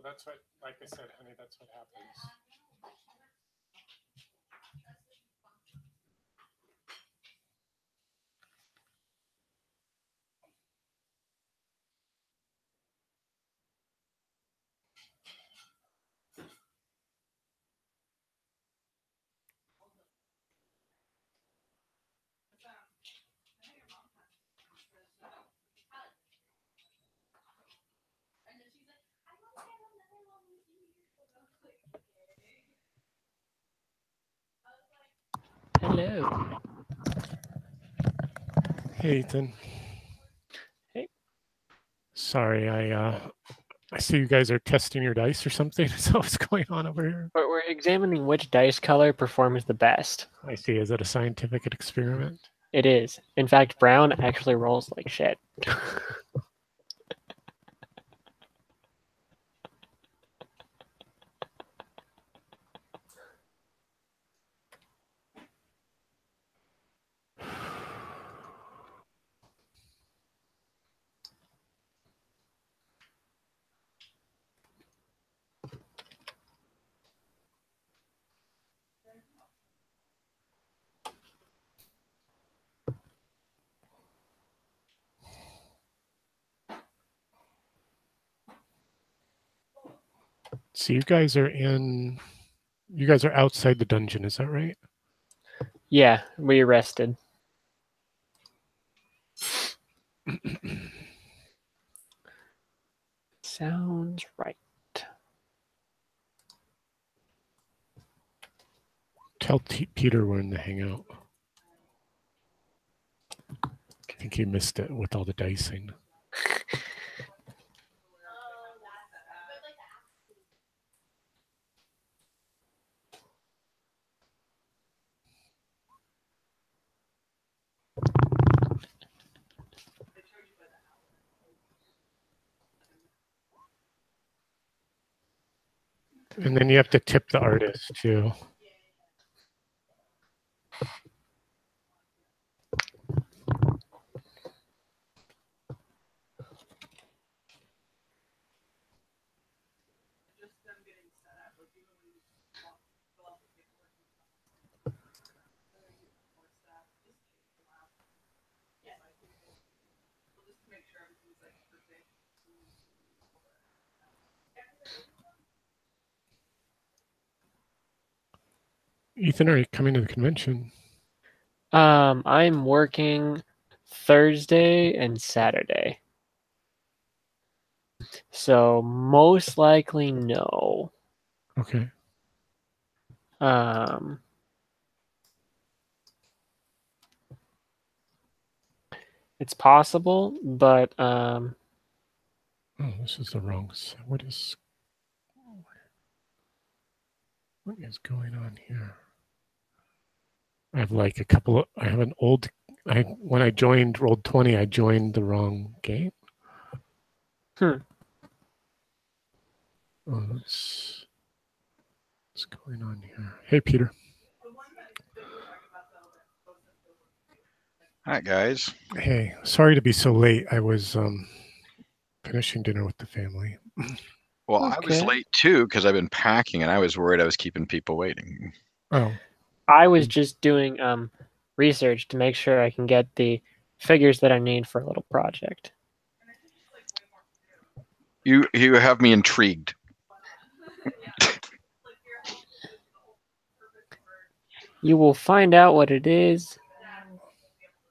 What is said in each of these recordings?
that's what, like I said, honey, that's what happens. Hello. Hey, Ethan. Hey. Sorry, I see you guys are testing your dice or something. Is that what's going on over here? But we're examining which dice color performs the best. I see. Is it a scientific experiment? It is. In fact, brown actually rolls like shit. So you guys are outside the dungeon, is that right? Yeah, we rested. Sounds right. Tell Peter we're in the hangout. I think he missed it with all the dicing. And then you have to tip the artist too. Ethan, are you coming to the convention? I'm working Thursday and Saturday. So most likely no. Okay. It's possible, but oh, this is the wrong. What is going on here? I have like a couple of. I have an old. When I joined Roll20, I joined the wrong game. Oh, What's going on here? Hey, Peter. Hi, guys. Hey, sorry to be so late. I was finishing dinner with the family. Well, okay. I was late too because I've been packing, and I was worried I was keeping people waiting. Oh. I was just doing research to make sure I can get the figures that I need for a little project. You have me intrigued. You will find out what it is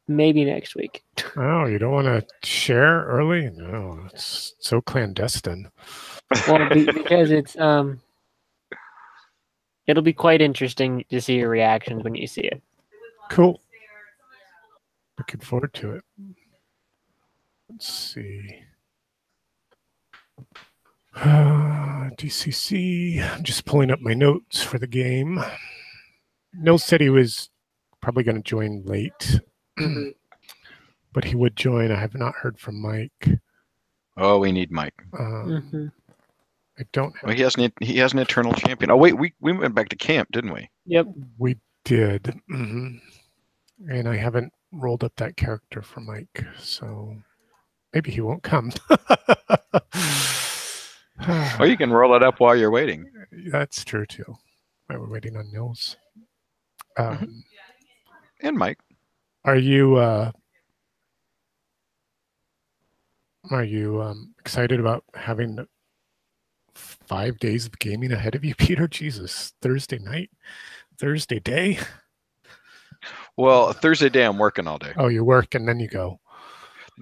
maybe next week. Oh, you don't want to share early? No, it's so clandestine. Well, because it's it'll be quite interesting to see your reactions when you see it. Cool. Looking forward to it. Let's see. DCC. I'm just pulling up my notes for the game. Nils said he was probably going to join late, but he would join. I have not heard from Mike. Oh, we need Mike. I don't. Well, he has an eternal champion. Oh wait, we went back to camp, didn't we? Yep, we did. And I haven't rolled up that character for Mike, so maybe he won't come. Or you can roll it up while you're waiting. That's true too. While we're waiting on Nils. And Mike. Are you excited about having 5 days of gaming ahead of you, Peter? Jesus, Thursday night, Thursday day. Well, Thursday day I'm working all day. Oh, you work and then you go.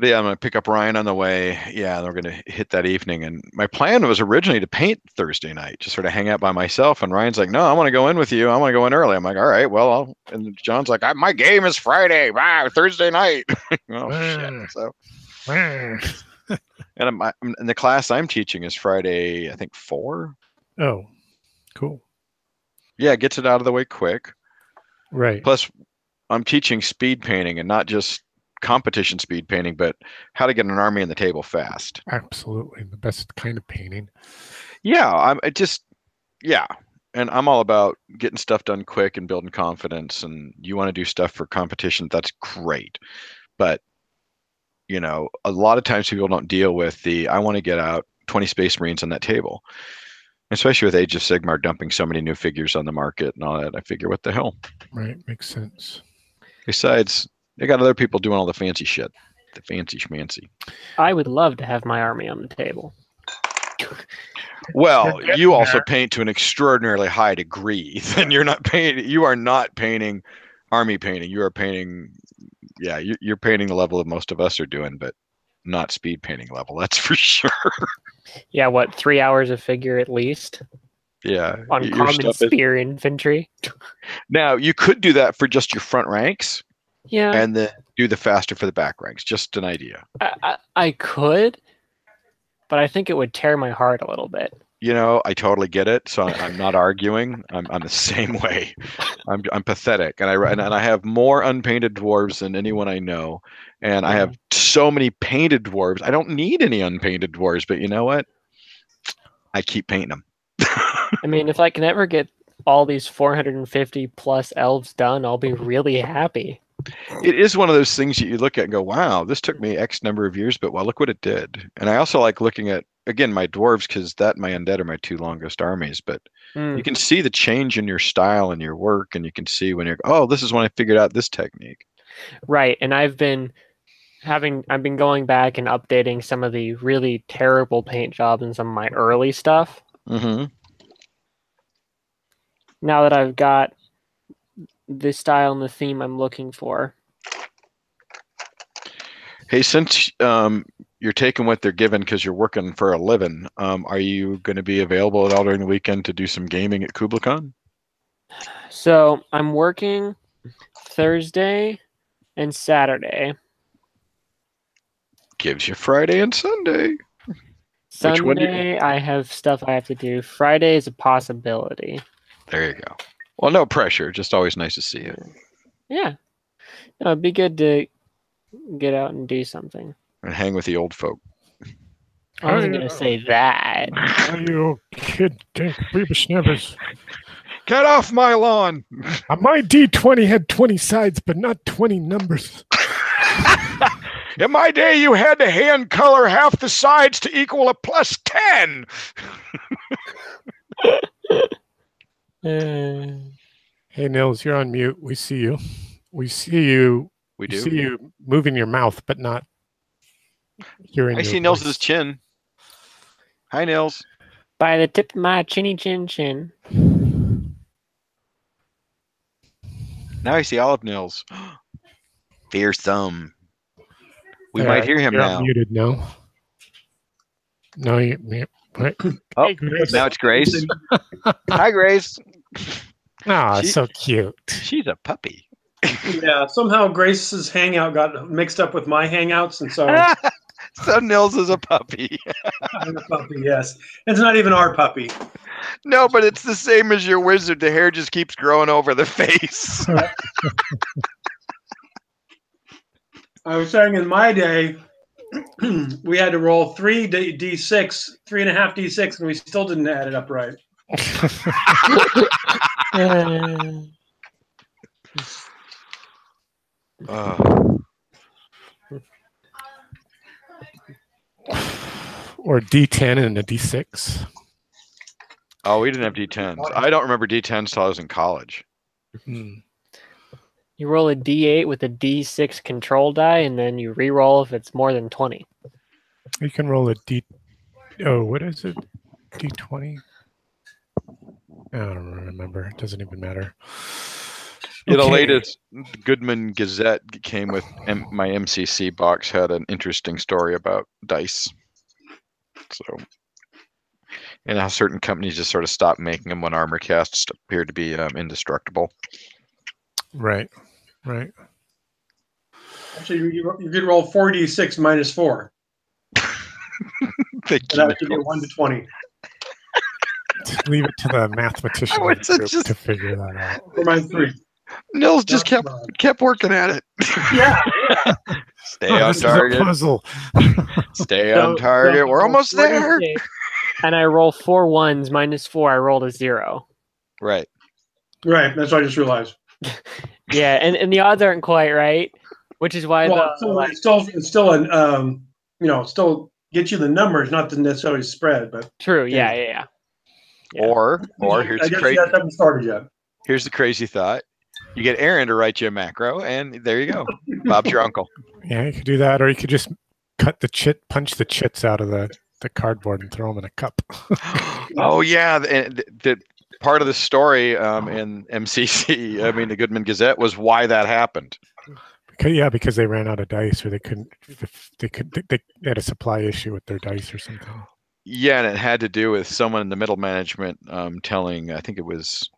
Yeah, I'm gonna pick up Ryan on the way. Yeah, we're gonna hit that evening. And my plan was originally to paint Thursday night, just sort of hang out by myself. And Ryan's like, "No, I want to go in with you. I want to go in early." I'm like, "All right, well." And John's like, "My game is Friday, Thursday night." Oh shit! So, and in the class I'm teaching is Friday, I think 4. Oh, cool. Yeah, it gets it out of the way quick. Right. Plus, I'm teaching speed painting and not just competition speed painting, but how to get an army on the table fast. Absolutely. The best kind of painting. Yeah, and I'm all about getting stuff done quick and building confidence. And you want to do stuff for competition, that's great. But, a lot of times people don't deal with I want to get out 20 Space Marines on that table. Especially with Age of Sigmar dumping so many new figures on the market and all that. I figure, what the hell? Right, makes sense. Besides, they got other people doing all the fancy shit. The fancy schmancy. I would love to have my army on the table. Well, you also paint to an extraordinarily high degree. Then you are not painting army painting. You are painting, you're painting the level that most of us are doing, but not speed painting level. That's for sure. Yeah, 3 hours a figure at least? Yeah. On common spear infantry. Now, you could do that for just your front ranks. Yeah. And then do the faster for the back ranks. Just an idea. I could, but I think it would tear my heart a little bit. I totally get it. So I'm not arguing. I'm the same way. I'm pathetic, and I have more unpainted dwarves than anyone I know, and I have so many painted dwarves. I don't need any unpainted dwarves, but you know what? I keep painting them. I mean, if I can ever get all these 450 plus elves done, I'll be really happy. It is one of those things that you look at and go, wow, this took me X number of years, but look what it did. And I also like looking at, again, my dwarves, because my undead are my 2 longest armies, but you can see the change in your style and your work, and you can see when this is when I figured out this technique. Right, and I've been going back and updating some of the really terrible paint jobs and some of my early stuff. Mm-hmm. Now that I've got the style and the theme I'm looking for. Hey, since you're taking what they're given because you're working for a living, are you going to be available at all during the weekend to do some gaming at KublaCon? So I'm working Thursday and Saturday. Gives you Friday and Sunday. Sunday, I have stuff I have to do. Friday is a possibility. There you go. Well, no pressure. Just always nice to see you. Yeah. No, it'd be good to get out and do something. And hang with the old folk. I wasn't going to say that. Are you kid, Snevers? Get off my lawn! My D20 had 20 sides, but not 20 numbers. In my day, you had to hand color half the sides to equal a +10. Hey, Nils, you're on mute. We see you. We see you. We do. See you moving your mouth, but not hearing. I see Nils' chin. Hi, Nils. By the tip of my chinny chin chin. Now I see all of Nils. Fearsome. We might hear him now. Muted now. No, you. Right. Oh, hey, now it's Grace. Hi, Grace. Oh, so cute. She's a puppy. Yeah, somehow Grace's hangout got mixed up with my hangouts, and so so Nils is a puppy. I'm a puppy, yes. It's not even our puppy. No, but it's the same as your wizard. The hair just keeps growing over the face. I was saying in my day, we had to roll 3d6, 3.5 d6, and we still didn't add it up right. Or D10 and a D6. Oh, we didn't have D10s. I don't remember D10s till I was in college. Hmm. You roll a D8 with a D6 control die, and then you re-roll if it's more than 20. You can roll a D. Oh, what is it? D20. I don't remember. It doesn't even matter. The Okay. latest Goodman Gazette came with my MCC box had an interesting story about dice. So, and how certain companies just sort of stopped making them when armor casts appeared to be indestructible. Right. Right. Actually, you could roll 4d6 minus 4. Thank And that you. would give you 1 to 20. Leave it to the mathematician I was group just- to figure that out. For my 3. Nils just Not kept working at it. Yeah. Stay Oh, on this is a target. puzzle. Stay So- on target. so We're almost there. 46, and I roll 4 ones minus 4. I rolled a 0. Right. Right. That's what I just realized. Yeah, and the odds aren't quite right, which is why Well, it's still an still get you the numbers, not the necessarily spread, but true. Yeah. Yeah. Or here's I the guess crazy. you guys haven't started yet. Here's the crazy thought. You get Aaron to write you a macro, and there you go. Bob's your uncle. Yeah, you could do that, or you could just punch the chits out of the cardboard and throw them in a cup. Oh yeah, the part of the story in MCC, I mean the Goodman Gazette, was why that happened. Because they ran out of dice, or they had a supply issue with their dice or something. Yeah, and it had to do with someone in the middle management telling, I think it was,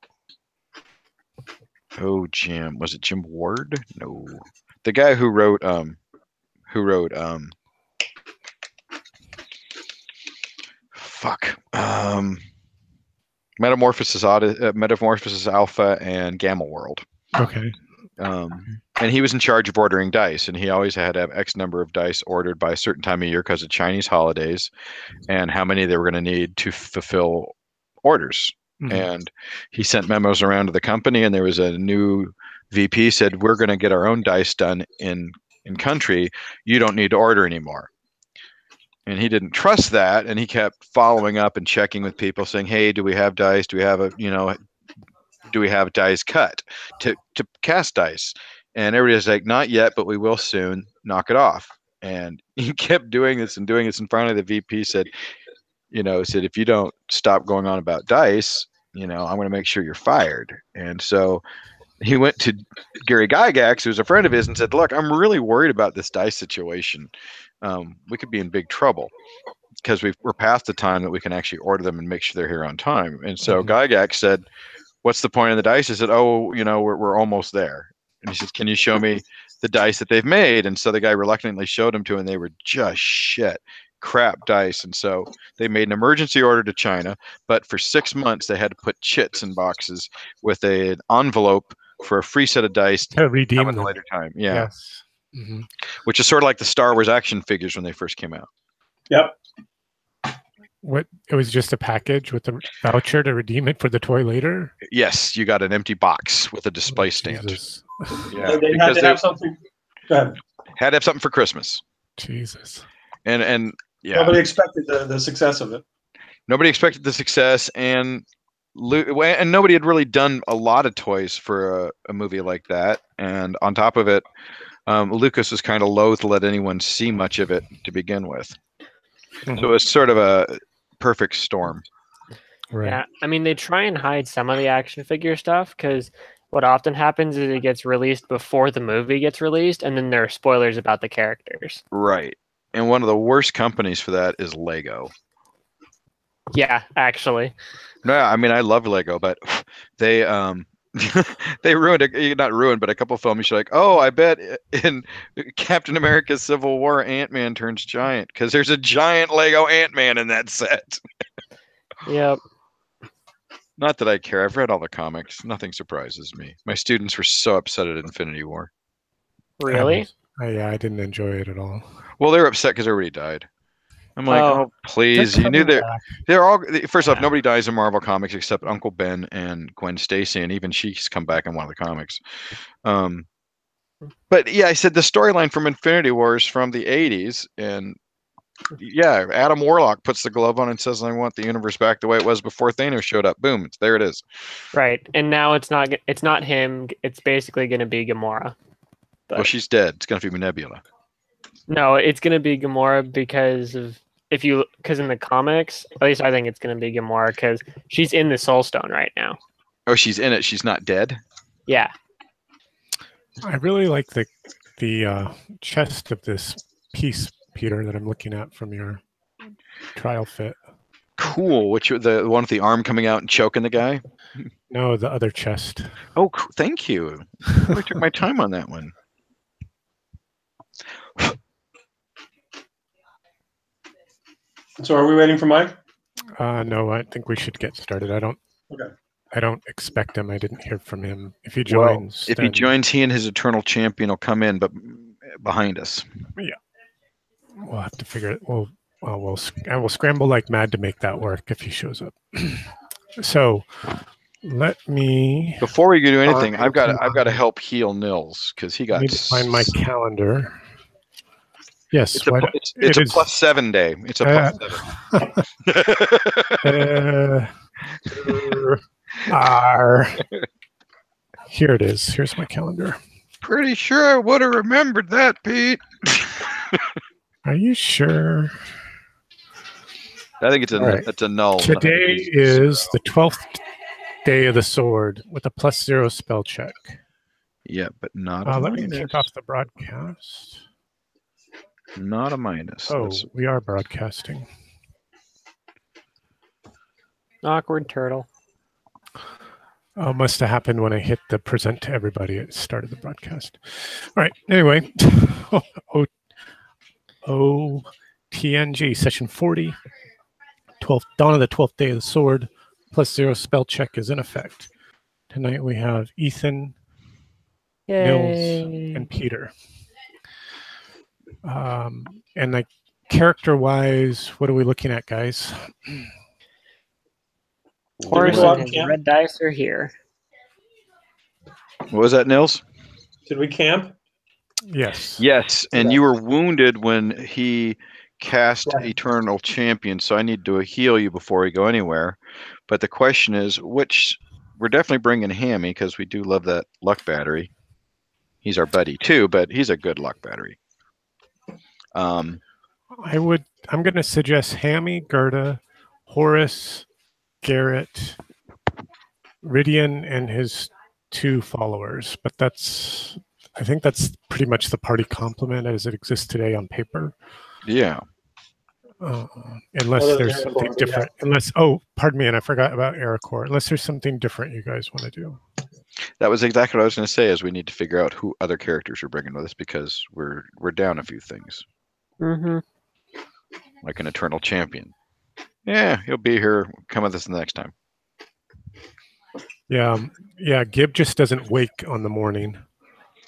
Jim, was it Jim Ward? No, the guy who wrote Metamorphosis Alpha and Gamma World. Okay. And he was in charge of ordering dice, and he always had to have X number of dice ordered by a certain time of year because of Chinese holidays and how many they were going to need to fulfill orders. Mhm. And he sent memos around to the company, and there was a new VP said, we're going to get our own dice done in country. You don't need to order anymore. And he didn't trust that, and he kept following up and checking with people saying, hey, do we have dice? Do we have dice cut to cast dice? And everybody's like, not yet, but we will soon. Knock it off. And he kept doing this. And finally the VP said, if you don't stop going on about dice, I'm going to make sure you're fired. And so he went to Gary Gygax, who's a friend of his, and said, look, I'm really worried about this dice situation. We could be in big trouble because we're past the time that we can actually order them and make sure they're here on time. And so Gygax said, what's the point of the dice? I said, we're almost there. And he says, can you show me the dice that they've made? And so the guy reluctantly showed him to him, and they were just crap dice. And so they made an emergency order to China, but for 6 months they had to put chits in boxes with an envelope for a free set of dice To redeem at a them. later time. Yeah. Yes. Mm-hmm. Which is sort of like the Star Wars action figures when they first came out. Yep. It was just a package with a voucher to redeem it for the toy later? Yes, you got an empty box with a display stand. Jesus. Yeah, They had to have something. Go ahead. had to have something for Christmas. Jesus. And yeah, Nobody expected the success of it. nobody expected the success, and nobody had really done a lot of toys for a movie like that. And on top of it, Lucas was kind of loath to let anyone see much of it to begin with. Mhm. So it was sort of a perfect storm. Right. Yeah, I mean, they try and hide some of the action figure stuff because what often happens is it gets released before the movie gets released, and then there are spoilers about the characters. Right. And one of the worst companies for that is Lego. Yeah, actually. No, I mean, I love Lego, but they they ruined it. Not ruined, but a couple films. You're like, oh, I bet in Captain America: Civil War, Ant-Man turns giant because there's a giant Lego Ant-Man in that set. Yep. Not that I care. I've read all the comics. Nothing surprises me. My students were so upset at Infinity War. Really? I didn't enjoy it at all. Well, they were upset because everybody died. I'm like, oh, please. They're You knew coming that back. they're all. First off, Yeah. nobody dies in Marvel comics except Uncle Ben and Gwen Stacy, and even she's come back in one of the comics. But yeah, I said the storyline from Infinity War is from the '80s, and Yeah, Adam Warlock puts the glove on and says, "I want the universe back the way it was before Thanos showed up." Boom, there it is. Right, and now it's not him. It's basically going to be Gamora. Well, she's dead. It's gonna be Nebula. No, it's going to be Gamora because in the comics, at least I think it's going to be Gamora because she's in the Soul Stone right now. Oh, she's in it. She's not dead. Yeah. I really like the chest of this piece, Peter, that I'm looking at from your trial fit. Cool. Which the one with the arm coming out and choking the guy? No, the other chest. Oh, thank you. I took my time on that one. So are we waiting for Mike? No, I think we should get started. I don't expect him. I didn't hear from him. If he joins, if he joins, he and his Eternal Champion will come in, but behind us. Yeah, we'll have to figure it. I will scramble like mad to make that work if he shows up. So let me. Before we do anything, I've got to help heal Nils because he got. I need to find my calendar. Yes, it's a +7 day. It's a +7. Here it is. Here's my calendar. Pretty sure I would have remembered that, Pete. Are you sure? I think it's a null. Today is the 12th day of the sword with a +0 spell check. Yeah, but not a let minus. Me kick off the broadcast. Not a minus. Oh, we are broadcasting. Awkward turtle. Oh, must have happened when I hit the present to everybody. It started the broadcast. All right. Anyway, OTNG session 40. Dawn of the 12th day of the sword. +0 spell check is in effect. Tonight we have Ethan, Nils, and Peter. And like character-wise, what are we looking at, guys? Horace and his red dice are here. What was that, Nils? Did we camp? Yes. Yes, and you were wounded when he cast Eternal Champion, so I need to heal you before we go anywhere. But the question is, we're definitely bringing Hammy because we do love that luck battery. He's our buddy too, but he's a good luck battery. I'm going to suggest Hammy, Gerda, Horace, Garrett, Ridian, and his 2 followers. But I think that's pretty much the party complement as it exists today on paper. Yeah. Unless there's something different. Pardon me, and I forgot about Aracor. Unless there's something different you guys want to do. That was exactly what I was going to say. Is we need to figure out who other characters we're bringing with us because we're down a few things. Mm-hmm. Like an Eternal Champion. Yeah, he'll be here. Come with us the next time. Yeah. Gib just doesn't wake on the morning.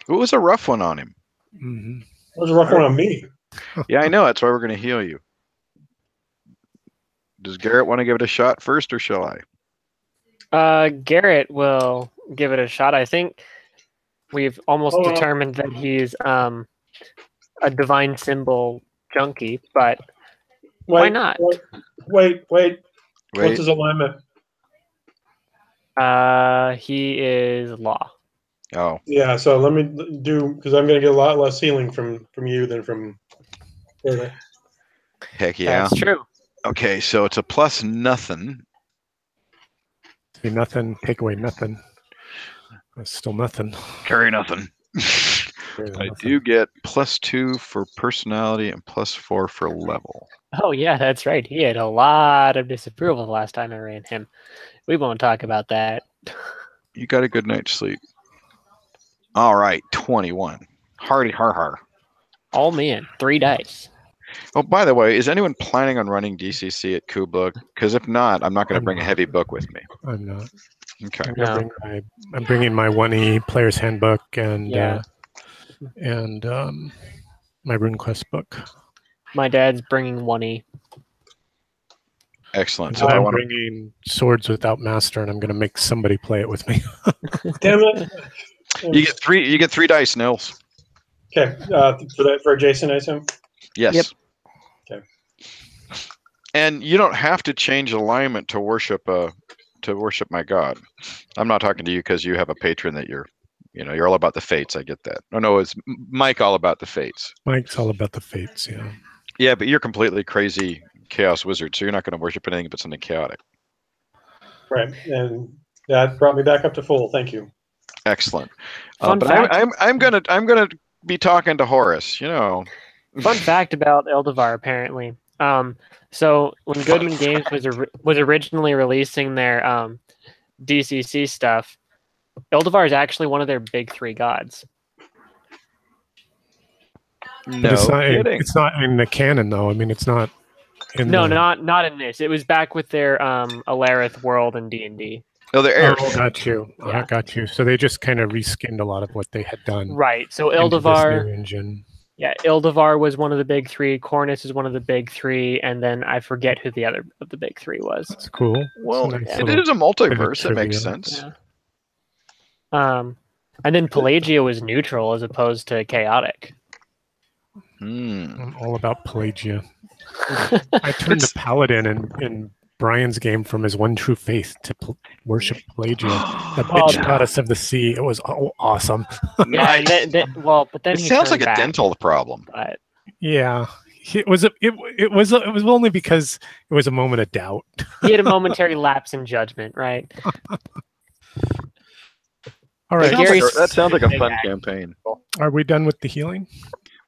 It was a rough one on him. Mm-hmm. It was a rough one on me. Yeah, I know. That's why we're going to heal you. Does Garrett want to give it a shot first, or shall I? Garrett will give it a shot. I think we've almost determined that he's a divine symbol junkie, but why not? Wait. What's his alignment? He is law. Oh. Yeah, so let me do, because I'm going to get a lot less healing from you than from... Heck yeah. That's true. Okay, so it's a +0. See, nothing, take away nothing. That's still nothing. Carry nothing. I do get +2 for personality and +4 for level. Oh, yeah, that's right. He had a lot of disapproval the last time I ran him. We won't talk about that. You got a good night's sleep. All right, 21. Hardy har har. Oh, man, 3 dice. Oh, by the way, is anyone planning on running DCC at Kubla? Because if not, I'm not going to bring a heavy book with me. I'm not. Okay. I'm bringing my 1E Player's Handbook and my RuneQuest book. My dad's bringing 1E. Excellent. So I'm bringing Swords Without Master, and I'm going to make somebody play it with me. Damn it! You get 3 dice, Nils. Okay, for Jason, I assume. Yes. Yep. Okay. And you don't have to change alignment to worship my god. I'm not talking to you because you have a patron that you're all about the fates. I get that. No, it's Mike all about the fates. Mike's all about the fates, yeah. Yeah, but you're completely crazy chaos wizard, so you're not going to worship anything but something chaotic. Right, and that brought me back up to full. Thank you. Excellent. Fun But fact. I'm gonna be talking to Horus. Fun fact about Eldevar, apparently. So when Goodman Games was originally releasing their DCC stuff, Eldevar is actually one of their big three gods. No, it's not in the canon though. I mean, it's not. Not in this. It was back with their Alarith world and D&D. No, they're Oh, got you. Yeah. I got you. So they just kind of reskinned a lot of what they had done. Right. So into this Eldevar. new engine. Yeah, Eldevar was one of the big three. Cornus is one of the big three, and then I forget who the other of the big three was. That's cool. Well, That's a nice it little is a multiverse. bit That of makes trivia. sense. Yeah. And then Pelagia was neutral as opposed to chaotic. I'm all about Pelagia. I turned the paladin in Brian's game from his one true faith to worship Pelagia, the bitch goddess of the sea. It was awesome. Yeah, and but then It he sounds like turned a back, dental problem. But Yeah, it was only because it was a moment of doubt. he had a momentary lapse in judgment, right? All right, Gary's- That sounds like a fun Yeah. campaign. are we done with the healing?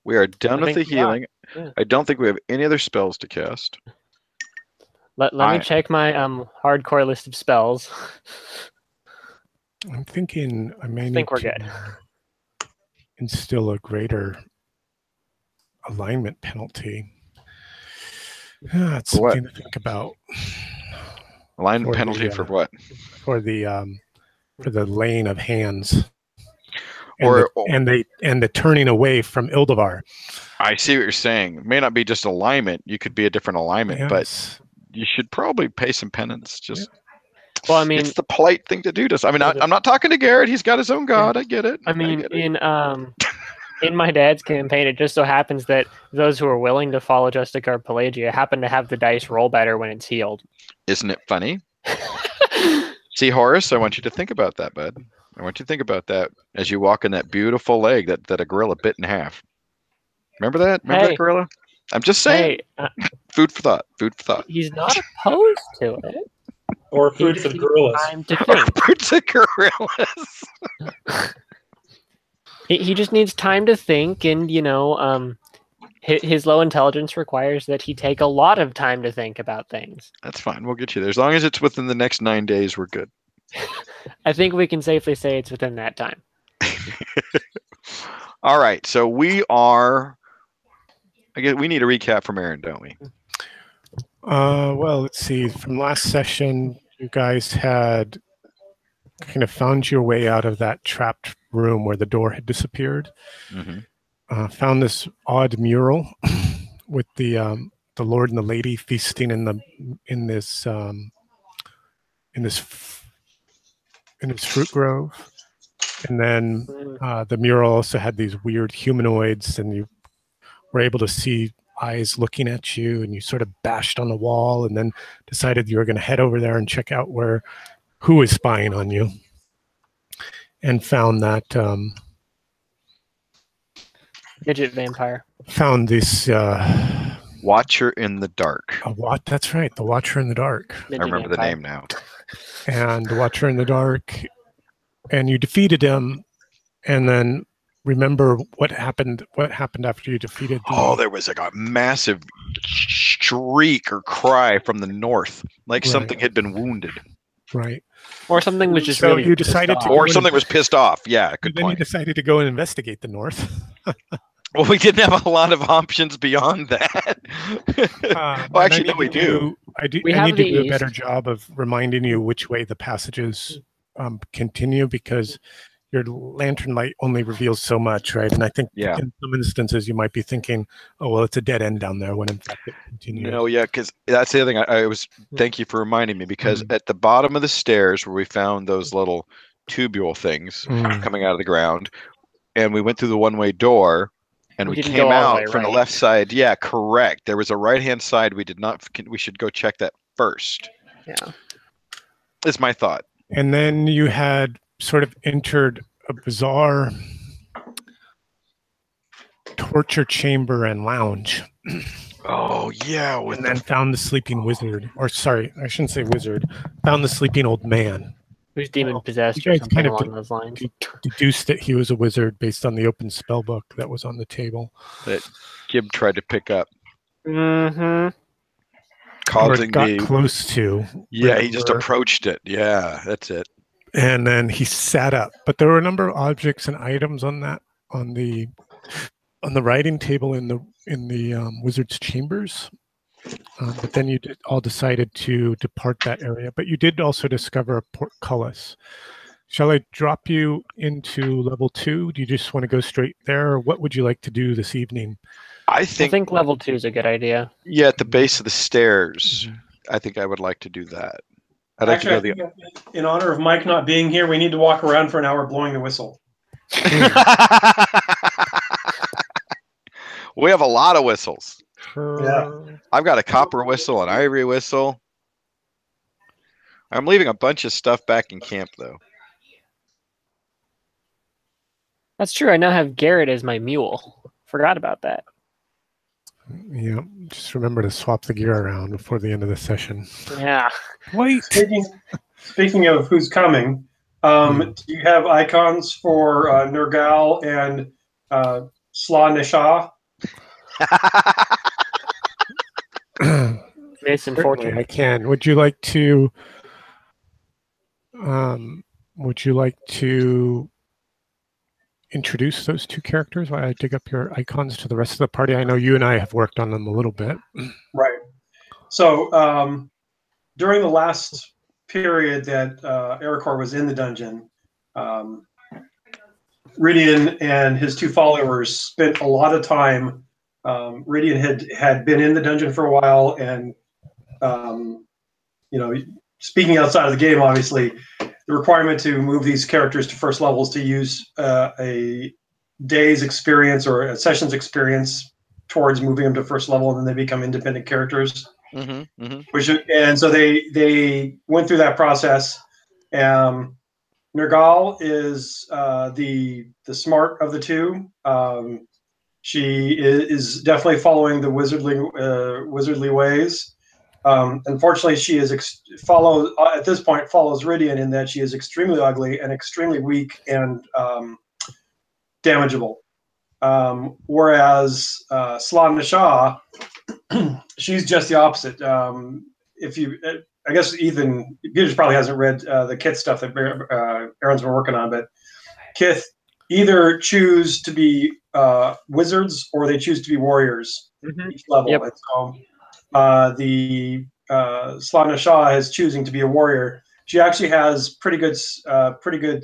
We are done I with the think we are. healing. Yeah. I don't think we have any other spells to cast. Let me check my hardcore list of spells. I'm thinking I may I need think we're to good. instill a greater alignment penalty. That's For what? something to think about Alignment For penalty the, for what? for the laying of hands. Or- and the turning away from Ildavar. I see what you're saying. It may not be just alignment. You could be a different alignment, but Yes. you should probably pay some penance. Just Well, I mean, it's the polite thing to do. I'm not talking to Garrett. He's got his own god. I get it. I mean, get it. in my dad's campaign, it just so happens that those who are willing to follow Justicar Pelagia happen to have the dice roll better when it's healed. Isn't it funny? See, Horace, I want you to think about that, bud. I want you to think about that as you walk in that beautiful leg that a gorilla bit in half. Remember that? Remember Hey. that gorilla? I'm just saying. Hey, Food for thought. Food for thought. he's not opposed to it. Or He food just for the needs gorillas. time to think. Food for gorillas. He just needs time to think, and his low intelligence requires that he take a lot of time to think about things. That's fine. We'll get you there. As long as it's within the next 9 days, we're good. I think we can safely say it's within that time. All right. So we are. I guess we need a recap from Aaron, don't we? Well, let's see. From last session, you guys had kind of found your way out of that trapped room where the door had disappeared. Mm-hmm. Found this odd mural with the Lord and the Lady feasting in this fruit grove, and then the mural also had these weird humanoids, and you were able to see eyes looking at you, and you sort of bashed on the wall, and then decided you were going to head over there and check out who was spying on you, and found that Midget vampire. found this Watcher in the Dark. that's right, the Watcher in the Dark. I remember the name now. And the Watcher in the Dark, and you defeated him, and then remember what happened after you defeated There was like a massive shriek or cry from the north, like Right. something had been wounded. right. Or something was just So really you pissed decided off. to- Or something was pissed off. Yeah, good Then you point. decided to go and investigate the north. Well, we didn't have a lot of options beyond that. Well, actually, no, we do. We I have need to the do a east. better job of reminding you which way the passages continue, because your lantern light only reveals so much, right? And I think Yeah. in some instances you might be thinking, oh, well, it's a dead end down there, when in fact it continues. No, yeah, because that's the other thing. I was. Thank you for reminding me, because Mm-hmm. at the bottom of the stairs where we found those little tubule things Mm. coming out of the ground, and we went through the one-way door, And we didn't came go all the out way from the right. left side. Yeah, correct. There was a right-hand side. We did not. We should go check that first. Yeah. Is my thought. And then you had sort of entered a bizarre torture chamber and lounge. Oh yeah, with And then found the sleeping wizard. Or sorry, I shouldn't say wizard. Found the sleeping old man. Who's demon possessed You or guys something kind of along those lines. deduced that he was a wizard based on the open spell book that was on the table. that Gib tried to pick up, Mm-hmm. Or causing got the. close to. Yeah, he just remember. approached it. Yeah, that's it. And then he sat up. But there were a number of objects and items on the writing table in the wizard's chambers. But then you all decided to depart that area. But you did also discover a portcullis. Shall I drop you into level 2? Do you just want to go straight there, or what would you like to do this evening? I I think. think level 2 is a good idea. Yeah, at the base of the stairs. I think I would like to do that. I'd like Actually, to go I think in honor of Mike not being here, we need to walk around for an hour blowing the whistle. We have a lot of whistles. Yeah. I've got a copper whistle, an ivory whistle. I'm leaving a bunch of stuff back in camp, though. That's true. I now have Garrett as my mule. Forgot about that. Yeah, just remember to swap the gear around before the end of the session. Yeah. Wait. Speaking of who's coming, do you have icons for Nergal and Sla Nisha? Mason Certainly, Fortune. I can. Would you like to introduce those two characters while I dig up your icons to the rest of the party? I know you and I have worked on them a little bit. Right. So during the last period that Ericor was in the dungeon, Ridian and his two followers spent a lot of time. Ridian had been in the dungeon for a while, and speaking outside of the game, obviously, the requirement to move these characters to first levels to use a day's experience or a session's experience towards moving them to first level, and then they become independent characters. Mm-hmm, mm-hmm. And so they went through that process. Nergal is the smart of the two. She is definitely following the wizardly ways. Unfortunately, she is at this point follows Ridian in that she is extremely ugly and extremely weak and damageable. Whereas Sla Nisha, she's just the opposite. I guess Ethan Gibbs probably hasn't read the Kith stuff that Aaron's been working on, but Kith either choose to be wizards or they choose to be warriors each level. Yep. And so the Sla Nisha is choosing to be a warrior. She actually has pretty good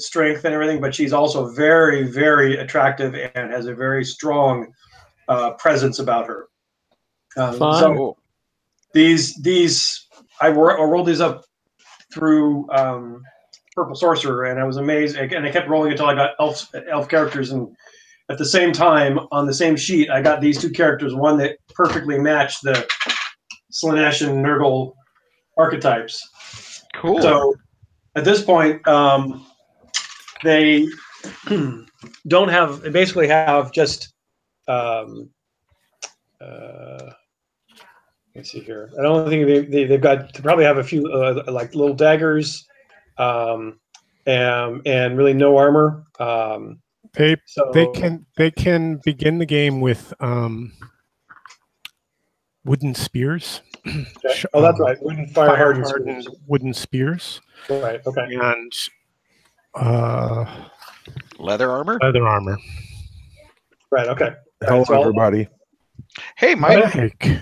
strength and everything, but she's also very, very attractive and has a very strong presence about her. So these I rolled these up through Purple Sorcerer, and I was amazed. And I kept rolling until I got elf characters, and at the same time on the same sheet, I got these two characters, one that perfectly matched the Slaanesh and Nurgle archetypes. Cool. So at this point, they don't have. They basically have just. Let's see here. I don't think they've got. They probably have a few like little daggers, and really no armor. They can begin the game with wooden spears. Okay. Oh, that's right. Wooden fire hardened wooden spears. Right. Okay. And leather armor. Leather armor. Right. Okay. Hello, everybody. Hey, Mike. Mike.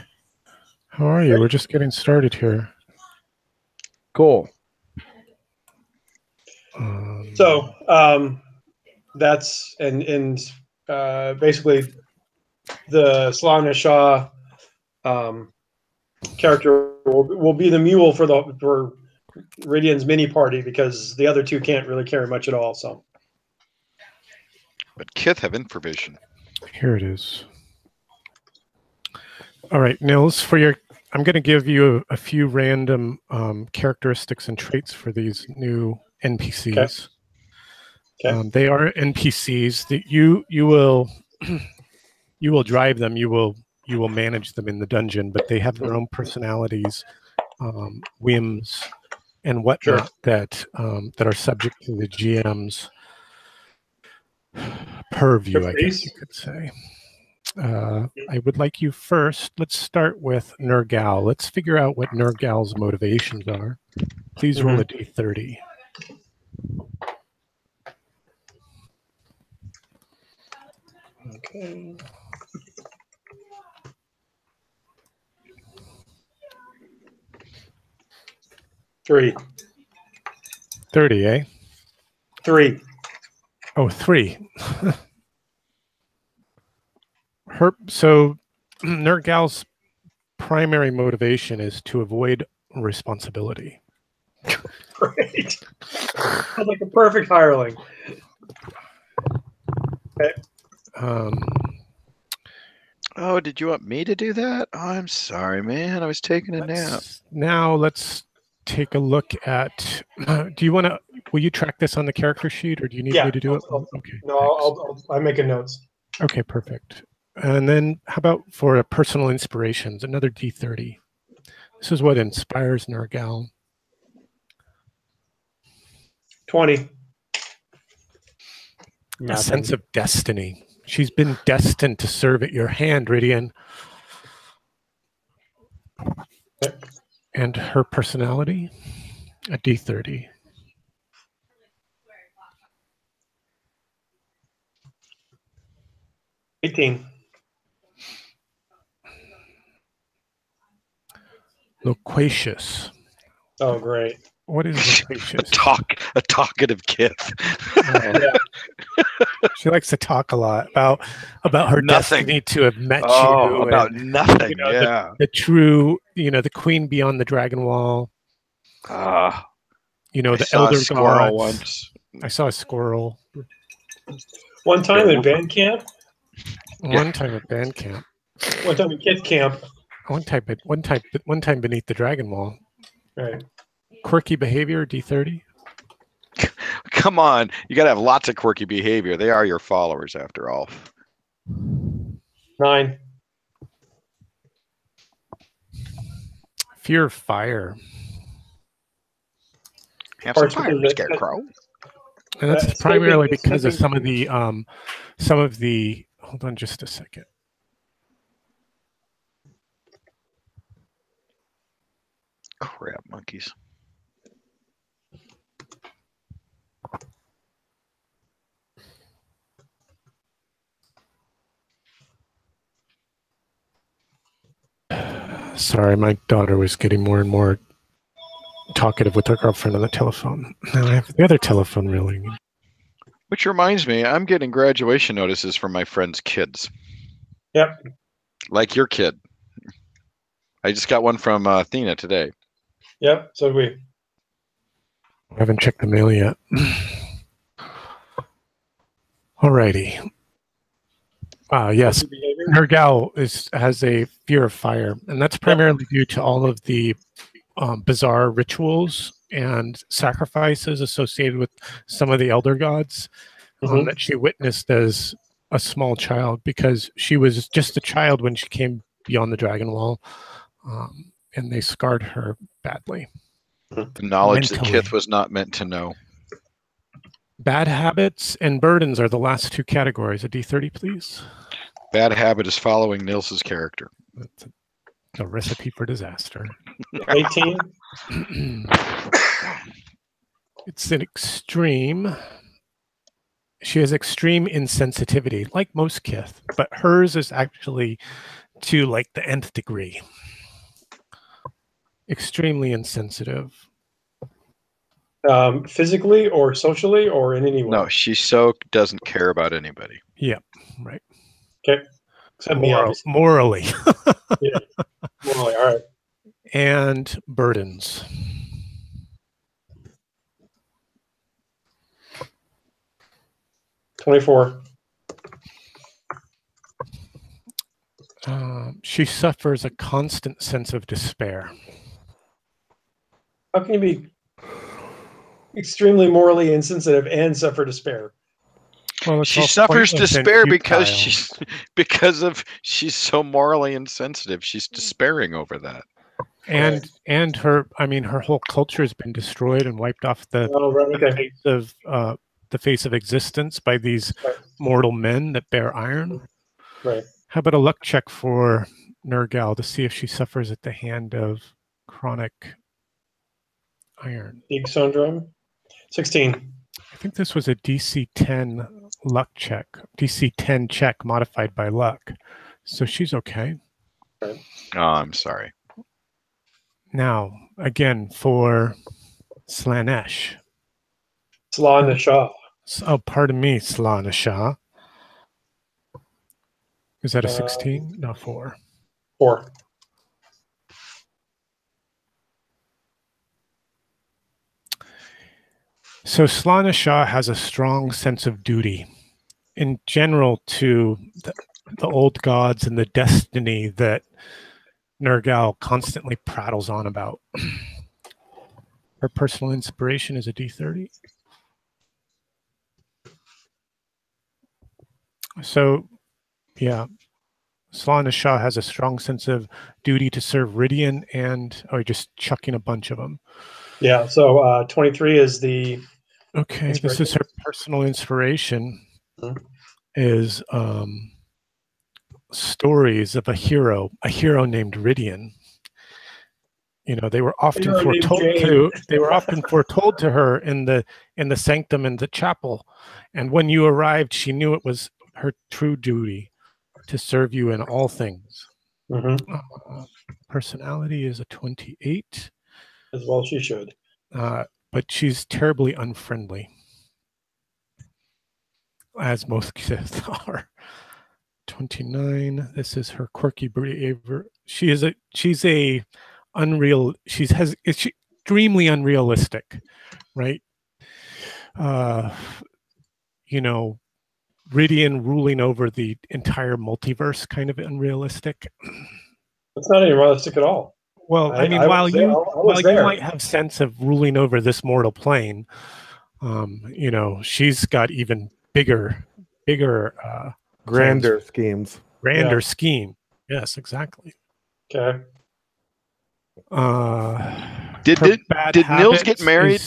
How are you? We're just getting started here. Cool. So that's and basically the Sla Nisha character will be the mule for Ridian's mini party because the other two can't really carry much at all. So, but Kith have infravision. Here it is. All right, Nils, I'm going to give you a few random characteristics and traits for these new NPCs. Okay. They are NPCs that you will you will drive them. You will manage them in the dungeon, but they have their own personalities, whims, and whatnot that are subject to the GM's purview, I guess you could say. I would like you first. Let's start with Nergal. Let's figure out what Nergal's motivations are. Please roll a d30. Okay. 3. 30, eh? 3. Oh, 3. So Nergal's primary motivation is to avoid responsibility. Great. Sounds like a perfect hireling. Okay. Oh, did you want me to do that? Oh, I'm sorry, man. I was taking a nap. Now let's take a look at. Will you track this on the character sheet, or do you need me to do it? Okay. No, I'm making notes. Okay, perfect. And then how about for personal inspirations, another D30. This is what inspires Nergal. 20. A sense of destiny. She's been destined to serve at your hand, Rydian. Okay. And her personality, a D30. 18. Loquacious. Oh, great. What is loquacious? A talkative kid. She likes to talk a lot about her destiny to have met you. About nothing. The true, the queen beyond the dragon wall. The elder squirrel gods. Once. I saw a squirrel. One time at band camp. One time at band camp. One time at kids camp. One time beneath the dragon wall. Right. Quirky behavior, D30. Come on, you got to have lots of quirky behavior. They are your followers, after all. 9. Fear of fire. Have some fire, Scarecrow. And that's primarily because of some of the. Hold on, just a second. Crap monkeys. Sorry, my daughter was getting more and more talkative with her girlfriend on the telephone. Now I have the other telephone ringing. Which reminds me, I'm getting graduation notices from my friends' kids. Yep. Like your kid. I just got one from Athena today. Yep, so do we. I haven't checked the mail yet. Alrighty. Yes, Nergal has a fear of fire, and that's primarily due to all of the bizarre rituals and sacrifices associated with some of the elder gods that she witnessed as a small child, because she was just a child when she came beyond the dragon wall, and they scarred her badly. The knowledge mentally. that Kith was not meant to know. Bad habits and burdens are the last two categories. A D30, please. Bad habit is following Nils's character. That's a recipe for disaster. 18. It's an extreme. She has extreme insensitivity, like most Kith, but hers is actually to like the nth degree. Extremely insensitive. Physically or socially or in any way? No, she so doesn't care about anybody. Yeah, right. Okay. Except me, obviously. Morally. Yeah. Morally, all right. And burdens. $24. She suffers a constant sense of despair. How can you be extremely morally insensitive and suffer despair? Well, She suffers despair because she's so morally insensitive. She's despairing over that. And her whole culture has been destroyed and wiped off the face of existence by these mortal men that bear iron. Right. How about a luck check for Nergal to see if she suffers at the hand of chronic iron? Big syndrome. 16. I think this was a DC 10 luck check. DC 10 check modified by luck. So she's okay. Right. Oh, I'm sorry. Now, again, for Slanesh. Slaanesh. Oh, pardon me, Slanesh. Is that a 16? No, 4. 4. So Slanesh has a strong sense of duty in general to the old gods and the destiny that Nergal constantly prattles on about. Her personal inspiration is a D30. So, yeah, Slanesh has a strong sense of duty to serve Ridian and, just chucking a bunch of them. Yeah, so 23 is the... Okay, this is her personal inspiration, is stories of a hero named Ridian. They were often foretold to her in the sanctum in the chapel, and when you arrived, she knew it was her true duty to serve you in all things. Personality is a 28. As well she should. But she's terribly unfriendly, as most kids are. 29. This is her quirky behavior. She's extremely unrealistic, right? Ridian ruling over the entire multiverse, kind of unrealistic. It's not unrealistic at all. Well, while you might have sense of ruling over this mortal plane, she's got even bigger, grander schemes. Scheme. Yes, exactly. Okay. Did Nils get married?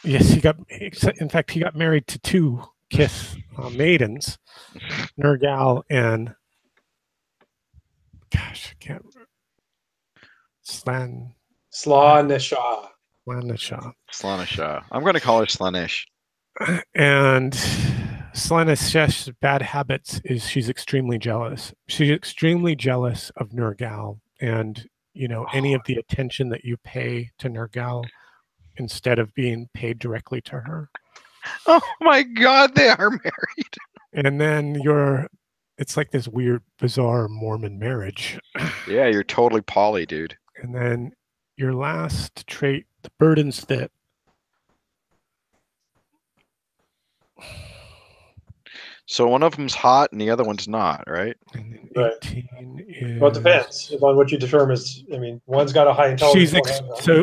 Yes, he got. In fact, he got married to 2 Kith maidens, Nergal and. Gosh, I can't remember. Slanesh. I'm going to call her Slanesh. And Slanesh's bad habits is she's extremely jealous. She's extremely jealous of Nergal, and any of the attention that you pay to Nergal instead of being paid directly to her. Oh my God, they are married. And then it's like this weird, bizarre Mormon marriage. Yeah, you're totally poly, dude. And then your last trait, the burdens that. So one of them's hot and the other one's not, right? And then Right. 18 is. Well, it depends on what you determine is. One's got a high intelligence.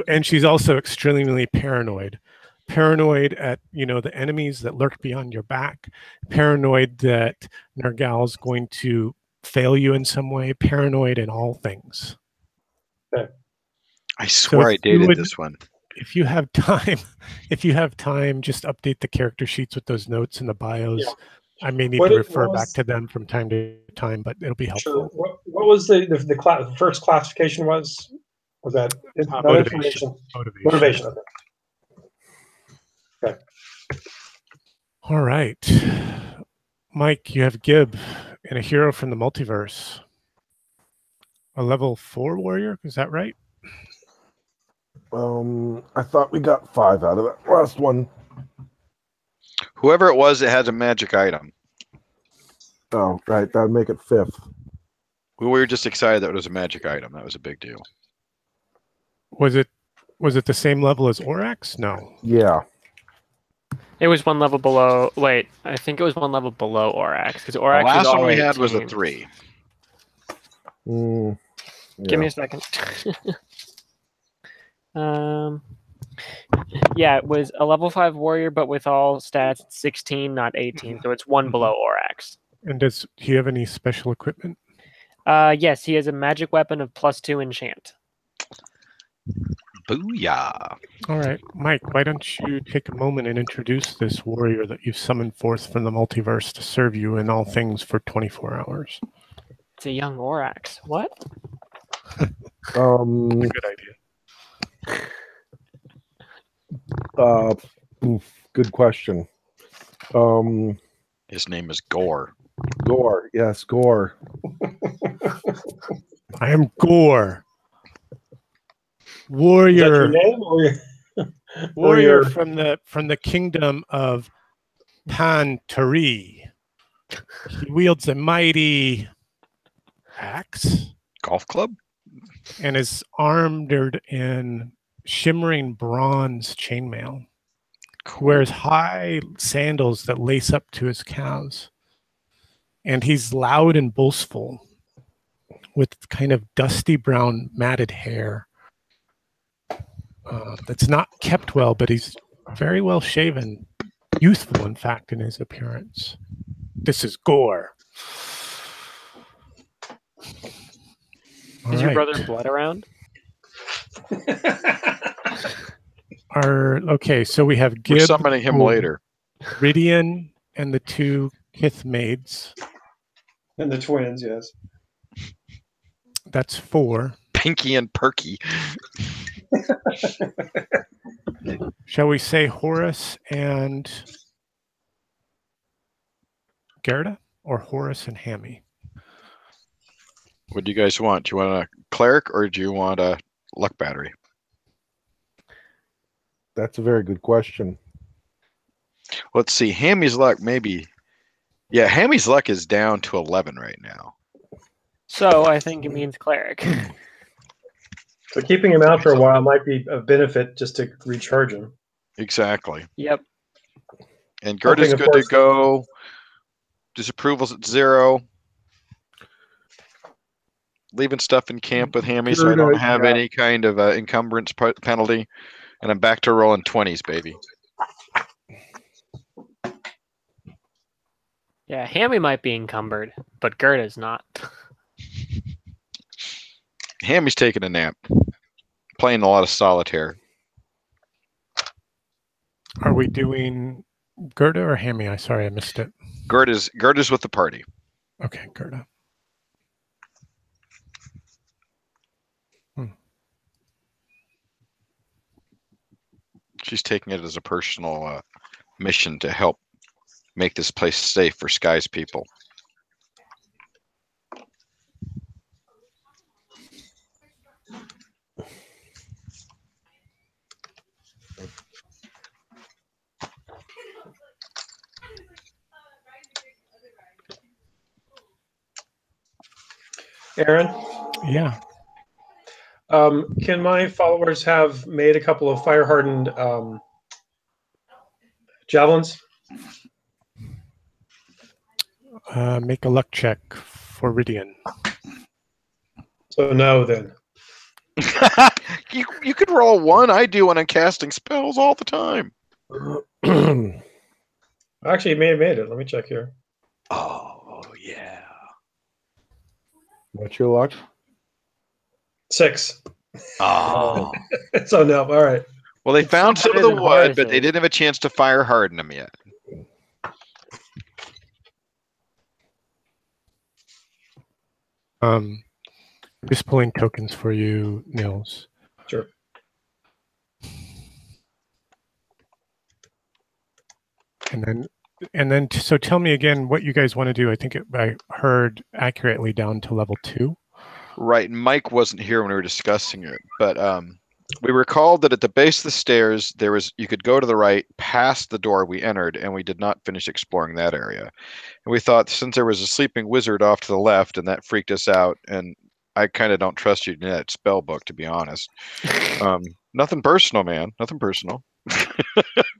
And she's also extremely paranoid. Paranoid at the enemies that lurk beyond your back. Paranoid that Nergal's going to fail you in some way. Paranoid in all things. Okay. I swear I dated this one. If you have time, just update the character sheets with those notes in the bios. Yeah. I may need to refer back to them from time to time, but it'll be helpful. Sure. What was the first classification was that motivation? Motivation. Okay. All right. Mike, you have Gib and a hero from the multiverse. A level 4 warrior, is that right? I thought we got 5 out of that last one. Whoever it was, it has a magic item. Oh, right. That would make it 5th. We were just excited that it was a magic item. That was a big deal. Was it the same level as Orax? No. Yeah. It was 1 level below. Wait, I think it was 1 level below Orax because Orax. The last one we had was a 3. Mm, Give me yeah. a second. Yeah, it was a level 5 warrior, but with all stats, it's 16, not 18. So it's one below Orax. And does he have any special equipment? Yes, he has a magic weapon of +2 enchant. Booyah. All right, Mike, why don't you take a moment and introduce this warrior that you've summoned forth from the multiverse to serve you in all things for 24 hours? It's a young Orax. What? Good idea. Good question. His name is Gore. Gore. Yes, Gore. I am Gore. Is that Warrior. your name or Warrior from the kingdom of Pantari. He wields a mighty axe Golf club? and is armed in shimmering bronze chainmail. He wears high sandals that lace up to his calves. And he's loud and boastful with kind of dusty brown matted hair that's not kept well, but he's very well shaven, youthful, in fact, in his appearance. This is Gore. Is your brother Blood around? Okay, so we have We're Gib, summoning him later. Ridian, and the two Kith maids. And the twins, yes. That's 4. Pinky and Perky. Shall we say Horus and Gerda, or Horus and Hammy? What do you guys want? Do you want a cleric or do you want a luck battery? That's a very good question. Let's see. Hammy's luck, maybe. Yeah, Hammy's luck is down to 11 right now. So I think it means cleric. So keeping him out for a while might be of benefit just to recharge him. Exactly. Yep. And Gerda's Hoping, of good to course, go. Disapproval's at 0. Leaving stuff in camp with Hammy so I don't have any kind of encumbrance penalty. And I'm back to rolling 20s, baby. Yeah, Hammy might be encumbered, but Gerda's not. Hammy's taking a nap. Playing a lot of solitaire. Are we doing Gerda or Hammy? Sorry, I missed it. Gerda's with the party. Okay, Gerda. She's taking it as a personal mission to help make this place safe for Sky's people. Aaron? Yeah. Can my followers have made a couple of fire-hardened javelins? Make a luck check for Ridian. So no, then. You could roll 1. I do when I'm casting spells all the time. Actually, you may have made it. Let me check here. Oh, yeah. What's your luck? 6. Oh. So no, all right. Well, they found some of better the than wood, Horace's. but they didn't have a chance to fire harden them yet. Just pulling tokens for you, Nils. Sure. And then, so tell me again what you guys want to do. I think I heard accurately down to level 2. Right, and Mike wasn't here when we were discussing it, but we recalled that at the base of the stairs you could go to the right past the door we entered, and we did not finish exploring that area. And we thought since there was a sleeping wizard off to the left, and that freaked us out, and I kind of don't trust you in that spell book, to be honest. Nothing personal, man. Nothing personal.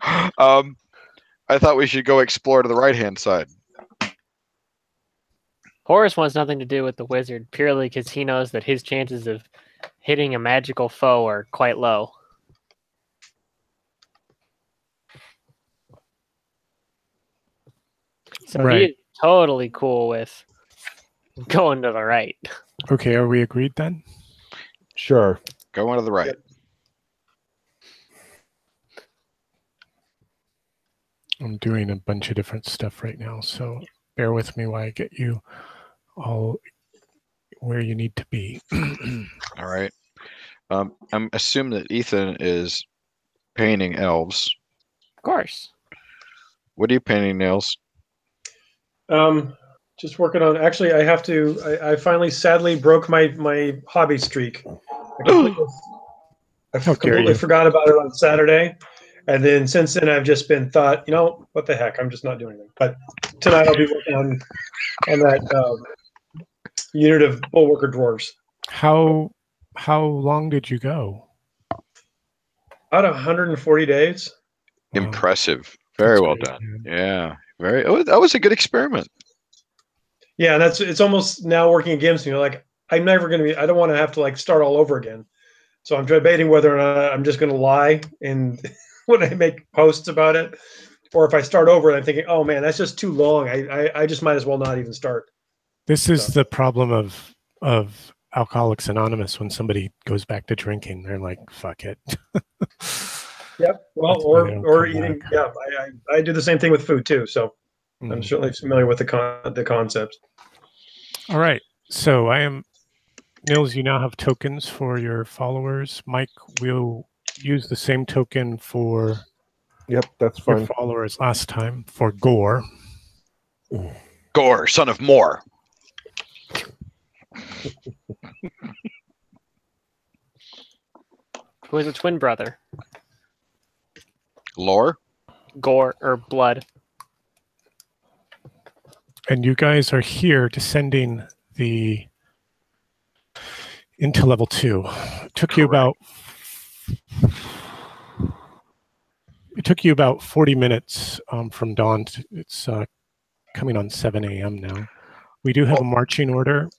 I thought we should go explore to the right-hand side. Horus wants nothing to do with the wizard, purely because he knows that his chances of hitting a magical foe are quite low. So he Right. is totally cool with going to the right. Okay, are we agreed then? Sure. Going to the right. I'm doing a bunch of different stuff right now, so bear with me while I get you all where you need to be. All right. I'm assuming that Ethan is painting elves. Of course. What are you painting, Nails? Just working on. Actually, I have to. I finally, sadly, broke my hobby streak. I How dare completely you. forgot about it on Saturday, and then since then I've just been thought, what the heck? I'm just not doing anything. But tonight I'll be working on that unit of Bullworker dwarves. How long did you go? About 140 days. Wow. Impressive. Very That's well great, done. man. Yeah. Very. Oh, that was a good experiment. Yeah, and it's almost now working against me. Like I'm never going to be. I don't want to have to like start all over again. So I'm debating whether or not I'm just going to lie and when I make posts about it, or if I start over and I'm thinking, oh man, that's just too long. I just might as well not even start. This is the problem of Alcoholics Anonymous. When somebody goes back to drinking, they're like, "Fuck it." Yep. Well, That's why they don't or come eating. back. Yeah, I do the same thing with food too. So I'm Mm. certainly familiar with the concept. All right. So I am Nils. You now have tokens for your followers. Mike will use the same token for Yep, that's your fine. followers last time for Gore. Gore, son of Moore. Who is a twin brother? Lore. Gore or blood. And you guys are here descending the into level 2. It took you about 40 minutes from dawn. It's coming on 7 a.m. now. We do have a marching order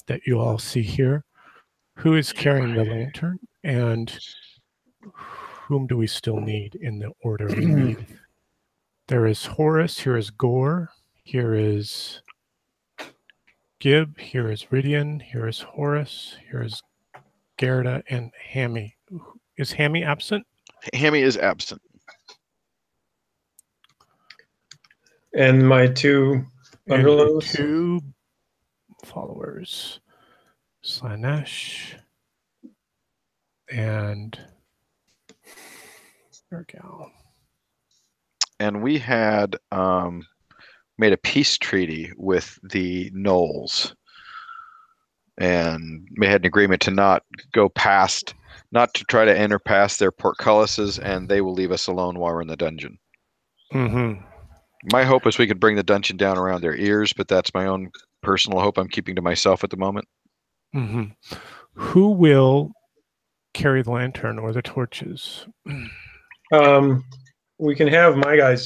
that you all see here. Who is carrying the lantern, and whom do we still need in the order we need? There is Horus, here is Gore, here is Gib, here is Ridian, here is Horus, here is Gerda, and Hammy. Is Hammy absent? Hammy is absent. And my two And your underlings. 2 followers, Slanesh and Ergal. And we had made a peace treaty with the Knolls, and we had an agreement to not go past, not to try to enter past their portcullises, and they will leave us alone while we're in the dungeon. Mm-hmm. My hope is we could bring the dungeon down around their ears, but that's my own personal hope I'm keeping to myself at the moment. Mm-hmm. Who will carry the lantern or the torches? We can have my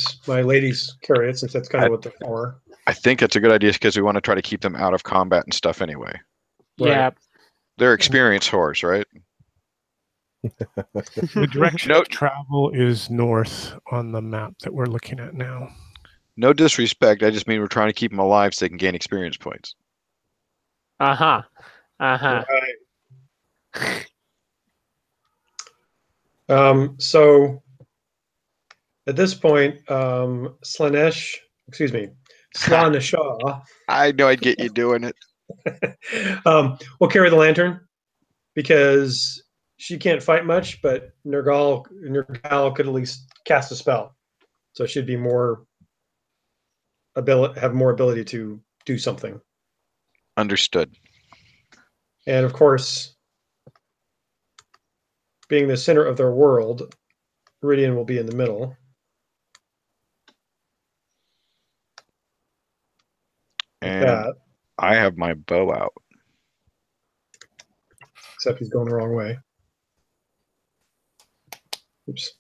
ladies carry it since that's kind of what they're for. I think it's a good idea because we want to try to keep them out of combat and stuff anyway. Right. Yeah. They're experienced horse, right? The direction of travel is north on the map that we're looking at now. No disrespect. I just mean we're trying to keep them alive so they can gain experience points. Uh-huh. Uh-huh. Right. So at this point, Slanesh Shaw I know I'd get you doing it. will carry the lantern because she can't fight much, but Nergal could at least cast a spell, so she'd be have more ability to do something. Understood. And of course, being the center of their world, Ridian will be in the middle. And I have my bow out. Except he's going the wrong way. Oops.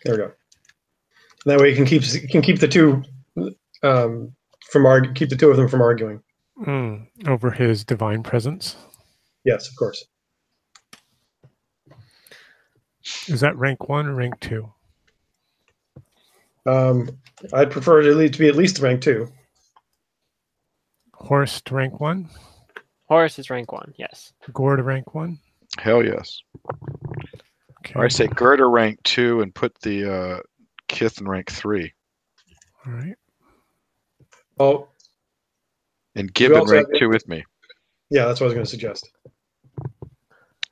There we go. That way, you can keep the two keep the two of them from arguing. Over his divine presence. Yes, of course. Is that rank 1 or rank 2? I'd prefer it to be at least rank 2. Horse to rank 1? Horus is rank 1, yes. Gore to rank 1? Hell yes. Okay. Or I say Gerda rank 2 and put the Kith in rank 3. All right. Oh, And Gib in rank 2 with me. yeah, that's what I was going to suggest.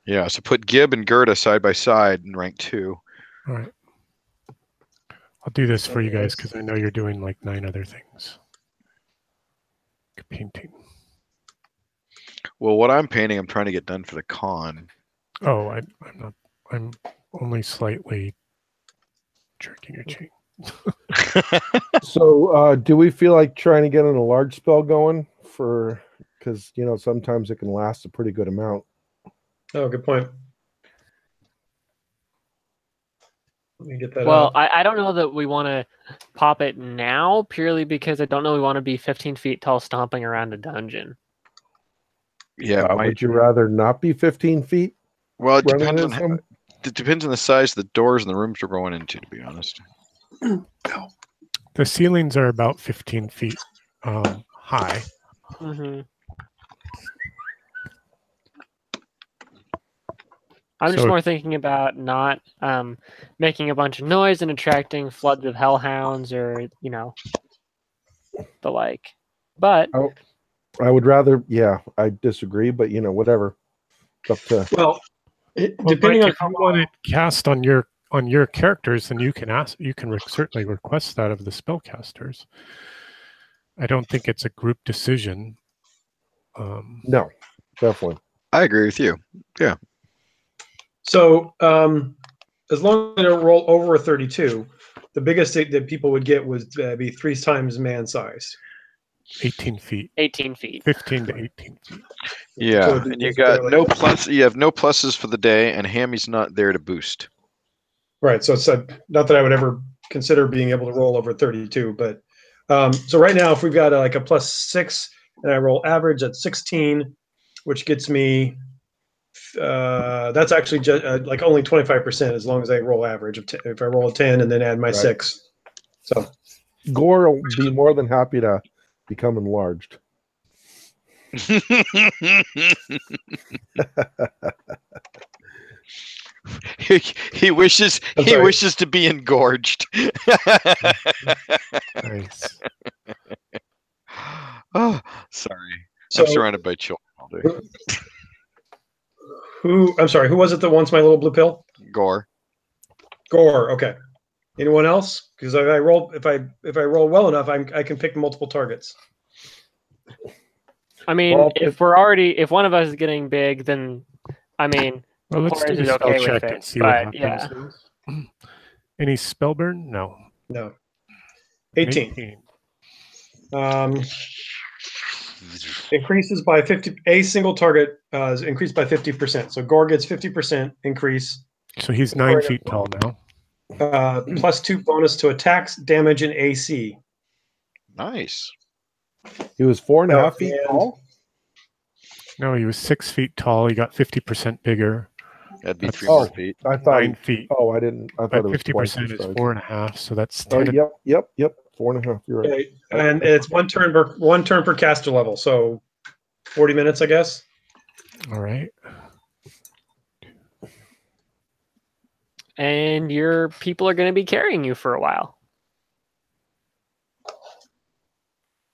Yeah, so put Gib and Gerda side by side in rank 2. All right. I'll do this for you guys because I know you're doing like 9 other things. Painting. Well, what I'm painting, I'm trying to get done for the con. Oh, I'm not. I'm only slightly jerking your chain. So, do we feel like trying to get a large spell going for? Because sometimes it can last a pretty good amount. Oh, good point. Let me get that Well, out. I don't know that we want to pop it now, purely because I don't know we want to be 15 feet tall stomping around a dungeon. Yeah, Would you rather not be 15 feet? Well, it running depends in on it depends on the size of the doors and the rooms we're going into, to be honest. The ceilings are about 15 feet high. Mm-hmm. I'm just So- more thinking about not making a bunch of noise and attracting floods of hellhounds or, the like. But I would rather. Yeah, I disagree, but whatever. It's up to. Well, Well, depending Mike, on if you want it cast on your characters, then you can ask. You can certainly request that of the spellcasters. I don't think it's a group decision. No, definitely. I agree with you. Yeah. So, as long as they don't roll over a 32, the biggest that people would get would be 3 times man size. 18 feet. 18 feet. 15 to 18 feet. Yeah, So and you it's got barely- no plus. You have no pluses for the day, and Hammy's not there to boost. Right. So it's not that I would ever consider being able to roll over 32, but so right now, if we've got like a +6 and I roll average at 16, which gets me, that's actually just like only 25% as long as I roll average. If I roll a 10 and then add my Right. 6. So Gore will be more than happy to become enlarged. he wishes I'm he sorry. wishes to be engorged. Nice. Oh, sorry. So- I'm surrounded by children all day. I'm sorry, who was it that wants my little blue pill? Gore. Gore. Okay. Anyone else? Because if I roll well enough, I can pick multiple targets. I mean, Well, if one of us is getting big, then I mean, Well, let's Horus do is the spell okay with check it, and see what but, happens. Any spell burn? No. No. 18. Increases by 50. A single target is increased by 50%. So Gore gets 50% increase. So he's 9 feet tall now. +2 bonus to attacks, damage, and AC. Nice. He was 4.5 feet and- tall. No, he was 6 feet tall. He got 50% bigger. That'd be That's- 3 more Oh. feet. I thought. 9 feet. Oh, I didn't. I thought But it was 50% is 4.5. So that's 10. Yep. 4.5. You're right. Okay. And it's one turn per caster level. So 40 minutes, I guess. All right. and your people are going to be carrying you for a while.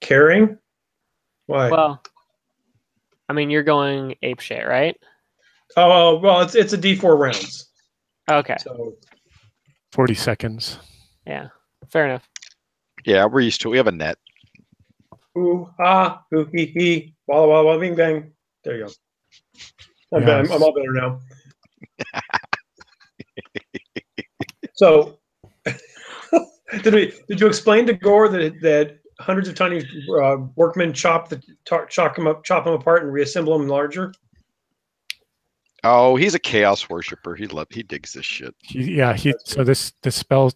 Carrying? Why? Well, I mean, you're going apeshit, right? Oh, well, it's a D4 rounds. Okay. So 40 seconds. Yeah. Fair enough. Yeah, we're used to it. We have a net. ooh, ah, ooh, hee, walla, walla, walla, bing, bang. There you go. I'm, Yes. I'm all better now. So, did you explain to Gore that hundreds of tiny workmen chop him apart, and reassemble them larger? Oh, he's a chaos worshiper. He digs this shit. So the spell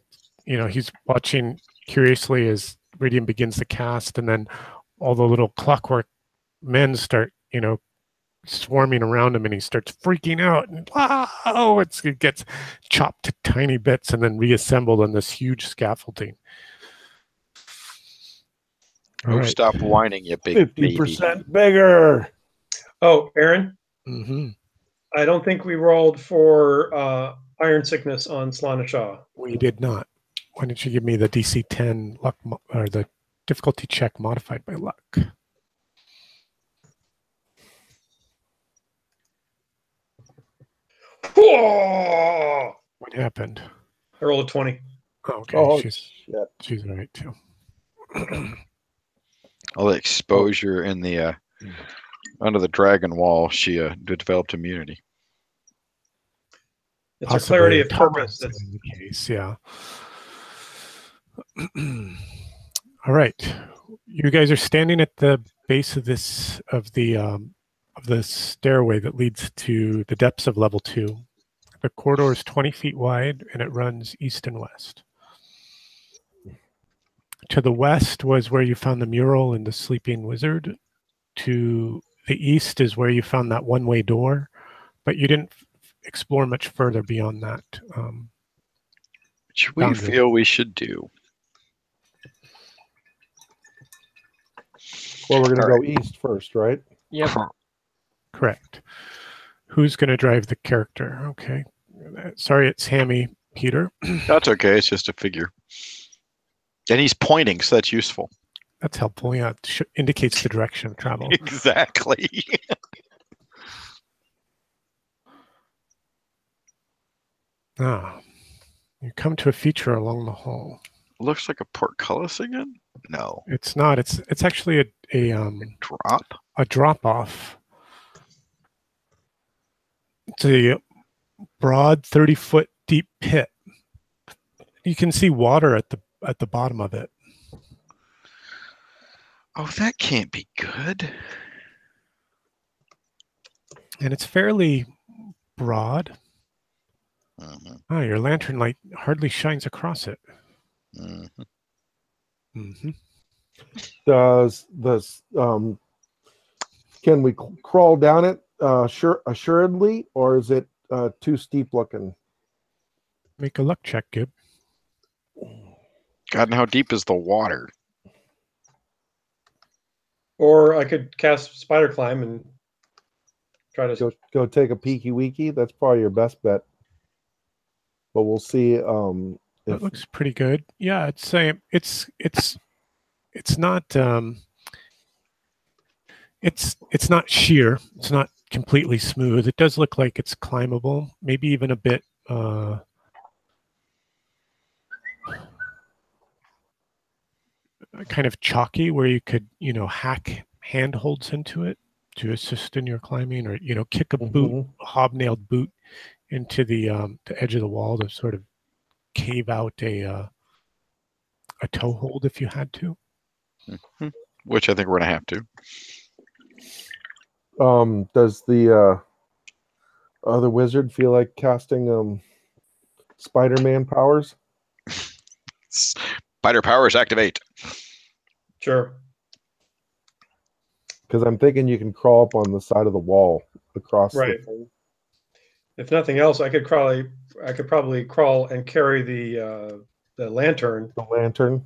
he's watching curiously as Ridian begins to cast, and then all the little clockwork men start, swarming around him, and he starts freaking out, and it gets chopped to tiny bits and then reassembled on this huge scaffolding. Oh, right. Stop whining, you big 50% bigger. Oh, Aaron? Mm-hmm. I don't think we rolled for iron sickness on Slana Shah. We did not. Why don't you give me the DC 10 luck or the difficulty check modified by luck? Whoa! What happened? I rolled a 20. Okay, Oh, she's all right too. All the exposure in the under the dragon wall, she developed immunity. It's a clarity of purpose. That's the case, yeah. All right, you guys are standing at the base of the stairway that leads to the depths of level 2. The corridor is 20 feet wide and it runs east and west. To the west was where you found the mural and the sleeping wizard. To the east is where you found that one-way door, but you didn't explore much further beyond that. Which we feel we should do. Well, we're going to go east first, right? Yep. Correct. Who's going to drive the character? Okay. Sorry, it's Hammy, Peter. That's okay. It's just a figure. And he's pointing, so that's useful. That's helpful. Yeah, it indicates the direction of travel. Exactly. You come to a feature along the hall. Looks like a portcullis again? No. It's not. It's actually a drop? A drop-off. It's a broad 30-foot deep pit. You can see water at the bottom of it. Oh, that can't be good. And it's fairly broad. Mm-hmm. Oh, your lantern light hardly shines across it. Mm-hmm. Mm-hmm. Does this can we crawl down it assuredly, or is it too steep looking? Make a luck check, Gib. God, and how deep is the water? Or I could cast spider climb and try to go take a peeky weeky. That's probably your best bet. But we'll see. That looks pretty good. Yeah, it's not it's not sheer. It's not completely smooth. It does look like it's climbable. Maybe even a bit kind of chalky, where you could hack handholds into it to assist in your climbing, or kick a boot, a hobnailed boot into the edge of the wall to sort of cave out a toe hold if you had to. Mm-hmm. Which I think we're gonna have to. Does the other wizard feel like casting Spider-Man powers? Spider powers activate. Sure. Because I'm thinking you can crawl up on the side of the wall across. Right. If nothing else, I could probably crawl and carry the lantern. The lantern.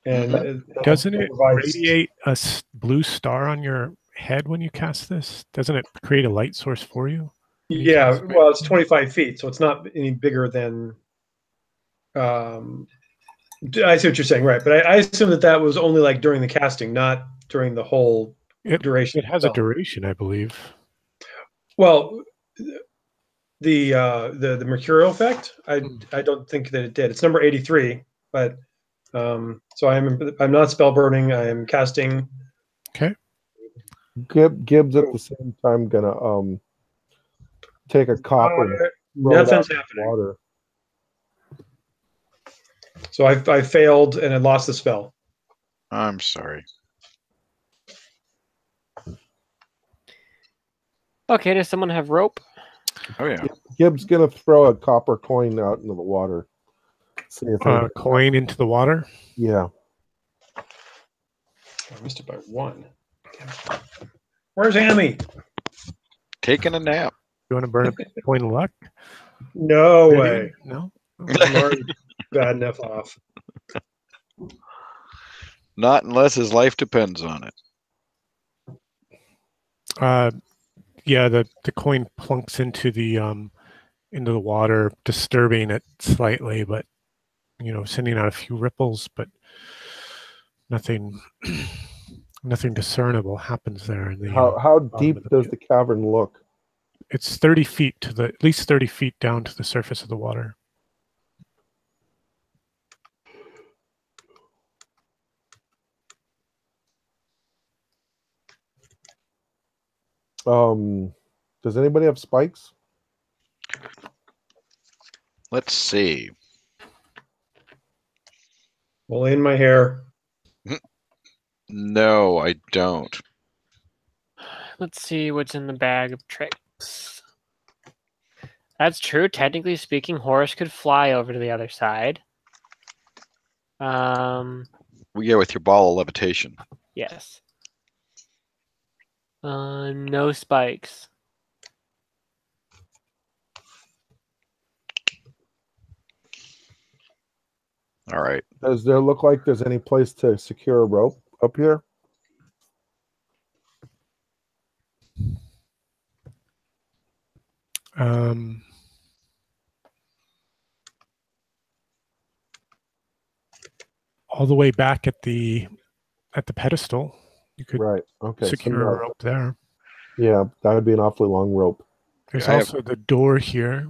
And doesn't it radiate a blue star on your head when you cast this? Doesn't it create a light source for you? Yeah, well, it's 25 feet, so it's not any bigger than. I see what you're saying, right? But I assume that was only like during the casting, not during the whole duration. It has a duration, I believe. Well, the mercurial effect, I don't think that it did. It's number 83, but so I'm not spell burning. I am casting. Okay. Gibbs at the same time gonna take a copper. Nothing's happening. Water. So I failed and I lost the spell. I'm sorry. Okay, does someone have rope? Oh yeah. Gibbs gonna throw a copper coin out into the water. See if anybody- coin into the water. yeah. I missed it by 1. Where's Amy? Taking a nap. You want to burn a coin of luck? No Vivian? way. No. I'm already bad enough off. Not unless his life depends on it. Yeah, the coin plunks into the water, disturbing it slightly, but sending out a few ripples, but nothing discernible happens there. In the, How deep of the does pit. the cavern look? It's 30 feet at least 30 feet down to the surface of the water. Does anybody have spikes? Let's see. Well, in my hair. No, I don't. Let's see what's in the bag of tricks. That's true. Technically speaking, Horus could fly over to the other side. Well, yeah, with your ball of levitation. Yes. No spikes. All right. Does there look like there's any place to secure a rope up here? All the way back at the pedestal, you could Right. Okay. secure a rope there. Yeah, that would be an awfully long rope. There's Yeah, also the door here.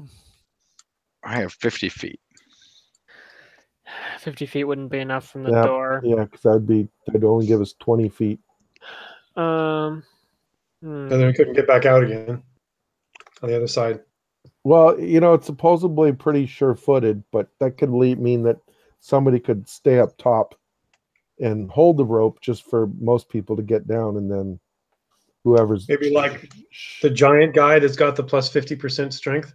I have 50 feet. 50 feet wouldn't be enough from the Yeah, door. Yeah, because that'd only give us 20 feet. And then we couldn't get back out again on the other side. Well, it's supposedly pretty sure-footed, but that could mean that somebody could stay up top and hold the rope just for most people to get down, and then whoever's Maybe like the giant guy that's got the plus 50% strength.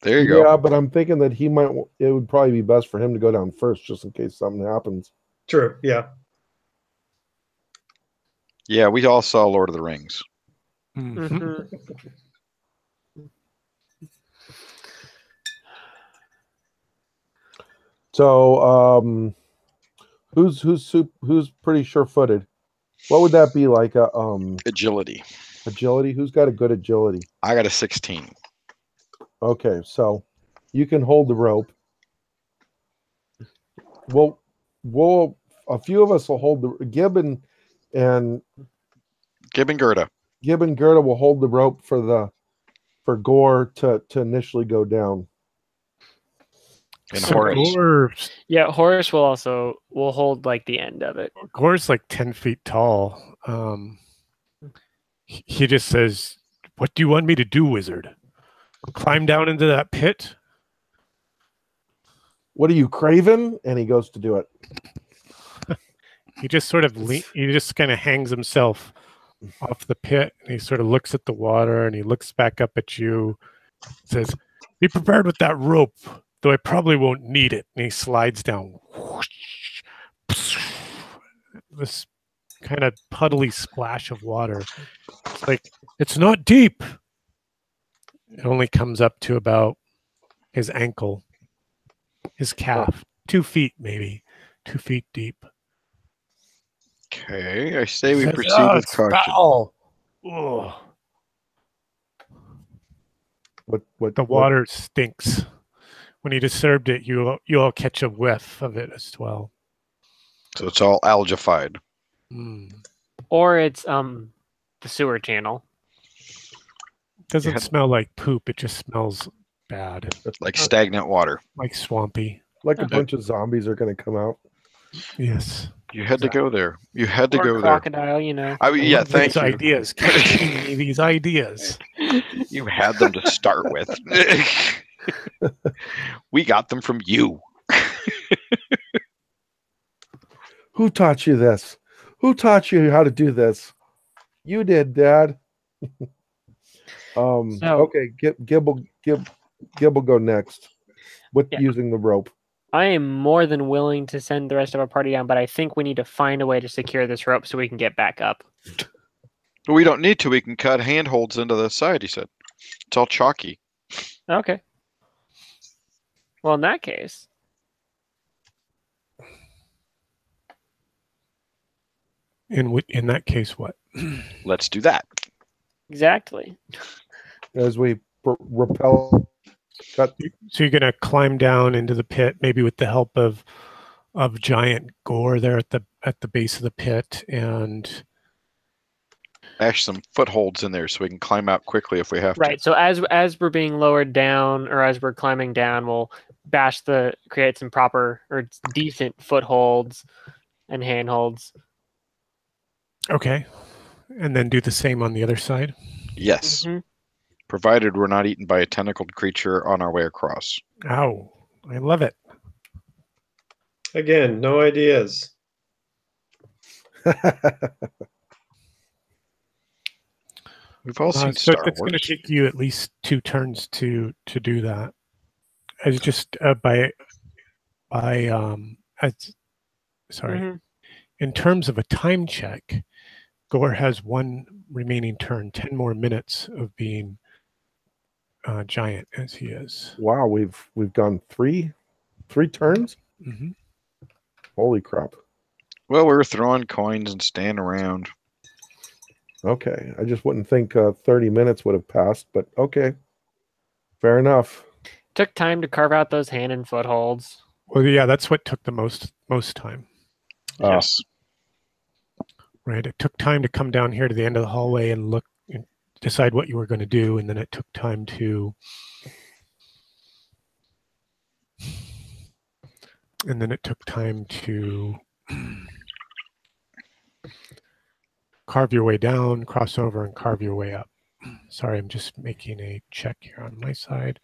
There you go. Yeah, but I'm thinking that it would probably be best for him to go down first, just in case something happens. True. Yeah. Yeah, we all saw Lord of the Rings. Mhm. So, who's pretty sure-footed? What would that be like? Agility. Agility. Who's got a good agility? I got a 16. Okay, so you can hold the rope. We'll a few of us will hold the Gib and Gerda. Gib and Gerda will hold the rope for Gore to initially go down. And So Horus. Yeah, Horus will hold like the end of it. Gore's like 10 feet tall. He just says, "What do you want me to do, wizard? Climb down into that pit?" What are you, Craven? And he goes to do it. He just sort of he just kind of hangs himself off the pit, and he sort of looks at the water, and he looks back up at you, says, "Be prepared with that rope, though I probably won't need it." And he slides down. This kind of puddly splash of water. It's like, it's not deep. It only comes up to about his ankle, his calf, 2 feet maybe, 2 feet deep. Okay, I say we Says, proceed "Oh, with it's caution. foul." Ugh. What The water stinks. When he disturbed it, you all catch a whiff of it as well. So it's all algified. Or it's the sewer channel. Doesn't Yeah. smell like poop. It just smells bad, Like stagnant water. like swampy. like a bunch of zombies are going to come out. Yes. You had to go there. You had to Or go there. crocodile, I mean, yeah, Love thank these you. ideas. Keep giving me these ideas. You had them to start with. We got them from you. Who taught you this? Who taught you how to do this? You did, Dad. Okay, Gib will go next with using the rope. I am more than willing to send the rest of our party down, but I think we need to find a way to secure this rope so we can get back up. But we don't need to. We can cut handholds into the side, he said. It's all chalky. Okay. Well, in that case, in that case, what? Let's do that. exactly. As we rappel, cut. So you're gonna climb down into the pit, maybe with the help of giant gore there at the base of the pit, and Actually, some footholds in there so we can climb out quickly if we have Right. to. So as we're being lowered down, or as we're climbing down, we'll create some proper or decent footholds and handholds. okay, and then do the same on the other side. Yes. Mm-hmm. Provided we're not eaten by a tentacled creature on our way across. Ow! I love it. Again, no ideas. We've all seen So Star it's going to Wars. take you at least 2 turns to do that. As just sorry. Mm-hmm. In terms of a time check, Gore has 1 remaining turn, 10 more minutes of being giant as he is. Wow, we've gone three turns. Mm-hmm. Holy crap! Well, we were throwing coins and standing around. Okay, I just wouldn't think 30 minutes would have passed, but okay, fair enough. Took time to carve out those hand and footholds. Well, yeah, that's what took the most time. Yes. Right. It took time to come down here to the end of the hallway and look and decide what you were going to do, and then it took time to carve your way down, cross over, and carve your way up. Sorry, I'm just making a check here on my side.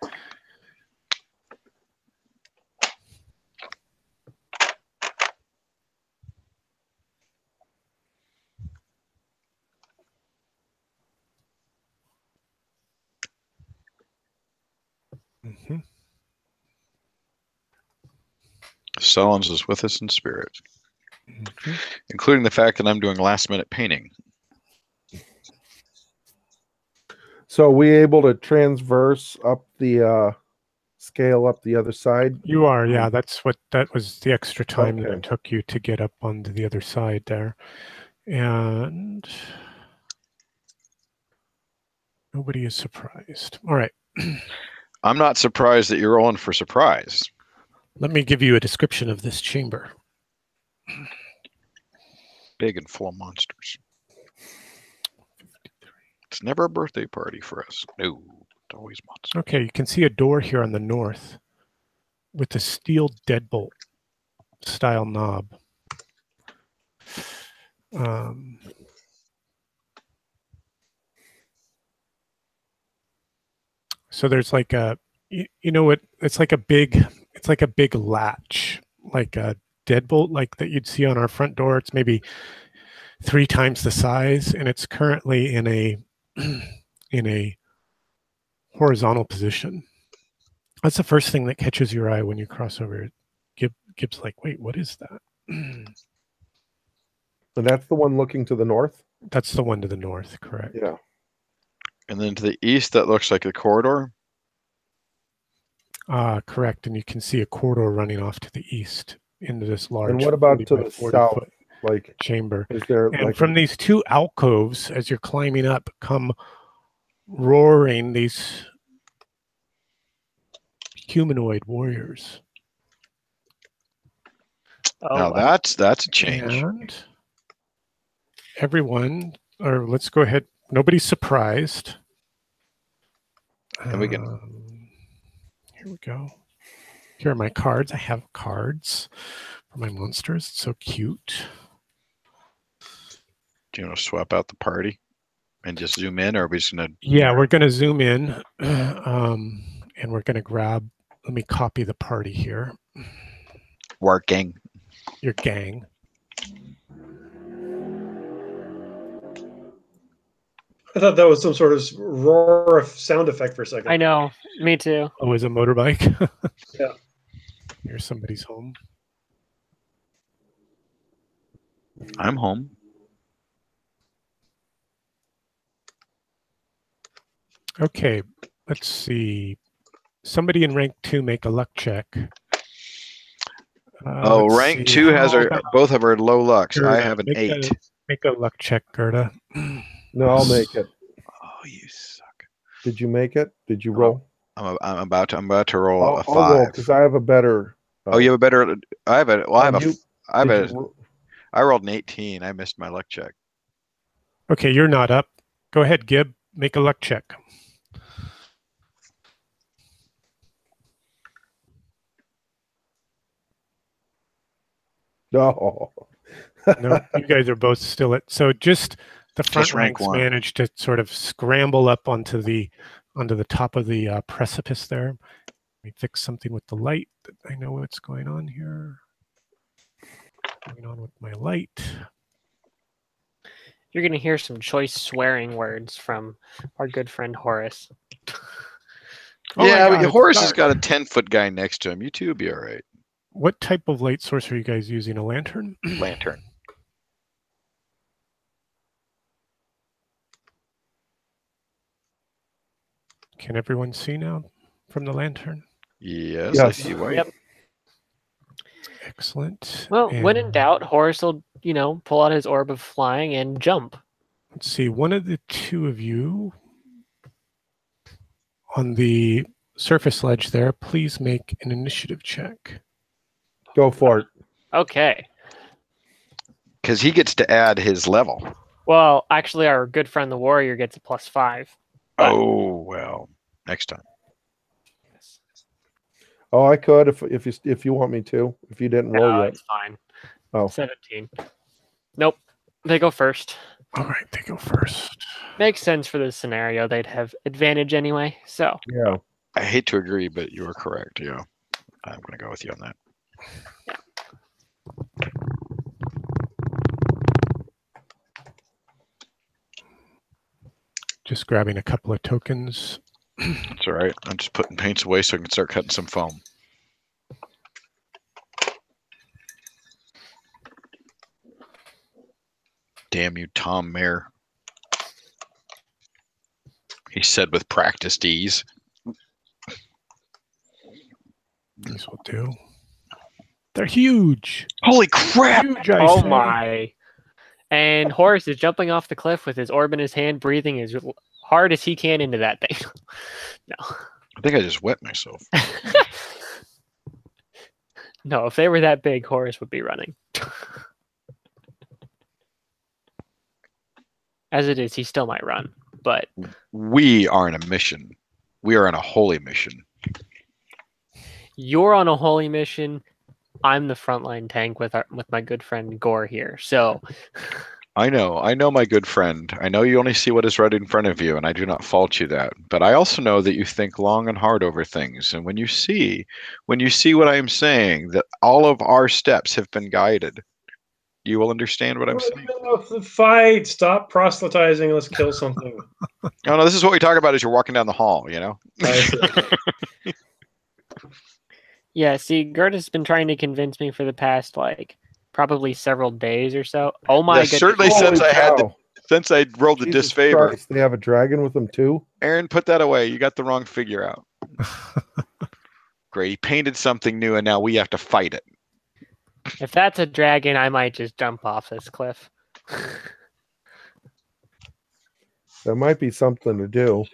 Mm-hmm. Solons is with us in spirit, Mm-hmm. including the fact that I'm doing last-minute painting. So are we able to transverse up the scale up the other side? You are, yeah. That was the extra time that Okay. it took you to get up onto the other side there. And nobody is surprised. All right. I'm not surprised that you're rolling for surprise. Let me give you a description of this chamber. Big and full of monsters. It's never a birthday party for us. No, it's always monsters. Okay, you can see a door here on the north with a steel deadbolt style knob. So there's like a, you know what? It's like a big latch, like a deadbolt, like that you'd see on our front door. It's maybe 3 times the size, and it's currently in a horizontal position. That's the first thing that catches your eye when you cross over. Gibbs like, wait, what is that? And that's the one looking to the north? That's the one to the north, correct? Yeah. And then to the east, that looks like a corridor. Correct. And you can see a corridor running off to the east into this large. And what about 40 to by the 40 south? foot Like, chamber? is there And like from these 2 alcoves, as you're climbing up, come roaring these humanoid warriors. Oh, Now wow. that's a change. And everyone, or let's go ahead. Nobody's surprised. And we can- Here we go. Here are my cards. I have cards for my monsters. It's so cute. Do you want to swap out the party and just zoom in, or are we just gonna? Yeah, we're going to zoom in, and we're going to grab. Let me copy the party here. Working. Your gang. I thought that was some sort of roar sound effect for a second. I know. Me too. Oh, is a motorbike? Yeah. Here's somebody's home. I'm home. Okay, let's see. Somebody in rank 2 make a luck check. Let's rank see. 2 has How our about both of our low lucks. I Gerda? have an Make 8. Make a luck check, Gerda. No, I'll make it. Oh, you suck. Did you make it? Did you roll? I'm about to roll a 5. I'll roll because I have a better. Oh, you have a better. I have a. Well, I rolled an 18. I missed my luck check. Okay, you're not up. Go ahead, Gib. Make a luck check. No. No, you guys are both still at. So just the front Just rank ranks 1. managed to sort of scramble up onto the top of the precipice there. Let me fix something with the light. I know what's going on here. Going on with my light. You're going to hear some choice swearing words from our good friend Horace. Oh my Yeah, God, but Horace has dark. got a 10-foot guy next to him. You two will be all right. What type of light source are you guys using? A lantern? Lantern. Can everyone see now from the lantern? Yes, I see white. Yep. Excellent. Well, when in And doubt, Horace will, pull out his orb of flying and jump. let's see, one of the two of you on the surface ledge there, please make an initiative check. Go for it. Okay. Because he gets to add his level. Well, actually, our good friend the warrior gets a +5. But- Oh, well. Next time. Oh, I could if you want me to. If you didn't roll No, yet. it's fine. Oh. 17. Nope. They go first. All right, they go first. Makes sense for this scenario. They'd have advantage anyway. So Yeah. I hate to agree, but you are correct. Yeah. I'm going to go with you on that. Just grabbing a couple of tokens. That's all right. I'm just putting paints away so I can start cutting some foam. Damn you, Tom Mayer. He said with practiced ease. These will do. They're huge. Holy crap! Huge, I oh say. my. And Horace is jumping off the cliff with his orb in his hand, breathing as hard as he can into that thing. No. I think I just wet myself. No, if they were that big, Horace would be running. As it is, he still might run, but We are on a mission. We are on a holy mission. you're on a holy mission. I'm the frontline tank with my good friend Gore here. So I know, my good friend. I know you only see what is right in front of you, and I do not fault you that. But I also know that you think long and hard over things. And when you see what I am saying, that all of our steps have been guided, you will understand what I'm saying. Middle of the fight. Stop proselytizing. Let's kill something. No, this is what we talk about as you're walking down the hall, you know? I see. yeah, see, Gerda's been trying to convince me for the past probably several days or so. Oh my goodness. Certainly since I rolled the Jesus disfavor. Christ, they have a dragon with them too? Aaron, put that away. You got the wrong figure out. Great. He painted something new, and now we have to fight it. If that's a dragon, I might just jump off this cliff. There might be something to do.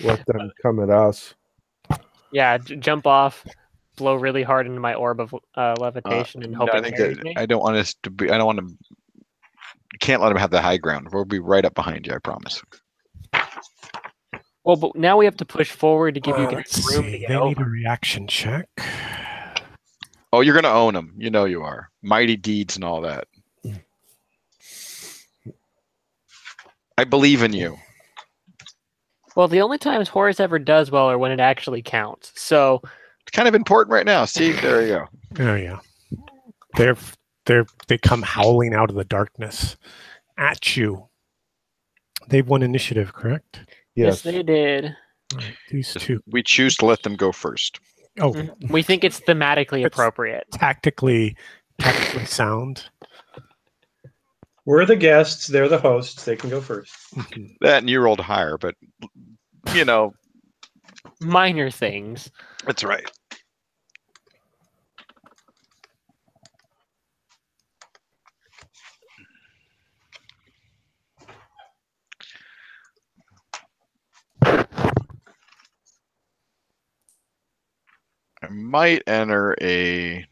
Let them come at us. Yeah, jump off, blow really hard into my orb of levitation, and hope No, I it think carries that me. I don't want us to be. I don't want to. Can't let him have the high ground. We'll be right up behind you. I promise. Well, but now we have to push forward to give you guys Let's room to see. get They need a over. reaction check. Oh, you're gonna own him. You know you are. Mighty deeds and all that. I believe in you. Well, the only times Horace ever does well are when it actually counts. So It's kind of important right now. See, there you go. Oh yeah. They come howling out of the darkness at you. They've won initiative, correct? yes, Yes. they did. All right, these two. We choose to let them go first. Oh, We think it's thematically It's- appropriate. tactically sound. We're the guests. They're the hosts. They can go first. That and you rolled higher, but you know, Minor things. that's right. I might enter a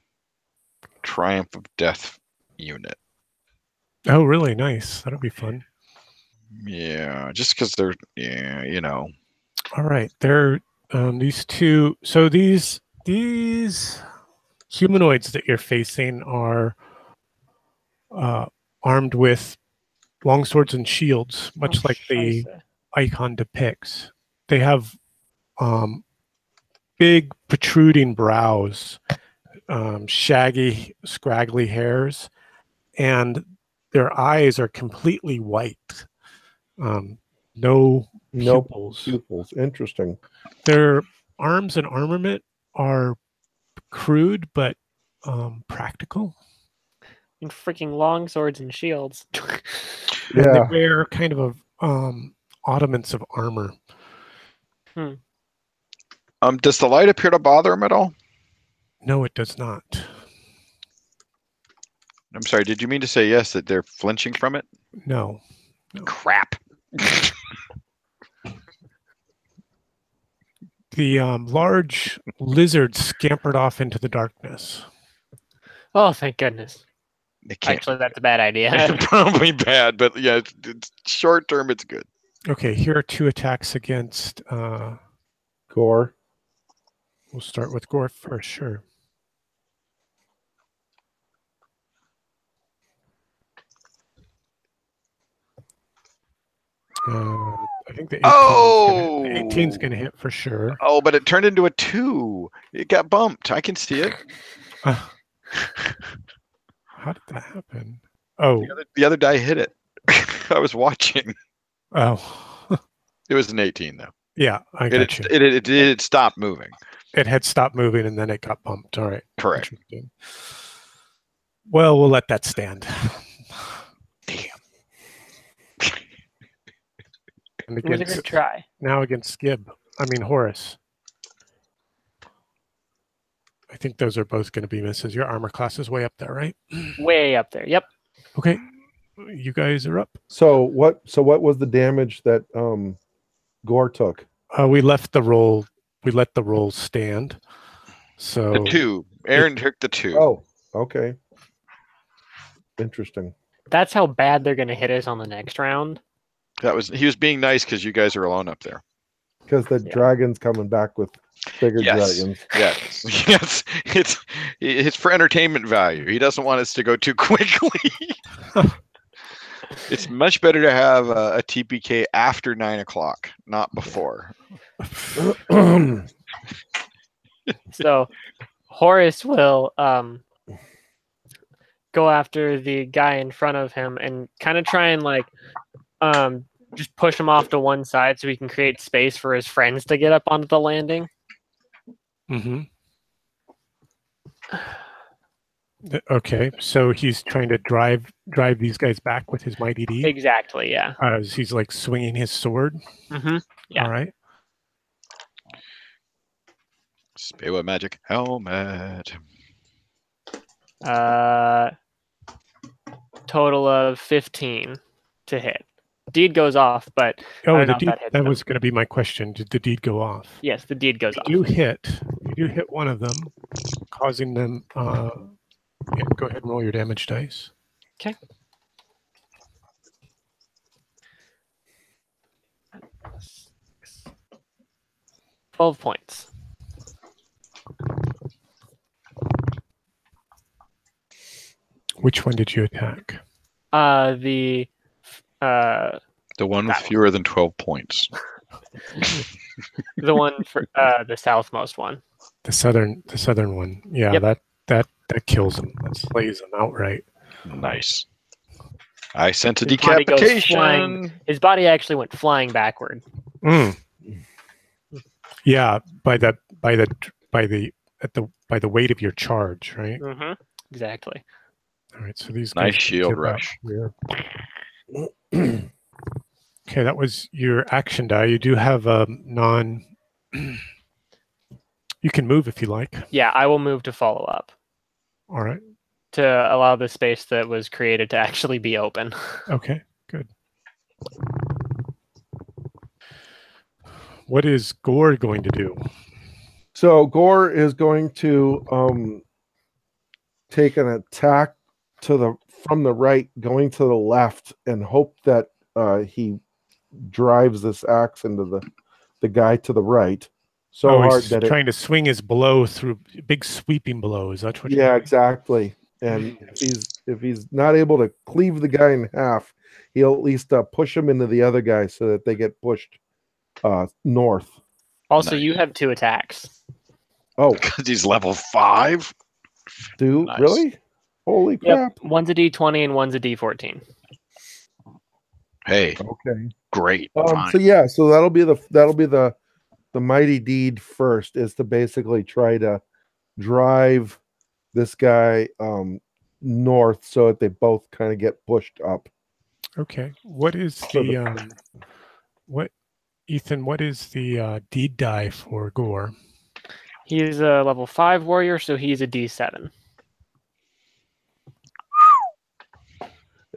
Triumph of Death unit. Oh, really nice. That'll be fun. Yeah, just because they're, yeah, you know. All right, they're these two. So these humanoids that you're facing are armed with long swords and shields, much like the icon depicts. They have big protruding brows, shaggy, scraggly hairs, and their eyes are completely white. No pupils. Pupils. Interesting. Their arms and armament are crude but practical. And freaking long swords and shields. And they Yeah. wear kind of ornaments of armor. Does the light appear to bother him at all? No, it does not. I'm sorry, did you mean to say yes, that they're flinching from it? No. Crap. The large lizard scampered off into the darkness. Oh, thank goodness. They can't. Actually, that's a bad idea. Probably bad, but yeah, it's short term, it's good. Okay, here are 2 attacks against Gore. We'll start with Gore first, sure. I think the 18's gonna hit for sure. Oh, but it turned into a 2. It got bumped. I can see it. How did that happen? Oh, The other die hit it. I was watching. oh, It was an 18 though. yeah, I got you. It stopped moving. It had stopped moving and then it got bumped. All right. Correct. Interesting. Well, we'll let that stand. Damn. And It was a good try. now against Horace. I think those are both going to be misses. Your armor class is way up there, right? Way up there. Yep. Okay. You guys are up. So what was the damage that Gore took? We left the roll. We let the roll stand. So The 2. Aaron took the 2. Oh, okay. Interesting. That's how bad they're going to hit us on the next round. He was being nice because you guys are alone up there. Because the dragon's coming back with bigger Yes. dragons. Yes. Yes. It's for entertainment value. He doesn't want us to go too quickly. It's much better to have a TPK after 9 o'clock, not before. So Horace will go after the guy in front of him and kind of try and just push him off to one side so he can create space for his friends to get up onto the landing. Mm-hmm. Okay, so he's trying to drive these guys back with his mighty D. Exactly, yeah. He's like swinging his sword. Mm-hmm. Yeah. All right. Spewa magic helmet. Total of 15 to hit. Deed goes off, but I Oh, don't the know if deed, that hits that them. was going to be my question. Did the deed go off? Yes, the deed goes off. You do hit one of them, causing them. Yeah, go ahead and roll your damage dice. Okay. $12 points. Which one did you attack? The one with That fewer than 12 points. the one for the southmost one. The southern one. Yeah, Yep. that kills him. That slays him outright. Nice. I sent a His body goes decapitation. flying. His body actually went flying backward. Mm. Yeah, by the by the weight of your charge, right? Mm-hmm. Exactly. All right, so these Nice guys shield give up rush. here. Okay, that was your action die. You do have a non. You can move if you like. Yeah, I will move to follow up All right. to allow the space that was created to actually be open. Okay, good. What is Gore going to do? So Gore is going to take an attack from the right, going to the left, and hope that he drives this axe into the guy to the right so hard he's that trying to swing his blow through big sweeping blows. That's what. yeah, exactly. And if he's not able to cleave the guy in half, he'll at least push him into the other guy so that they get pushed north. Also, Nice. you have 2 attacks. Oh, Because he's level 5. dude, Nice. really? Holy crap! Yep, one's a D20 and one's a D14. Hey, Okay. great. So yeah, so that'll be the mighty deed first, is to basically try to drive this guy north so that they both kind of get pushed up. Okay. What is the Ethan? What is the deed die for Gore? He's a level 5 warrior, so he's a D7.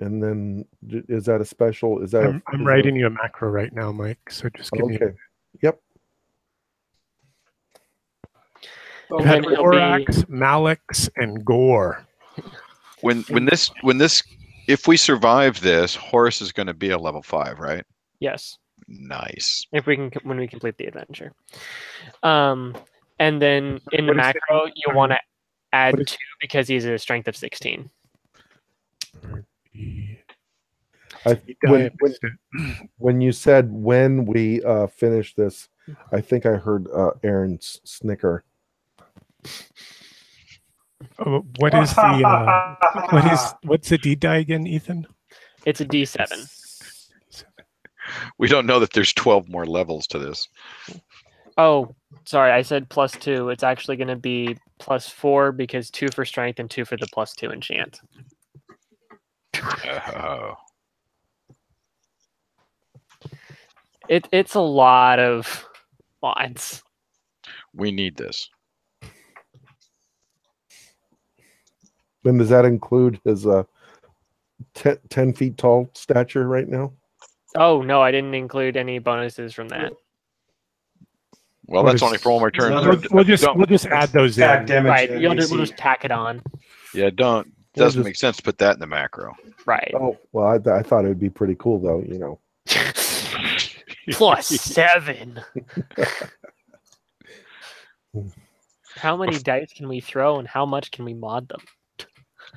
And then is that a special? Is that I'm writing you a macro right now, Mike. So just give me. Yep. You had Orax, Malix, and Gore. When this if we survive this, Horus is going to be a level 5, right? Yes. Nice. When we complete the adventure. And then in the What is it? macro, you'll want to add 2 because he's a strength of 16. When you said when we finish this, I think I heard Aaron's snicker. What is what's the D die again, Ethan? It's a D7. We don't know that there's 12 more levels to this. Oh, sorry, I said +2. It's actually going to be +4 because 2 for strength and 2 for the +2 enchant. Oh. It's a lot of mods. We need this. Then does that include his 10 feet tall stature right now? Oh no, I didn't include any bonuses from that. Well, that's only for one more turn. We'll just add those in. Damage Right, and we'll AC. just tack it on. Yeah, doesn't make sense to put that in the macro. Right. Oh, well, I thought it would be pretty cool though, you know. +7. How many dice can we throw and how much can we mod them?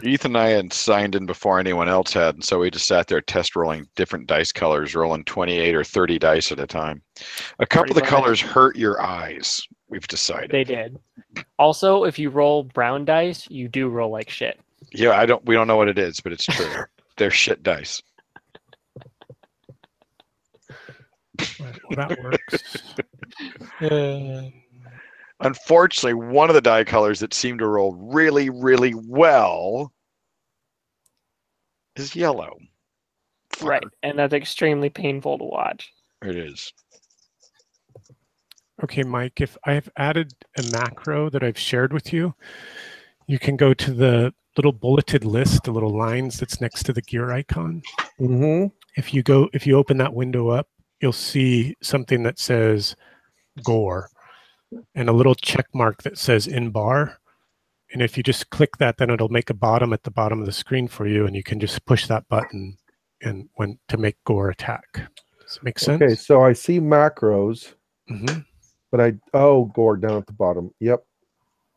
Ethan and I had signed in before anyone else had, and so we just sat there test rolling different dice colors, rolling 28 or 30 dice at a time. A couple of the colors hurt your eyes, we've decided. They did. Also, if you roll brown dice, you do roll like shit. Yeah, we don't know what it is, but it's true. They're shit dice. Well, that works. Unfortunately, one of the die colors that seem to roll really, really well is yellow. Right, and that's extremely painful to watch. It is. Okay, Mike, if I've added a macro that I've shared with you, you can go to the little bulleted list, the little lines that's next to the gear icon. Mm-hmm. If you open that window up, you'll see something that says Gore and a little check mark that says in bar. And if you just click that, then it'll make a bottom at the bottom of the screen for you, and you can just push that button and to make Gore attack. Does it make sense? Okay, so I see macros, Mm-hmm. but Gore down at the bottom. Yep.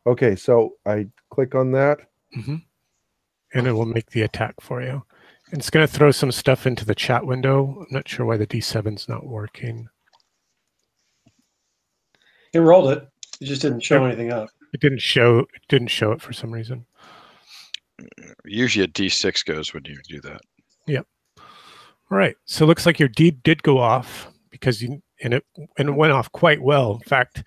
Okay, so I click on that. Mm-hmm. And it will make the attack for you. And it's going to throw some stuff into the chat window. I'm not sure why the D7's not working. It rolled it. It just didn't show anything up. It didn't show it for some reason. Usually a D6 goes when you do that. Yep. All right. So it looks like your deed did go off because it went off quite well. In fact,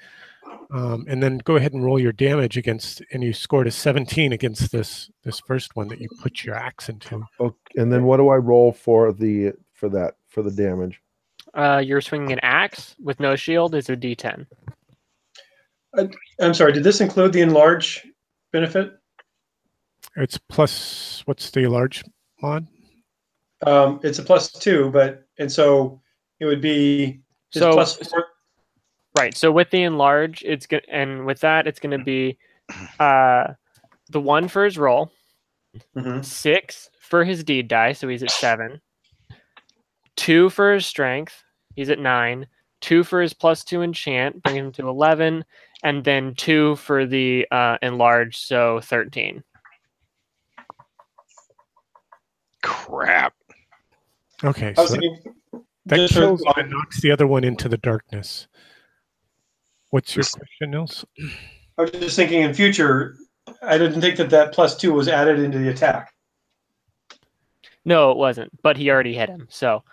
And then go ahead and roll your damage against, and you scored a 17 against this first one that you put your axe into. Okay, and then what do I roll for the damage? You're swinging an axe with no shield is a D10. I'm sorry. Did this include the enlarge benefit? It's plus, what's the large mod? It's a +2, and so it would be So +4. Right. So with the enlarge, it's good, and with that, it's going to be the 1 for his roll, 6 for his deed die, so he's at 7. 2 for his strength, he's at 9. 2 for his +2 enchant, bringing him to 11, and then 2 for the enlarge, so 13. Crap. Okay, I was so thinking, that just kills for- one and knocks the other one into the darkness. What's your question, Nils? I was just thinking in future, I didn't think that +2 was added into the attack. No, it wasn't, but he already hit him, so.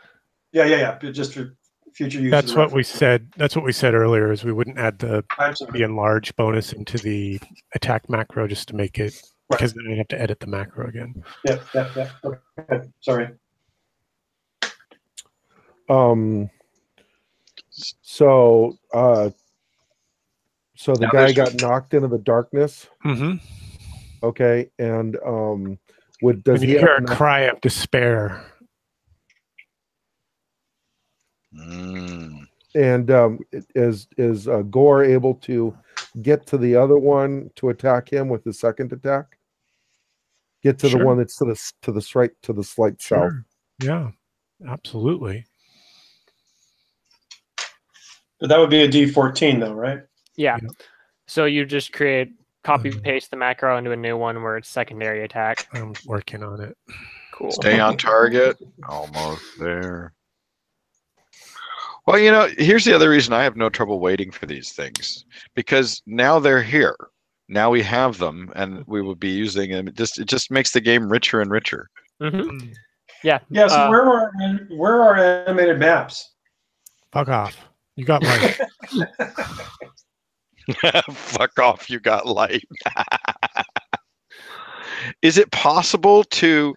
Yeah. But just for future use. That's what we said. That's what we said earlier. Is we wouldn't add the Absolutely. enlarge bonus into the attack macro just to make it, because then I have to edit the macro again. Yeah. Okay. Sorry. So the Now guy there's got knocked into the darkness. Mm-hmm. Okay, and does And he you hear have a cry of despair. Mm. And is Gore able to get to the other one to attack him with the second attack? Get to Sure. the one that's to the slight south. Sure. Yeah, absolutely. But that would be a D14 though, right? Yeah. Yeah. So you just copy paste the macro into a new one where it's secondary attack. I'm working on it. Cool. Stay on target. Almost there. Well, here's the other reason I have no trouble waiting for these things, because now they're here. Now we have them, and we will be using them. It just makes the game richer and richer. Mm-hmm. Yeah. Yeah. So where are animated maps? Fuck off. You got light. Fuck off, you got light. Is it possible to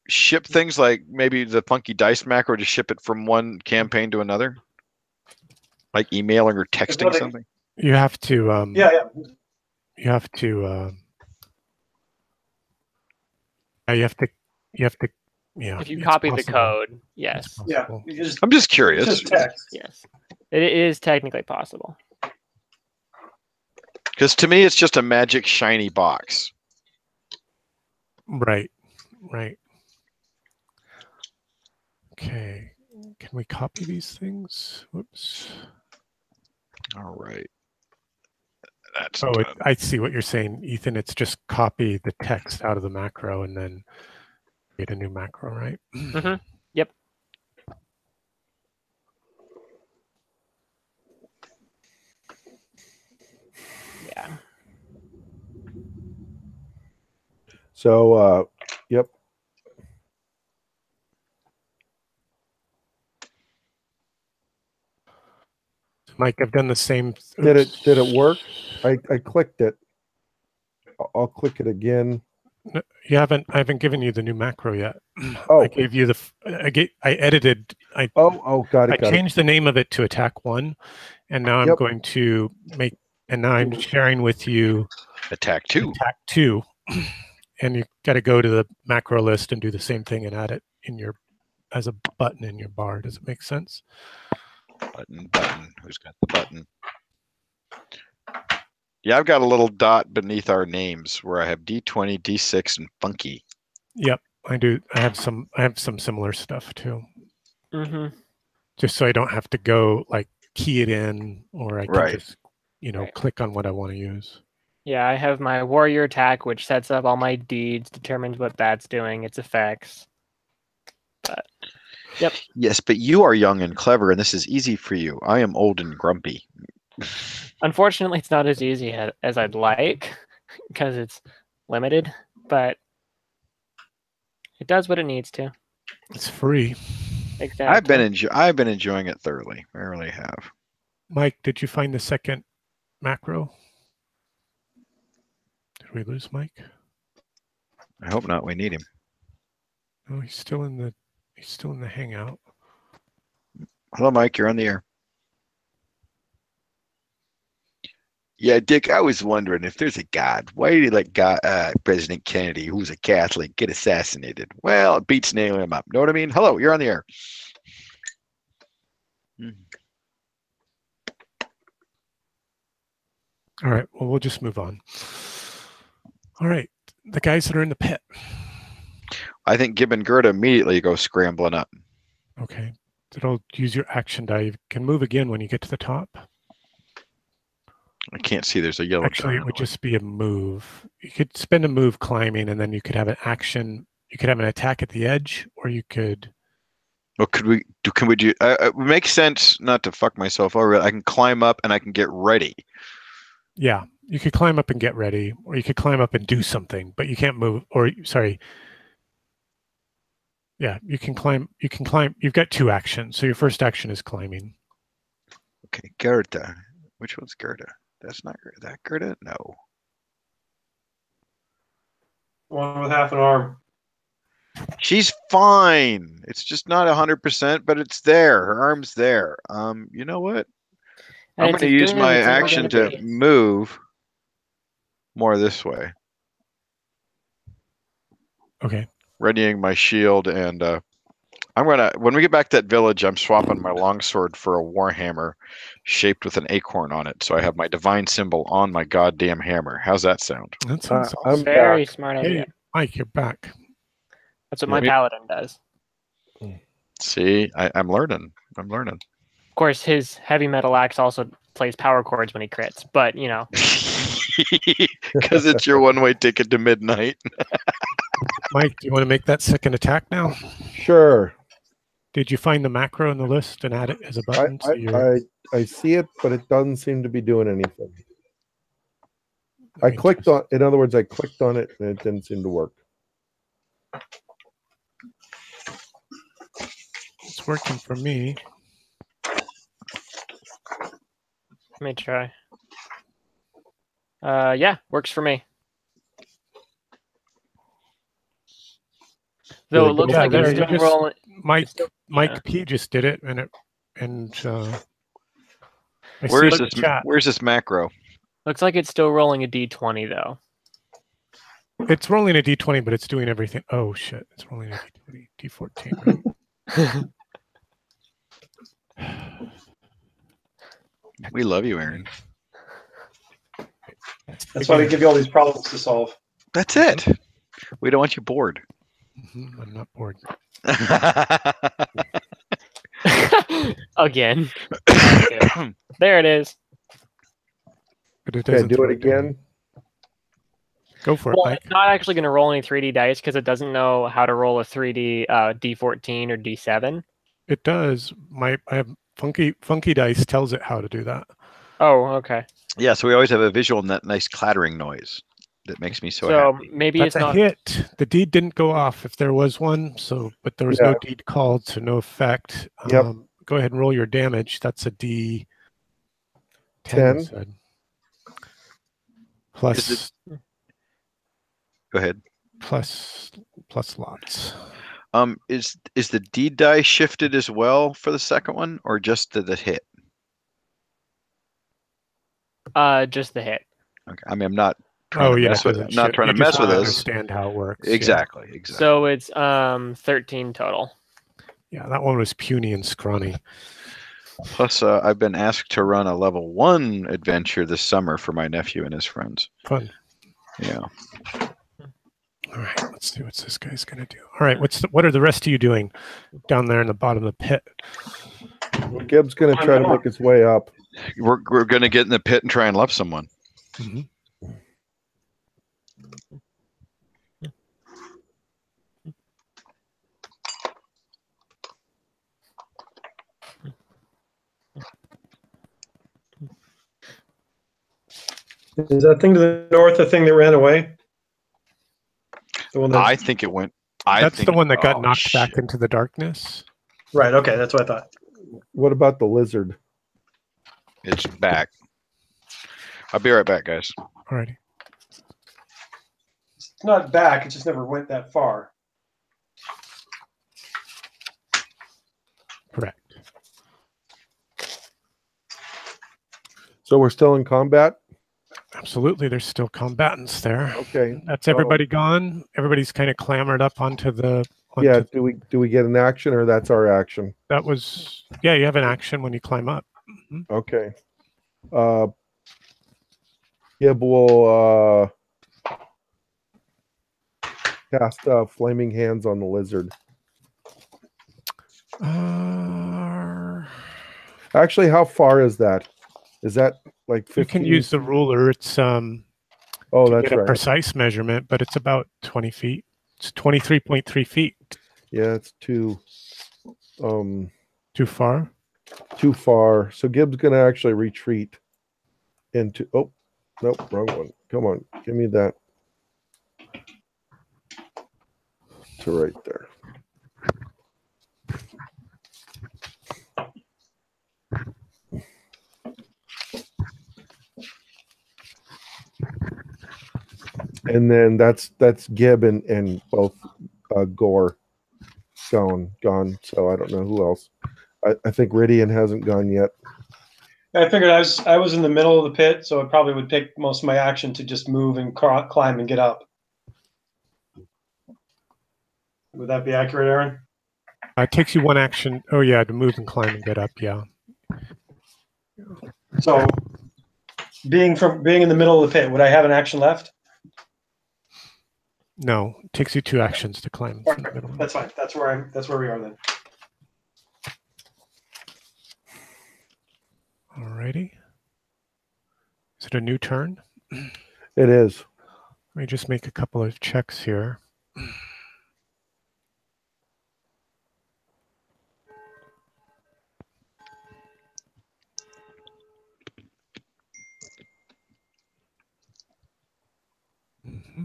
ship things like maybe the funky dice macro, to ship it from one campaign to another? Like emailing or texting something? You have to Yeah. you have to yeah. If you it's copy the possible. code, yes. It's Yeah. possible. I'm just curious. Just text. Yes. It is technically possible. Because to me, it's just a magic shiny box. Right. Okay. Can we copy these things? Whoops. All right. That's Oh, done. I see what you're saying, Ethan. It's just copy the text out of the macro and then create a new macro, right? Mm-hmm. Yep. Yeah. So yep. Mike, I've done the same. Did it work? I clicked it. I'll click it again. No, I haven't given you the new macro yet. Oh. I gave you I edited. Got it. I changed the name of it to Attack 1, and now I'm going to make. And now I'm sharing with you Attack 2. Attack 2, and you got to go to the macro list and do the same thing and add it as a button in your bar. Does it make sense? Button. Who's got the button? Yeah, I've got a little dot beneath our names where I have D20, D6, and Funky. Yep, I do. I have some similar stuff too. Mm-hmm. Just so I don't have to go key it in, or I can just Right. click on what I want to use. Yeah, I have my warrior attack, which sets up all my deeds, determines what that's doing, its effects. But, yep. Yes, but you are young and clever, and this is easy for you. I am old and grumpy. Unfortunately, it's not as easy as I'd like because it's limited, but it does what it needs to. It's free. Exactly. I've been enjoying it thoroughly. I really have. Mike, did you find the second macro? Did we lose Mike? I hope not. We need him. Oh, he's still in the hangout. Hello, Mike. You're on the air. Yeah, Dick, I was wondering if there's a God, why did he let President Kennedy, who's a Catholic, get assassinated? Well, it beats nailing him up. Know what I mean? Hello, you're on the air. All right, well, we'll just move on. All right, the guys that are in the pit. I think Gib and Gerda immediately go scrambling up. Okay, it'll use your action die. You can move again when you get to the top. I can't see. There's a yellow. Actually, it would just be a move. You could spend a move climbing, and then you could have an action. You could have an attack at the edge, or you could. Well, can we do? It makes sense not to fuck myself over. I can climb up and I can get ready. Yeah, you could climb up and get ready, or you could climb up and do something, but you can't move. Or sorry. Yeah, you can climb. You can climb. You've got 2 actions, so your first action is climbing. Okay, Gerda. Which one's Gerda? That's not that Gerda? No. One with half an arm. She's fine. It's just not 100%, but it's there. Her arm's there. You know what? And I'm it's going to as use good my as it's ever action gonna to be. move more this way. Okay. Readying my shield, and I'm gonna. When we get back to that village, I'm swapping my longsword for a warhammer, shaped with an acorn on it. So I have my divine symbol on my goddamn hammer. How's that sound? That sounds I'm awesome. Very back. smart idea. Hey, Mike, you're back. That's what my Yeah. paladin does. See, I'm learning. I'm learning. Of course, his heavy metal axe also plays power chords when he crits, but you know. Because it's your one-way ticket to midnight. Mike, do you want to make that second attack now? Sure. Did you find the macro in the list and add it as a button? I see it, but it doesn't seem to be doing anything. I clicked on. In other words, I clicked on it and it didn't seem to work. It's working for me. Let me try. Yeah, works for me. Though it looks Yeah, like there, it's you still just- rolling. Mike P just did it, I Where's see it in the chat. Where's this macro? Looks like it's still rolling a d20 though. It's rolling a d20, but it's doing everything. Oh shit! It's rolling a d20, d14. Right? We love you, Aaron. That's why we give you all these problems to solve. That's it. We don't want you bored. I'm not bored. Again. There it is. But it Can I doesn't do throw it again? down. Go for it, Well, Mike. it's not actually going to roll any 3D dice because it doesn't know how to roll a 3D D14 or D7. It does. I have funky dice tells it how to do that. Oh, okay. Yeah, so we always have a visual and that nice clattering noise that makes me so So happy. maybe That's it's a not. hit. The deed didn't go off if there was one, but there was no deed called, so no effect. Yep. Go ahead and roll your damage. That's a D10. 10. Said. Plus Go ahead. plus lots. Is the D die shifted as well for the second one, or just the hit? Just the hit. Okay. I mean, I'm not trying to mess with it. Not trying to mess with this. Understand how it works. Exactly. Yeah. Exactly. So it's 13 total. Yeah, that one was puny and scrawny. Plus, I've been asked to run a level 1 adventure this summer for my nephew and his friends. Fun. Yeah. All right, let's see what this guy's gonna do. All right, what are the rest of you doing down there in the bottom of the pit? Well, Gibb's going to try to make his way up. We're going to get in the pit and try and love someone. Mm-hmm. Is that thing to the north the thing that ran away? The one that, I think it went. That's the one that got oh, knocked back shit. into the darkness. right. Okay, that's what I thought. What about the lizard? It's back. I'll be right back, guys. Alrighty. It's not back. It just never went that far. Correct. So we're still in combat? Absolutely. There's still combatants there. Okay. That's everybody gone. Everybody's kind of clamored up onto the. Yeah. Do we get an action, or that's our action? That was. Yeah, you have an action when you climb up. Mm-hmm. Okay. Gib will cast flaming hands on the lizard. Actually, how far is that? Is that like 15? You can use the ruler. It's oh, that's get a right. precise measurement, but it's about 20 feet. It's 23.3 feet. Yeah, it's too far. Too far. So Gib's gonna actually retreat into. Oh, nope, wrong one. Come on, give me that. To right there. And then that's Gib and both Gore gone. So I don't know who else. I think Ridian hasn't gone yet. I figured I was in the middle of the pit, so it probably would take most of my action to just move and climb and get up. Would that be accurate, Aaron? It takes you one action. Oh yeah, to move and climb and get up. Yeah. So, being in the middle of the pit, would I have an action left? No, it takes you 2 actions to climb. From the middle. That's fine. That's where we are then. Alrighty. Is it a new turn? It is. Let me just make a couple of checks here. Mm-hmm.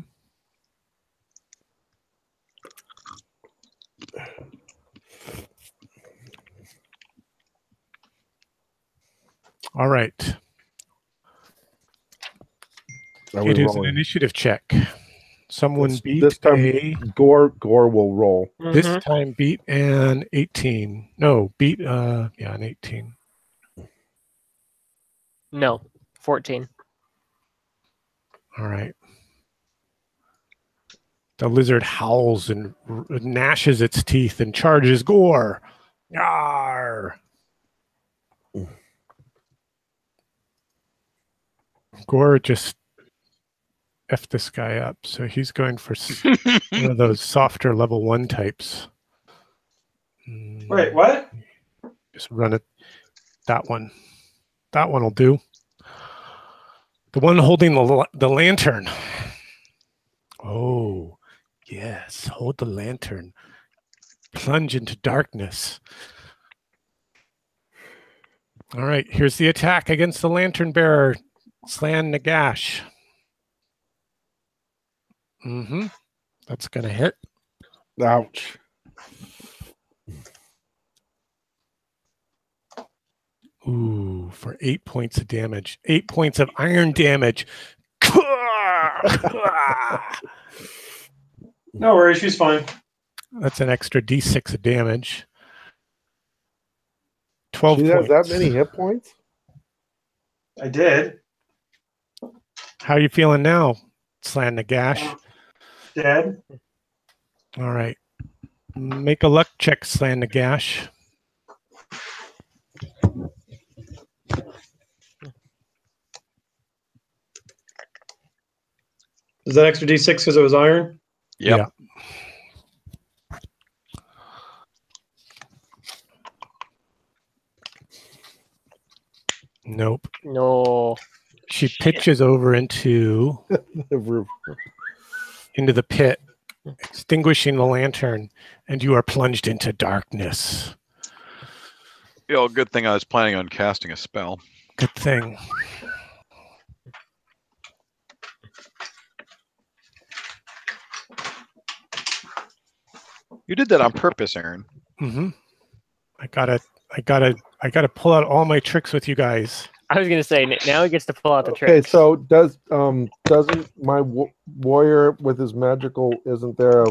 All right. It is an initiative check. Someone beat this time. Gore will roll. Mm-hmm. This time beat an 18. No, beat an 18. No, 14. All right. The lizard howls and gnashes its teeth and charges Gore. Yarr! Gore just F this guy up, so he's going for one of those softer level 1 types. Wait, what? Just run it. That one. That one will do. The one holding the lantern. Oh, yes. Hold the lantern. Plunge into darkness. All right, here's the attack against the lantern bearer. Slan Nagash. Mm-hmm. That's going to hit. Ouch. Ooh, for 8 points of damage. 8 points of iron damage. No worries, she's fine. That's an extra D6 of damage. 12 She points. has that many hit points? I did. How are you feeling now, Slan Nagash? Dead. All right. Make a luck check, Slan Nagash. Is that extra D6 because it was iron? Yep. Yeah. Nope. No. She pitches over into The roof. the pit, extinguishing the lantern, and you are plunged into darkness. Yo, good thing I was planning on casting a spell. Good thing. You did that on purpose, Aaron. Mm-hmm. I gotta pull out all my tricks with you guys. I was gonna say now he gets to pull out the Okay, tricks. so doesn't my warrior with his magical, isn't there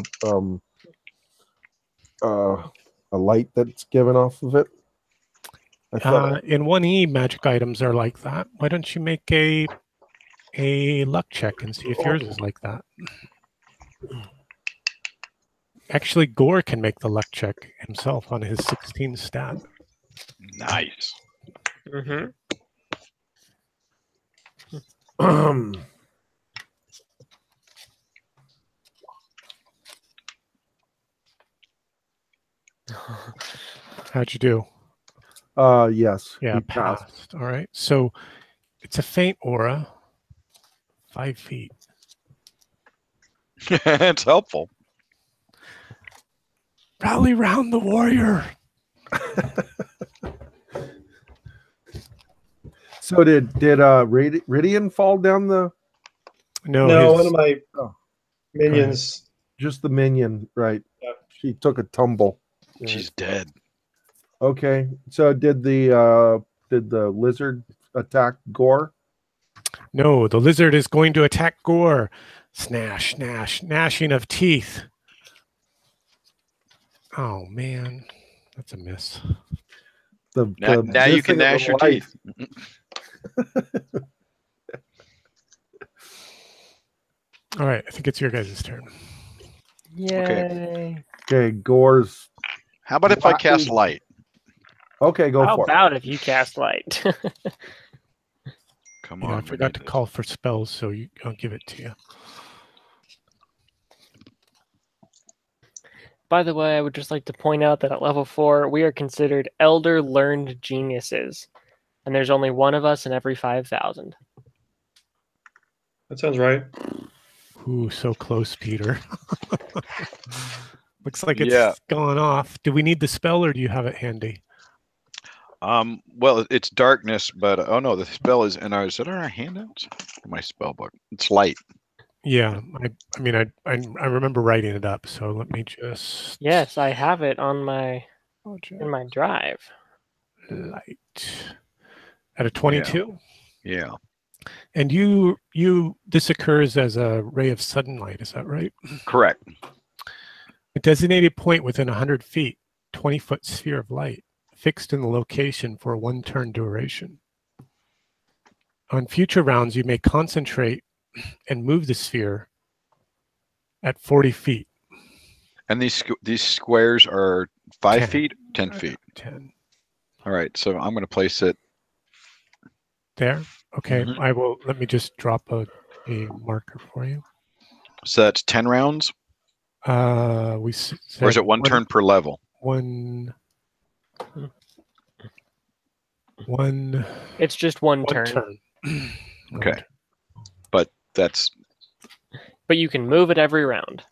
a light that's given off of it? I thought In 1E, magic items are like that. Why don't you make a luck check and see if yours is like that? Actually, Gore can make the luck check himself on his 16 stat. Nice. Mm-hmm. How'd you do? yes. Yeah, he passed. All right. So it's a faint aura, 5 feet. It's helpful. Rally round the warrior. So did Ridian fall down the? No, his- one of my Oh. minions. Just the minion, right? Yep. She took a tumble. She's dead. Okay. So did the lizard attack Gore? No, the lizard is going to attack Gore. Snash, gnash, gnashing of teeth. Oh man, that's a miss. Now you can missing of gnash the your life. teeth. All right, I think it's your guys' turn. Yay! Okay, Gore's. How about if I cast light? Okay, go How for it. about if you cast light? Come Yeah, on. I we forgot need to this. call for spells, so I'll give it to you. By the way, I would just like to point out that at level 4, we are considered elder learned geniuses, and there's only one of us in every 5,000. That sounds right. Ooh, so close, Peter. Looks like it's Yeah. gone off. Do we need the spell, or do you have it handy? Well, it's darkness, but oh no, the spell is in our. Is that our handouts? My spell book. It's light. Yeah, I mean, I remember writing it up. So let me just Yes, I have it on in my drive. light at a 22. Yeah. And this occurs as a ray of sudden light. Is that right? Correct. A designated point within 100 feet, 20-foot sphere of light, fixed in the location for a 1-turn duration. On future rounds, you may concentrate and move the sphere at 40 feet. And these squares are 5 10. feet, 10 feet. 10. All right. So I'm going to place it There? Okay, Mhm. let me just drop a marker for you. So that's 10 rounds, We said or is it one turn per level? One. It's just one One turn, turn. Okay. But that's but you can move it every round.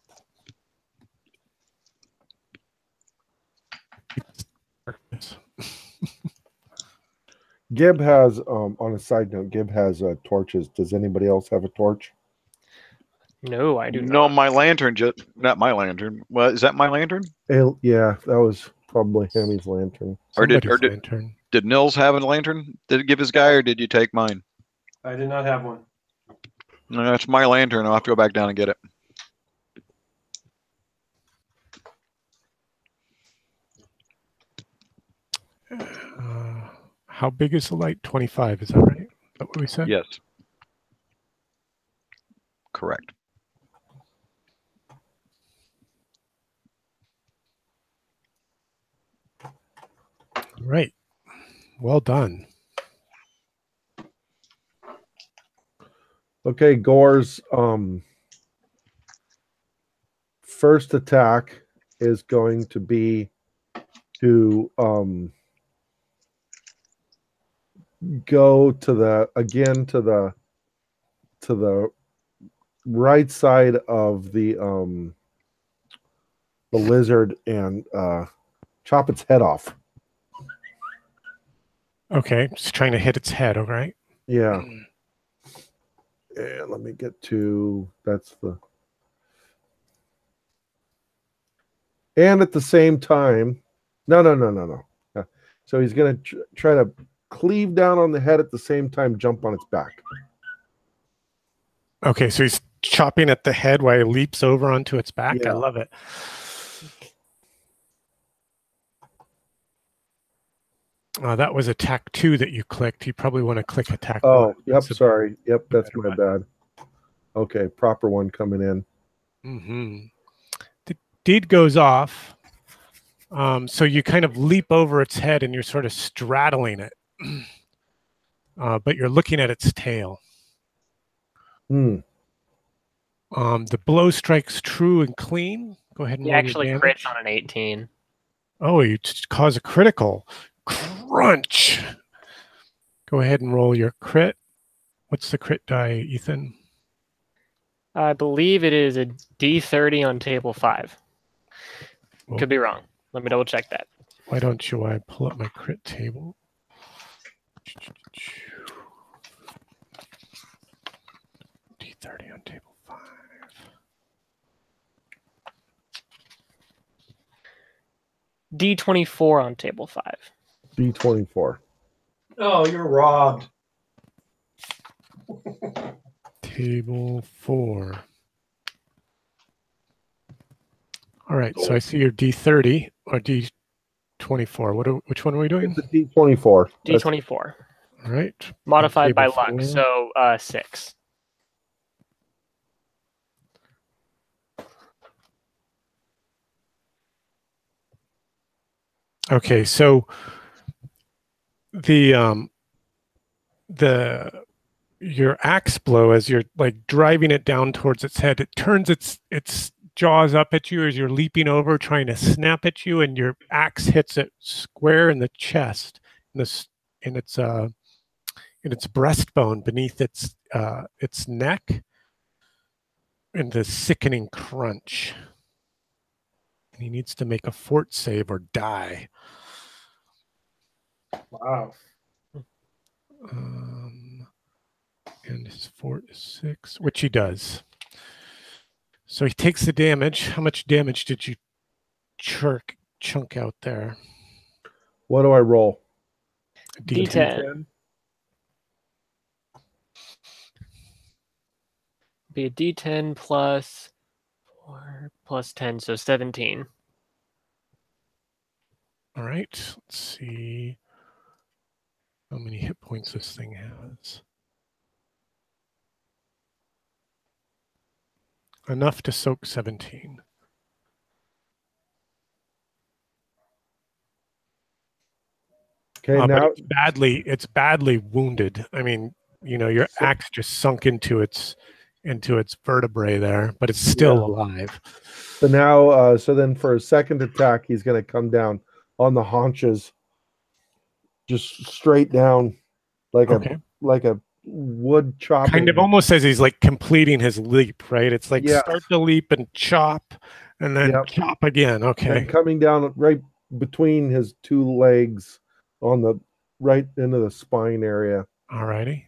Gib has, on a side note, Gib has torches. Does anybody else have a torch? No, I do no. not. My lantern just not my lantern. Well, is that my lantern? Yeah, that was probably Hammy's lantern. Somebody's Or did- lantern. Did Nils have a lantern? Did it give his guy, or did you take mine? I did not have one. No, that's my lantern. I'll have to go back down and get it. How big is the light? 25, is that right? Is that what we said? Yes. Correct. Right. Well done. Okay, Gore's first attack is going to be to go to the right side of the lizard and chop its head off. Okay, just trying to hit its head, all right? Yeah. And let me get to that's the. And at the same time, no. So he's going to try to cleave down on the head at the same time, jump on its back. Okay, so he's chopping at the head while he leaps over onto its back. Yeah. I love it. That was attack 2 that you clicked. You probably want to click attack 1. Oh, yep, sorry. Yep, that's my bad. Okay, proper one coming in. The deed goes off. So you kind of leap over its head and you're sort of straddling it. But you're looking at its tail. The blow strikes true and clean. Go ahead and roll actually your crit damage. on an 18. Oh, you cause a critical. Crunch. Go ahead and roll your crit. What's the crit die, Ethan? I believe it is a D30 on table 5. Well, could be wrong. Let me double check that. Why don't I pull up my crit table? D30 on table 5. D24 on table 5. D24. Oh, you're robbed. Table 4. All right, so I see your D30 or D24. Which one are we doing? The D24. D24. All right. Modified by Table luck, 4. so 6. Okay, so your axe blow, as you're like driving it down towards its head, it turns its jaws up at you as you're leaping over, trying to snap at you, and your axe hits it square in the chest, in its breastbone beneath its neck, and the sickening crunch. And he needs to make a fort save or die. Wow. And his fort is 6, which he does. So he takes the damage. How much damage did you chunk out there? What do I roll? D10. Be a D10 plus 4 plus 10, so 17. All right. Let's see how many hit points this thing has. Enough to soak 17. Okay, But now it's badly wounded. I mean, your axe just sunk into its vertebrae there, but it's still alive. So now, so then for a second attack, he's going to come down on the haunches, just straight down, like a wood chopping. Kind of almost as he's like completing his leap, right? It's like start the leap and chop, and then chop again. Okay. And coming down right between his two legs, right into the spine area. All righty.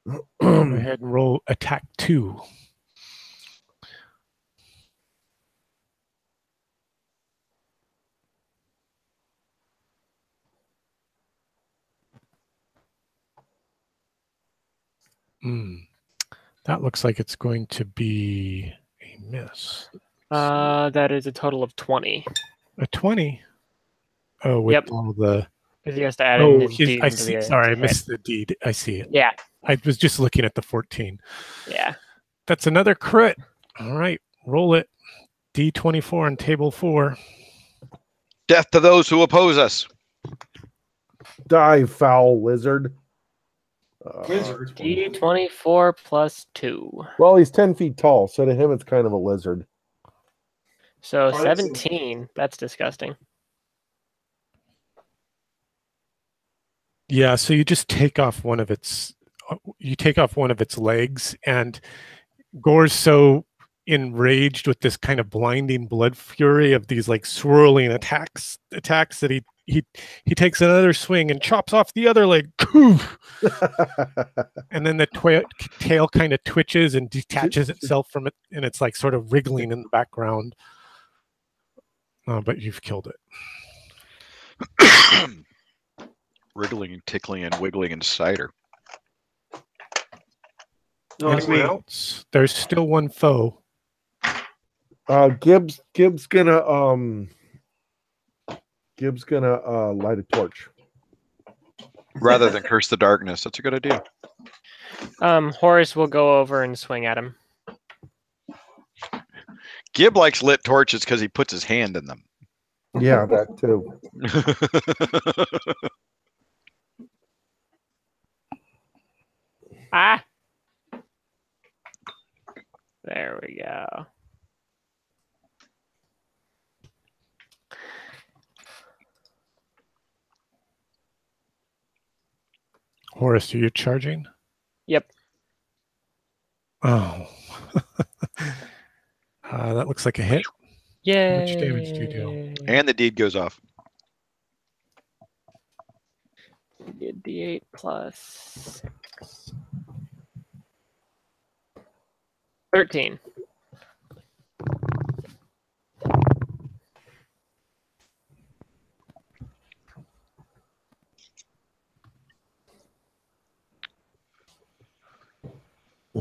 Go ahead and roll attack 2. That looks like it's going to be a miss. That is a total of 20. A 20? Oh, with all the... Because he has to add in his deed I into see. the Sorry, I hit. missed the deed. I see it. Yeah. I was just looking at the 14. Yeah. That's another crit. All right, roll it. D24 on table 4. Death to those who oppose us. Die, foul lizard. Wizard. D24 plus 2. Well, he's 10 feet tall, so to him it's kind of a lizard. So 17. That's disgusting. Yeah, so you just take off one of its legs, and Gore's so enraged with this kind of blinding blood fury of these like swirling attacks that he takes another swing and chops off the other leg. And then the tail kind of twitches and detaches itself from it, and it's like sort of wriggling in the background. But you've killed it. wriggling and tickling and wiggling inside her. No, it's Anyone me. else? There's still one foe. Gibbs gonna light a torch. Rather than curse the darkness. That's a good idea. Horace will go over and swing at him. Gib likes lit torches because he puts his hand in them. Yeah, that too. Ah! There we go. Horace, are you charging? Yep. Oh. That looks like a hit. Yay! How much damage do you do? And the deed goes off. Did D8 plus 6. 13.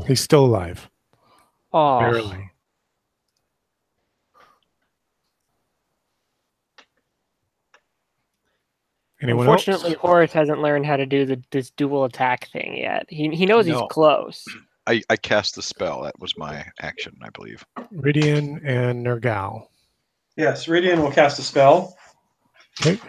He's still alive. Oh. Barely. Anyone Unfortunately, else? Horace hasn't learned how to do this dual attack thing yet. He knows he's No. close. I cast the spell. That was my action, I believe. Ridian and Nergal. Yes, Ridian will cast a spell. Okay.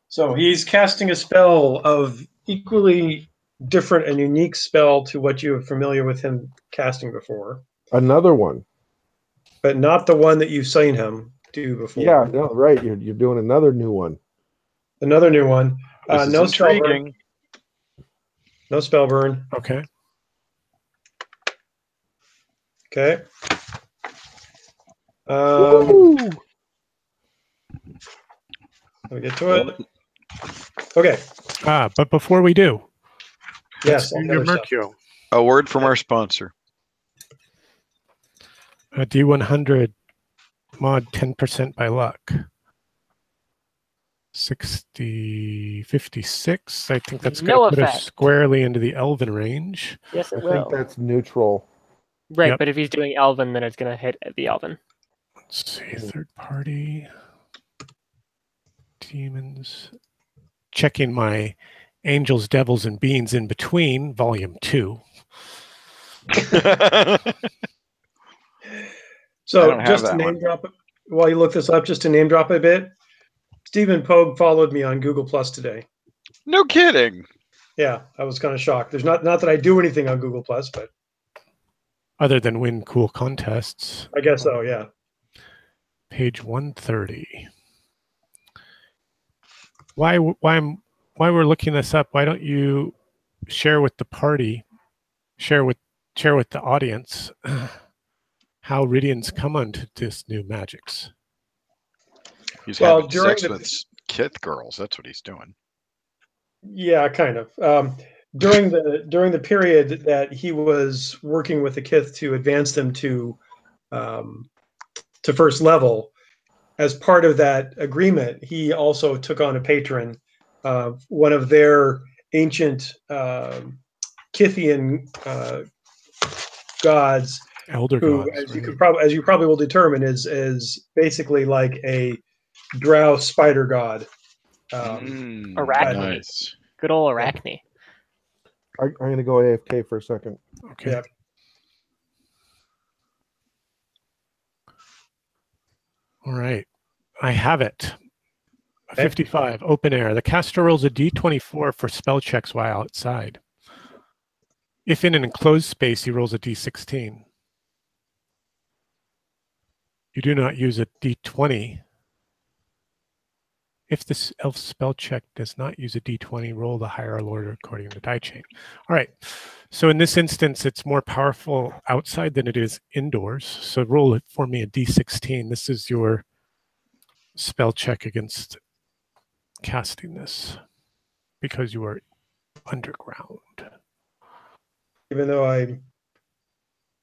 So he's casting a spell of equally different and unique spell to what you are familiar with him casting before, Another one. but not the one that you've seen him do before. Yeah, no, right. You're doing another new one. Another new one. This is No spell burn. intriguing. No spell burn. Okay. Okay. Woo! Let me get to it. Okay. But before we do, Yes. let's do all the your other stuff. Mercure. A word from our sponsor. A D100 mod 10% by luck. 60, 56. I think that's No going to put us effect. squarely into the Elven range. Yes, I it think will. that's neutral. Right, Yep. but if he's doing Elven, then it's going to hit the Elven. Let's see, third party. Demons. Checking my Angels, Devils, and Beans in between, volume 2. So I don't have just to that name one. drop it, while you look this up, just to name drop a bit, Stephen Pogue followed me on Google Plus today. No kidding. Yeah, I was kind of shocked. There's not that I do anything on Google Plus, but Other than win cool contests. I guess so. Yeah. Page 130. Why we're looking this up? Why don't you share with the party, share with the audience how Ridian's come onto this new magics? He's Well, having during sex the- with Kith girls. That's what he's doing. Yeah, kind of. During the period that he was working with the Kith to advance them to first level, as part of that agreement, he also took on a patron, one of their ancient Kithian gods, Elder who, gods. as right? you probably will determine, is basically like a drow spider god. Arachne. Nice. Good old Arachne. I'm going to go AFK for a second. Okay. Yeah. All right. I have it. Okay. 55, open air. The caster rolls a d24 for spell checks while outside. If in an enclosed space, he rolls a d16. You do not use a d20. If this elf spell check does not use a d20, roll the higher order according to die chain. All right. So in this instance, it's more powerful outside than it is indoors. So roll it for me a d16. This is your spell check against casting this because you are underground. Even though all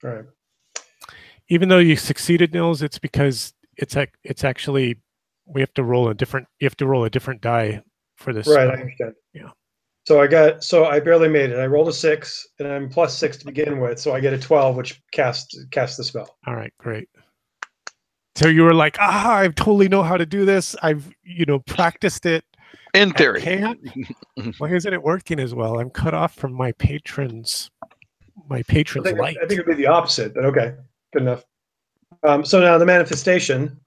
right. Even though you succeeded, Nils, it's because it's actually you have to roll a different die for this. Right, spell. I understand. Yeah. So I barely made it. I rolled a 6, and I'm +6 to begin with, so I get a 12, which casts the spell. All right, great. So you were like, I totally know how to do this. I've practiced it. In theory. Why isn't it working as well? I'm cut off from my patrons. My I patrons think light. it'd be the opposite, but okay, good enough. So now the manifestation.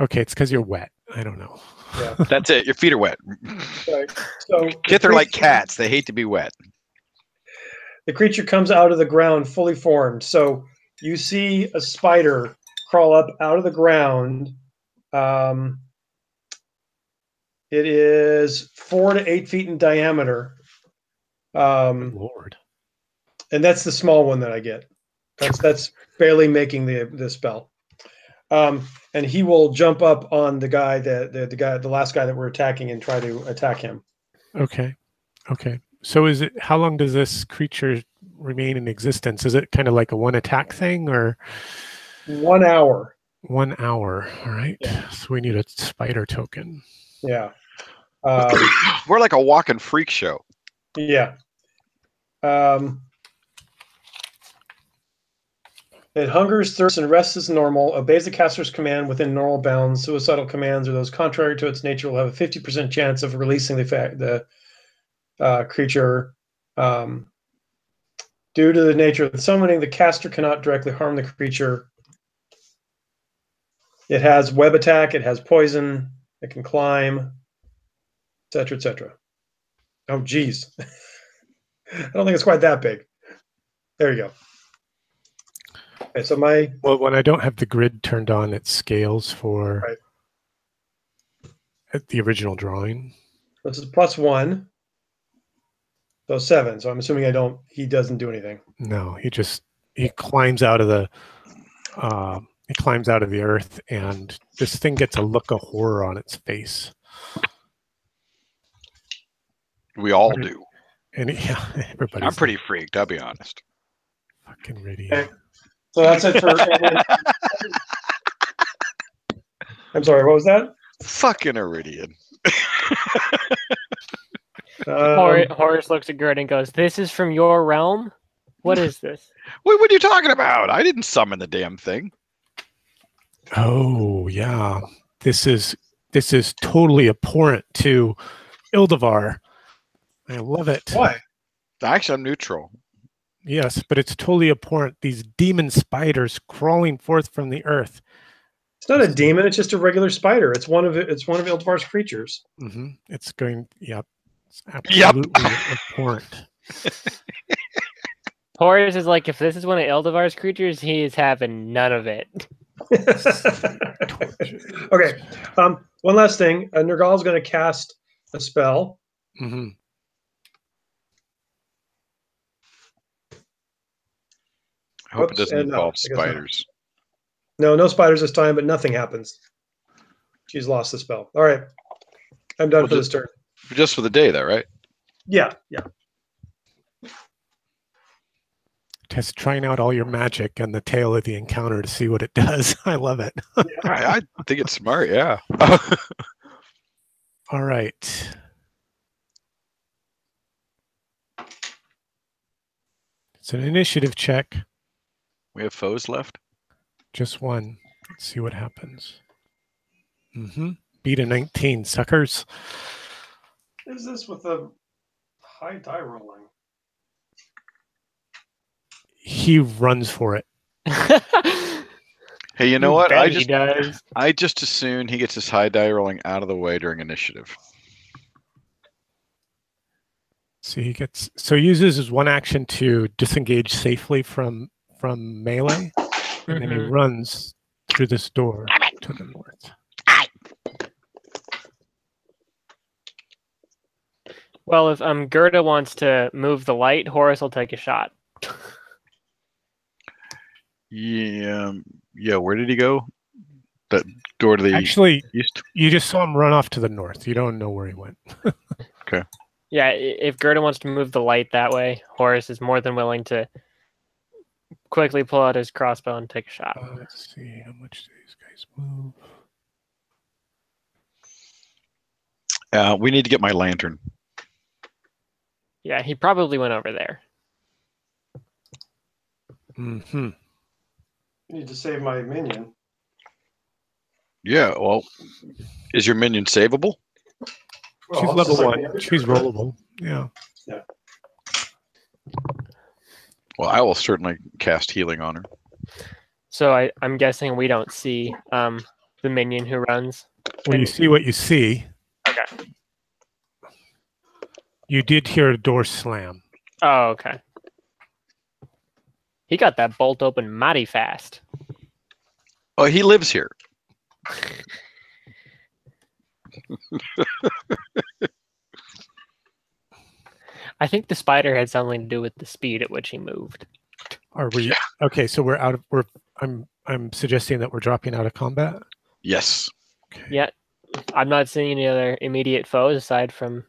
Okay, it's because you're wet. I don't know. Yeah. That's it. Your feet are wet. Right. So Kids are like cats. They hate to be wet. The creature comes out of the ground fully formed. So you see a spider crawl up out of the ground. It is 4 to 8 feet in diameter. Lord. And that's the small one that I get. That's barely making the spell. And he will jump up on the guy, the last guy that we're attacking, and try to attack him. Okay. So how long does this creature remain in existence? Is it kind of like a one attack thing, or 1 hour? 1 hour. All right. Yeah. So we need a spider token. Yeah. We're like a walking freak show. Yeah. It hungers, thirsts, and rests as normal, obeys the caster's command within normal bounds. Suicidal commands or those contrary to its nature will have a 50% chance of releasing the creature. Due to the nature of the summoning, the caster cannot directly harm the creature. It has web attack, it has poison, it can climb, etc., etc. Oh, geez. I don't think it's quite that big. There you go. Okay, so well, when I don't have the grid turned on, it scales for the original drawing. This is +1. So 7. So I'm assuming he doesn't do anything. No, he climbs out of the earth, and this thing gets a look of horror on its face. We all do. And everybody. I'm pretty freaked, I'll be honest. Fucking Ridian. Okay. So that's it for. I'm sorry, what was that? Fucking Iridian. Horace looks at Gert and goes, "This is from your realm? What is this?" Wait, what are you talking about? I didn't summon the damn thing. Oh yeah, this is totally abhorrent to Ildevar. I love it. Why? Actually, I'm neutral. Yes, but it's totally abhorrent. These demon spiders crawling forth from the earth. It's not a demon. It's just a regular spider. It's one of Ildevar's creatures. Mm-hmm. It's going. Yep. It's absolutely abhorrent. Horace is like, if this is one of Ildevar's creatures, he is having none of it. Okay. One last thing. Nergal's going to cast a spell. Mm-hmm. I hope it doesn't involve spiders. No spiders this time, but nothing happens. She's lost the spell. All right. I'm done for this turn. Just for the day, though, right? Yeah. Just trying out all your magic on the tail of the encounter to see what it does. I love it. I think it's smart, yeah. All right. It's an initiative check. We have foes left? Just one. Let's see what happens. Mm-hmm. Beat a 19, suckers. Is this with a high die rolling? He runs for it. Hey, you know what? I just assume he gets his high die rolling out of the way during initiative. So he uses his one action to disengage safely from melee, and then he runs through this door to the north. Well, if Gerda wants to move the light, Horace will take a shot. Yeah. Where did he go? That door to the east? You just saw him run off to the north. You don't know where he went. Okay. Yeah, if Gerda wants to move the light that way, Horace is more than willing to quickly pull out his crossbow and take a shot. Let's see, how much do these guys move? We need to get my lantern. Yeah, he probably went over there. Mm-hmm. I need to save my minion. Yeah, well, is your minion savable? Well, She's it's level just like 1. the other She's character. rollable. Yeah. Well, I will certainly cast healing on her. So I'm guessing we don't see the minion who runs. Well, you see what you see. Okay. You did hear a door slam. Oh, okay. He got that bolt open mighty fast. Oh, he lives here. I think the spider had something to do with the speed at which he moved. Are we okay? So we're out of. I'm suggesting that we're dropping out of combat. Yes. Okay. Yeah, I'm not seeing any other immediate foes aside from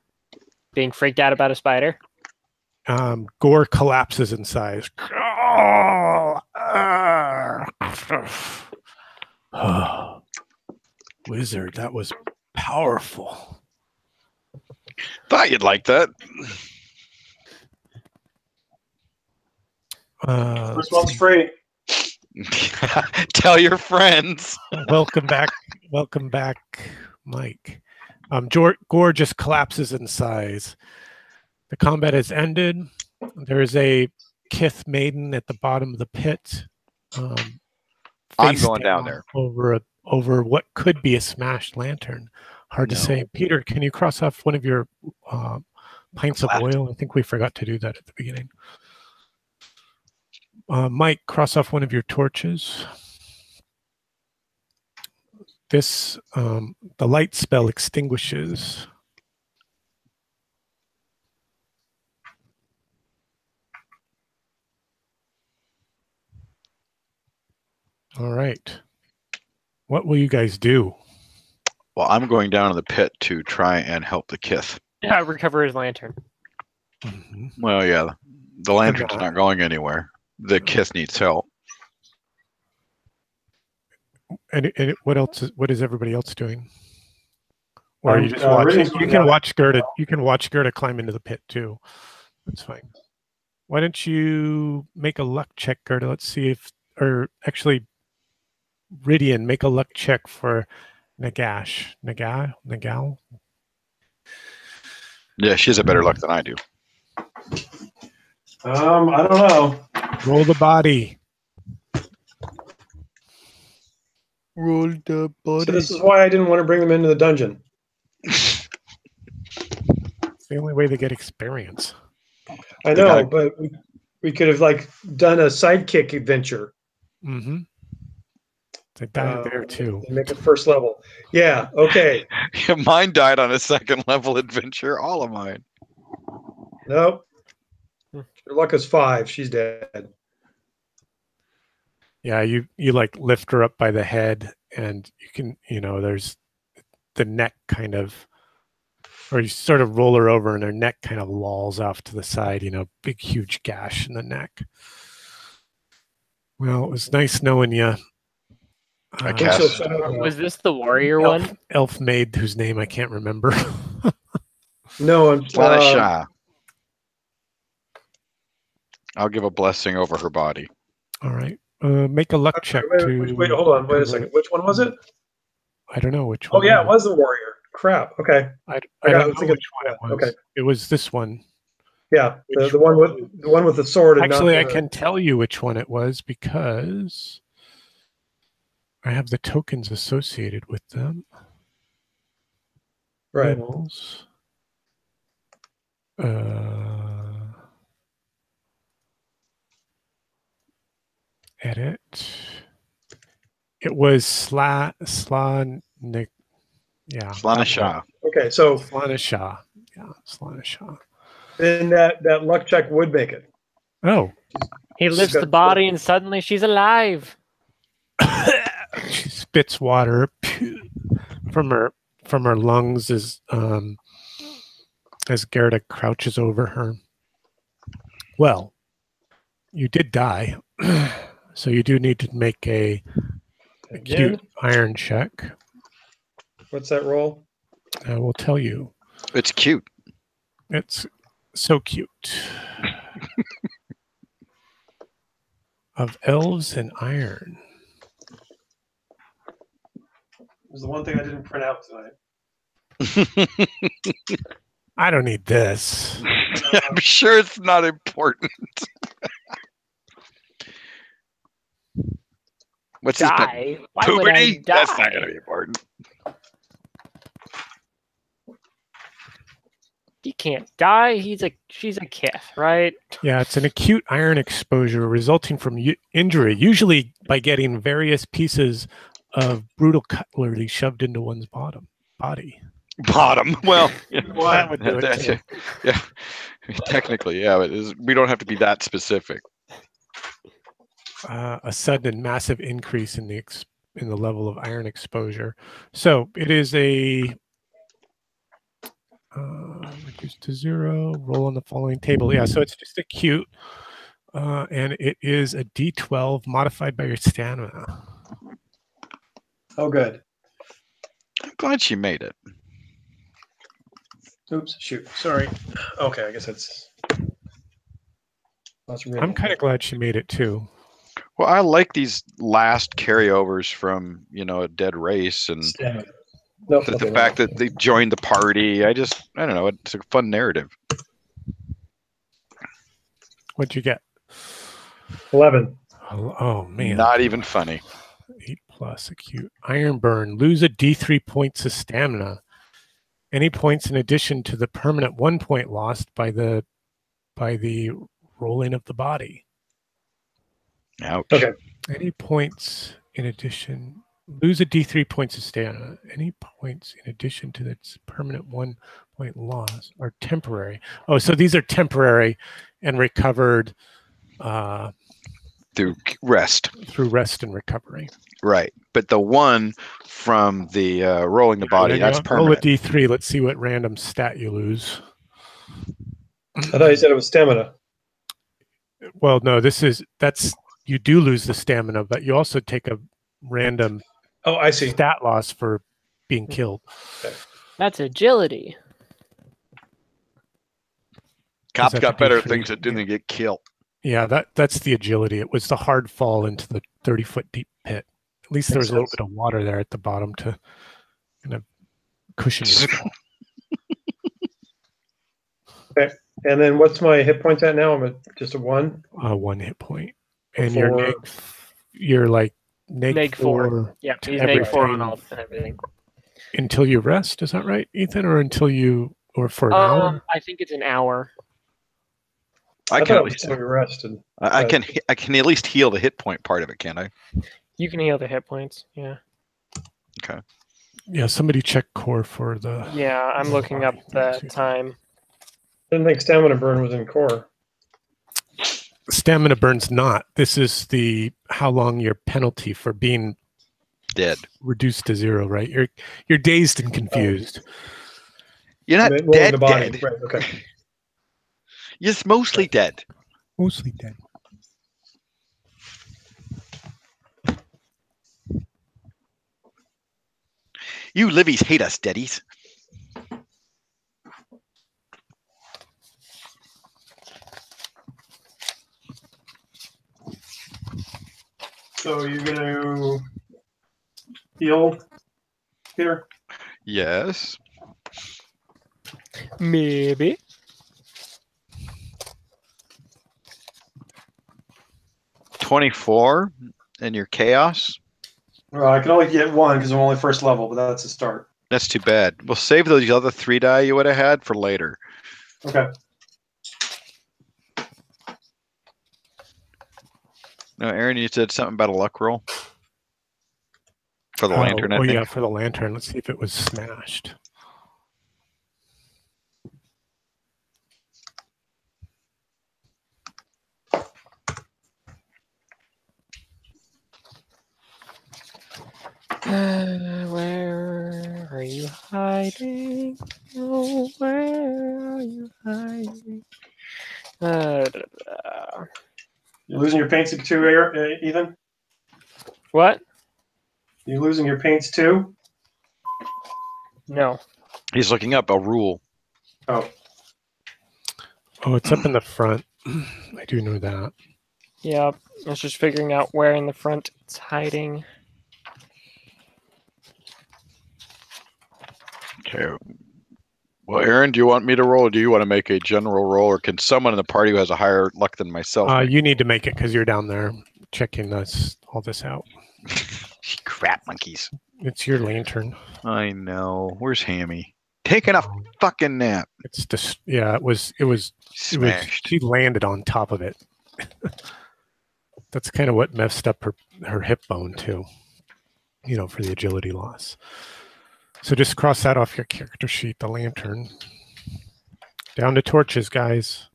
being freaked out about a spider. Gore collapses in size. Wizard, that was powerful. Thought you'd like that. First one's free. Tell your friends. Welcome back, Mike. Gore just collapses in size. The combat has ended. There is a Kith maiden at the bottom of the pit. I'm going down there over what could be a smashed lantern. Hard to say. Peter, can you cross off one of your pints of oil? I think we forgot to do that at the beginning. Mike, cross off one of your torches. This, the light spell extinguishes. All right. What will you guys do? Well, I'm going down in the pit to try and help the Kith. Yeah, recover his lantern. Mm-hmm. Well, yeah, the lantern's not going anywhere. The Kith needs help. And what else? What is everybody else doing? Or are you just watching? watching? You can watch Gerda. You can watch Gerda climb into the pit too. That's fine. Why don't you make a luck check, Gerda? Let's see if, or actually, Ridian, make a luck check for Nagash. Nagal. Yeah, she has a better luck than I do. I don't know. Roll the body. Roll the body. So this is why I didn't want to bring them into the dungeon. It's the only way they get experience. I know, but we could have like done a sidekick adventure. Mm-hmm. They died there too. Make it first level. Yeah. Okay. Mine died on a second level adventure. All of mine. Nope. Your luck is 5. She's dead. Yeah, you like lift her up by the head, and you can, there's the neck kind of, or you sort of roll her over, and her neck kind of lolls off to the side. Big huge gash in the neck. Well, it was nice knowing you. Was this the warrior one? Elf maid whose name I can't remember. No, I'm Shah. I'll give a blessing over her body. All right. Make a luck check. Wait, hold on. Wait a second. Which one was it? I don't know which one. Oh, yeah, it was the warrior. Crap. Okay. I don't know which one it was. Okay. It was this one. Yeah, the one with the sword. Actually, I can tell you which one it was because I have the tokens associated with them. Right. Metals. Edit. It was Slaanesh. Yeah. Slaanesh. Okay, so Slaanesh. Yeah, Slaanesh. Then that luck check would make it. Oh. He lifts the body and suddenly she's alive. She spits water from her lungs as Gerda crouches over her. Well, you did die, so you do need to make a acute iron check. What's that roll? I will tell you. It's cute. It's so cute. Of elves and iron. There's the one thing I didn't print out tonight. I don't need this. I'm sure it's not important. What's his Die? Why would I puberty? die? That's not going to be important. He can't die. She's a kith, right? Yeah, it's an acute iron exposure resulting from injury, usually by getting various pieces of brutal cutlery shoved into one's body. Bottom. Well, That would do it too. yeah. Technically, yeah. We don't have to be that specific. A sudden and massive increase in the level of iron exposure. So it is a reduced to 0. Roll on the following table. Yeah, so it's just acute, and it is a D12 modified by your stamina. Oh, good. I'm glad she made it. Oops, shoot. Sorry. Okay, I guess that's really I'm kind of glad she made it too. Well, I like these last carryovers from a dead race, and Nope, the fact that they joined the party. I don't know. It's a fun narrative. What'd you get? 11. Oh man. Not even funny. 8+ acute. Iron burn. Lose a D3 points of stamina. Any points in addition to the permanent 1 point lost by the rolling of the body. Ouch. Okay. Any points in addition. Lose a D3 points of stamina. Any points in addition to its permanent 1 point loss are temporary. Oh, so these are temporary and recovered Through rest. Through rest and recovery. Right. But the one from the rolling the body, that's permanent. Roll a D3. Let's see what random stat you lose. I thought you said it was stamina. Well, no, you do lose the stamina, but you also take a random I see. stat loss for being killed. Okay. That's agility. Cops got better D3? things that didn't get killed. Yeah, that's the agility. It was the hard fall into the 30-foot deep pit. At least there was a little bit of water there at the bottom to kind of cushion yourself. Okay. And then what's my hit points at now? I'm at just a 1? 1 hit point. A And 4. you're like neg 4. Yeah, he's neg 4 on all and everything. Until you rest, is that right, Ethan? Or for an hour? I think it's an hour. I can at least rested. I can at least heal the hit point part of it, can't I? You can heal the hit points, yeah. Okay. Yeah, somebody check core for the... Yeah, I'm looking up the time. Didn't think stamina burn was in core. Stamina burn's not. This is how long your penalty for being dead reduced to 0, right? You're dazed and confused. You're not dead. Dead. Right, okay. You're mostly dead. Mostly dead. You livies hate us, deadies. So you're going to heal here? Yes. Maybe. $24 and your chaos. Well, I can only get 1 because I'm only first level, but that's a start. That's too bad. We'll save those other 3 die you would have had for later. Okay. No, Aaron, you said something about a luck roll for the lantern. I think. Yeah, for the lantern. Let's see if it was smashed. Where are you hiding? Oh, where are you hiding? You're losing your paints too, Ethan? What? You losing your paints too? No. He's looking up a rule. Oh, Oh, it's up in the front. I do know that. Yeah, I was just figuring out where in the front it's hiding. Okay. Well, Aaron, do you want me to roll, or do you want to make a general roll, or can someone in the party who has a higher luck than myself? You need to make it because you're down there checking all this out. Crap monkeys. It's your lantern. I know. Where's Hammy? Taking a fucking nap. It's just it was Smashed. she landed on top of it. That's kind of what messed up her hip bone too. For the agility loss. So just cross that off your character sheet, the lantern. Down to torches, guys.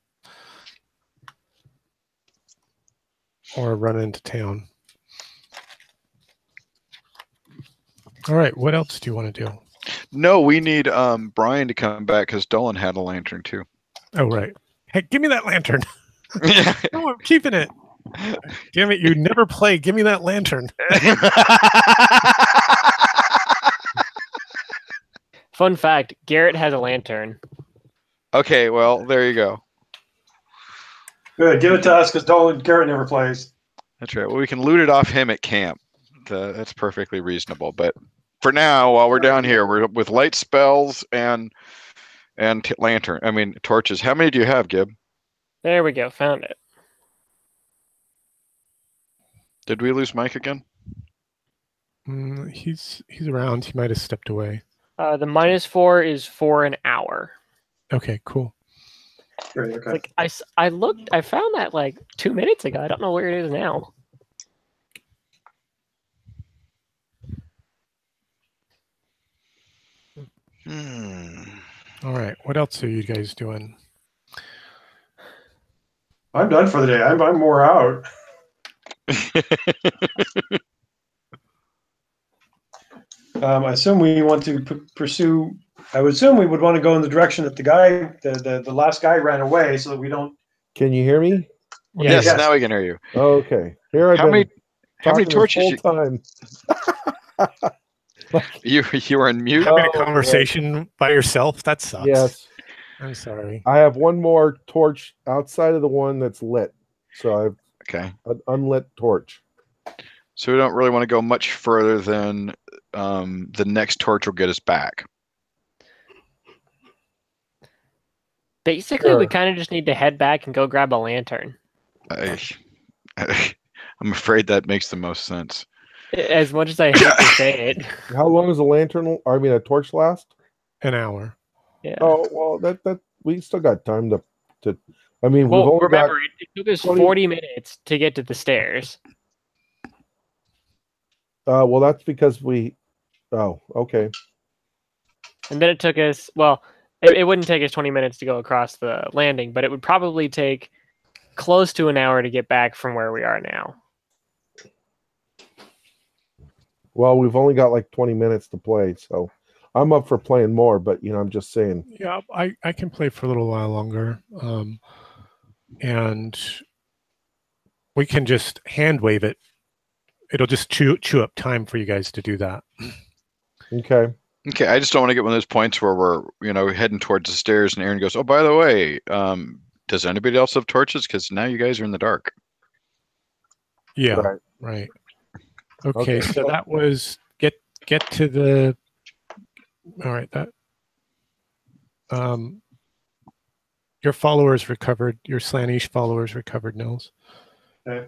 Or run into town. All right, what else do you want to do? No, we need Brian to come back because Dolan had a lantern too. Oh, right. Hey, give me that lantern. No, I'm keeping it. Damn it, you never play. Give me that lantern. Fun fact, Garrett has a lantern. Okay, well, there you go. good. Give it to us because Garrett never plays. That's right. Well, we can loot it off him at camp. That's perfectly reasonable. But for now, while we're down here, we're with light spells and torches. How many do you have, Gib? There we go, found it. Did we lose Mike again? He's around. He might have stepped away. The -4 is for an hour. Okay, cool. Great, okay. Like I looked, I found that like 2 minutes ago. I don't know where it is now. All right, what else are you guys doing? I'm done for the day. I'm more out. I assume we want to pursue. I would assume we would want to go in the direction that the last guy ran away, so that we don't. Can you hear me? Yes, now we can hear you. Okay. Here I've How many talking torches? the whole time. You were on mute. Having a conversation by yourself? That sucks. Yes. I'm sorry. I have one more torch outside of the one that's lit. So I've an unlit torch. So we don't really want to go much further than the next torch will get us back. Basically, we kind of just need to head back and go grab a lantern. I'm afraid that makes the most sense. As much as I hate to say it. How long does a torch last? An hour. Yeah. Oh, well, that we still got time to I mean, well, we've only remember, it took us 40 minutes to get to the stairs. Well, that's because oh, okay. And then it took us, well, it wouldn't take us 20 minutes to go across the landing, but it would probably take close to an hour to get back from where we are now. Well, we've only got like 20 minutes to play, so I'm up for playing more, but I'm just saying. Yeah, I can play for a little while longer. And we can just hand wave it. It'll just chew up time for you guys to do that. Okay. Okay, I just don't want to get one of those points where we're heading towards the stairs and Aaron goes, "Oh, by the way, does anybody else have torches? Because now you guys are in the dark." Yeah. Right. Okay, so that was get to the. All right, that. Your followers recovered. Your Slaanesh followers recovered, Nils. Okay.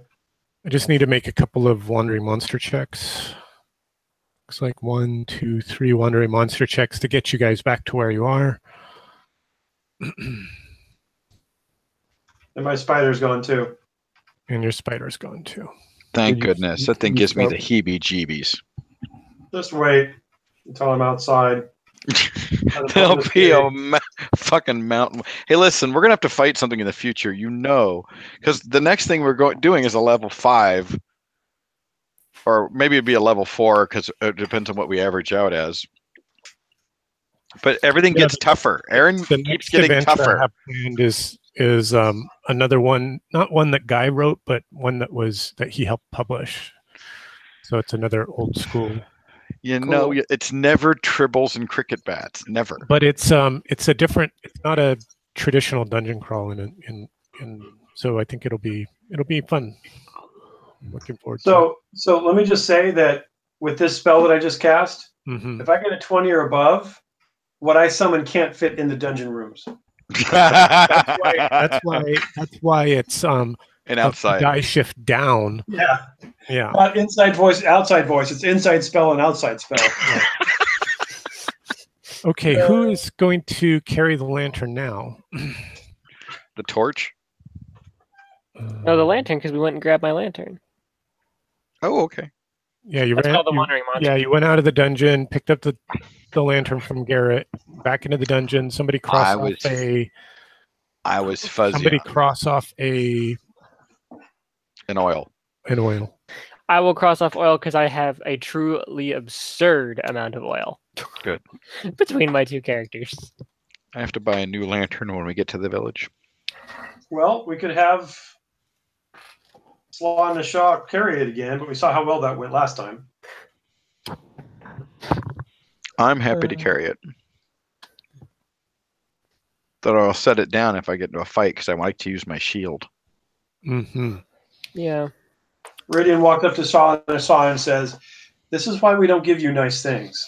I just need to make a couple of wandering monster checks. Looks like 1, 2, 3 wandering monster checks to get you guys back to where you are. And my spider's going too. And your spider's gone too. Thank goodness. That thing gives me the heebie-jeebies. Just wait until I'm outside. There'll be a fucking mountain. Hey, listen, we're going to have to fight something in the future, because the next thing we're doing is a level 5. Or maybe it'd be a level 4 because it depends on what we average out as. But everything gets tougher. Aaron keeps getting tougher. I have planned is another one, not one that Guy wrote, but one that he helped publish. So it's another old school. You know, it's never tribbles and cricket bats. Never. But it's a different. It's not a traditional dungeon crawl in so I think it'll be fun. I'm looking forward to it. So let me just say that with this spell that I just cast, if I get a 20 or above, what I summon can't fit in the dungeon rooms. That's why it's an outside die shift down. Yeah. Yeah. Not inside voice, outside voice. It's inside spell and outside spell. Okay, who is going to carry the lantern now? The torch? No, the lantern, because we went and grabbed my lantern. Oh, okay. Yeah, you That's ran. called the Wandering Monster. Yeah, you went out of the dungeon, picked up the lantern from Garrett, back into the dungeon. Somebody crossed off a. I was fuzzy. Somebody cross off an oil. An oil. I will cross off oil because I have a truly absurd amount of oil. Good. Between my two characters. I have to buy a new lantern when we get to the village. Well, we could have Slaw and the Shaw carry it again, but we saw how well that went last time. I'm happy to carry it. Though I'll set it down if I get into a fight because I like to use my shield. Mm-hmm. Yeah. Ridian walked up to Shaw and says, "This is why we don't give you nice things."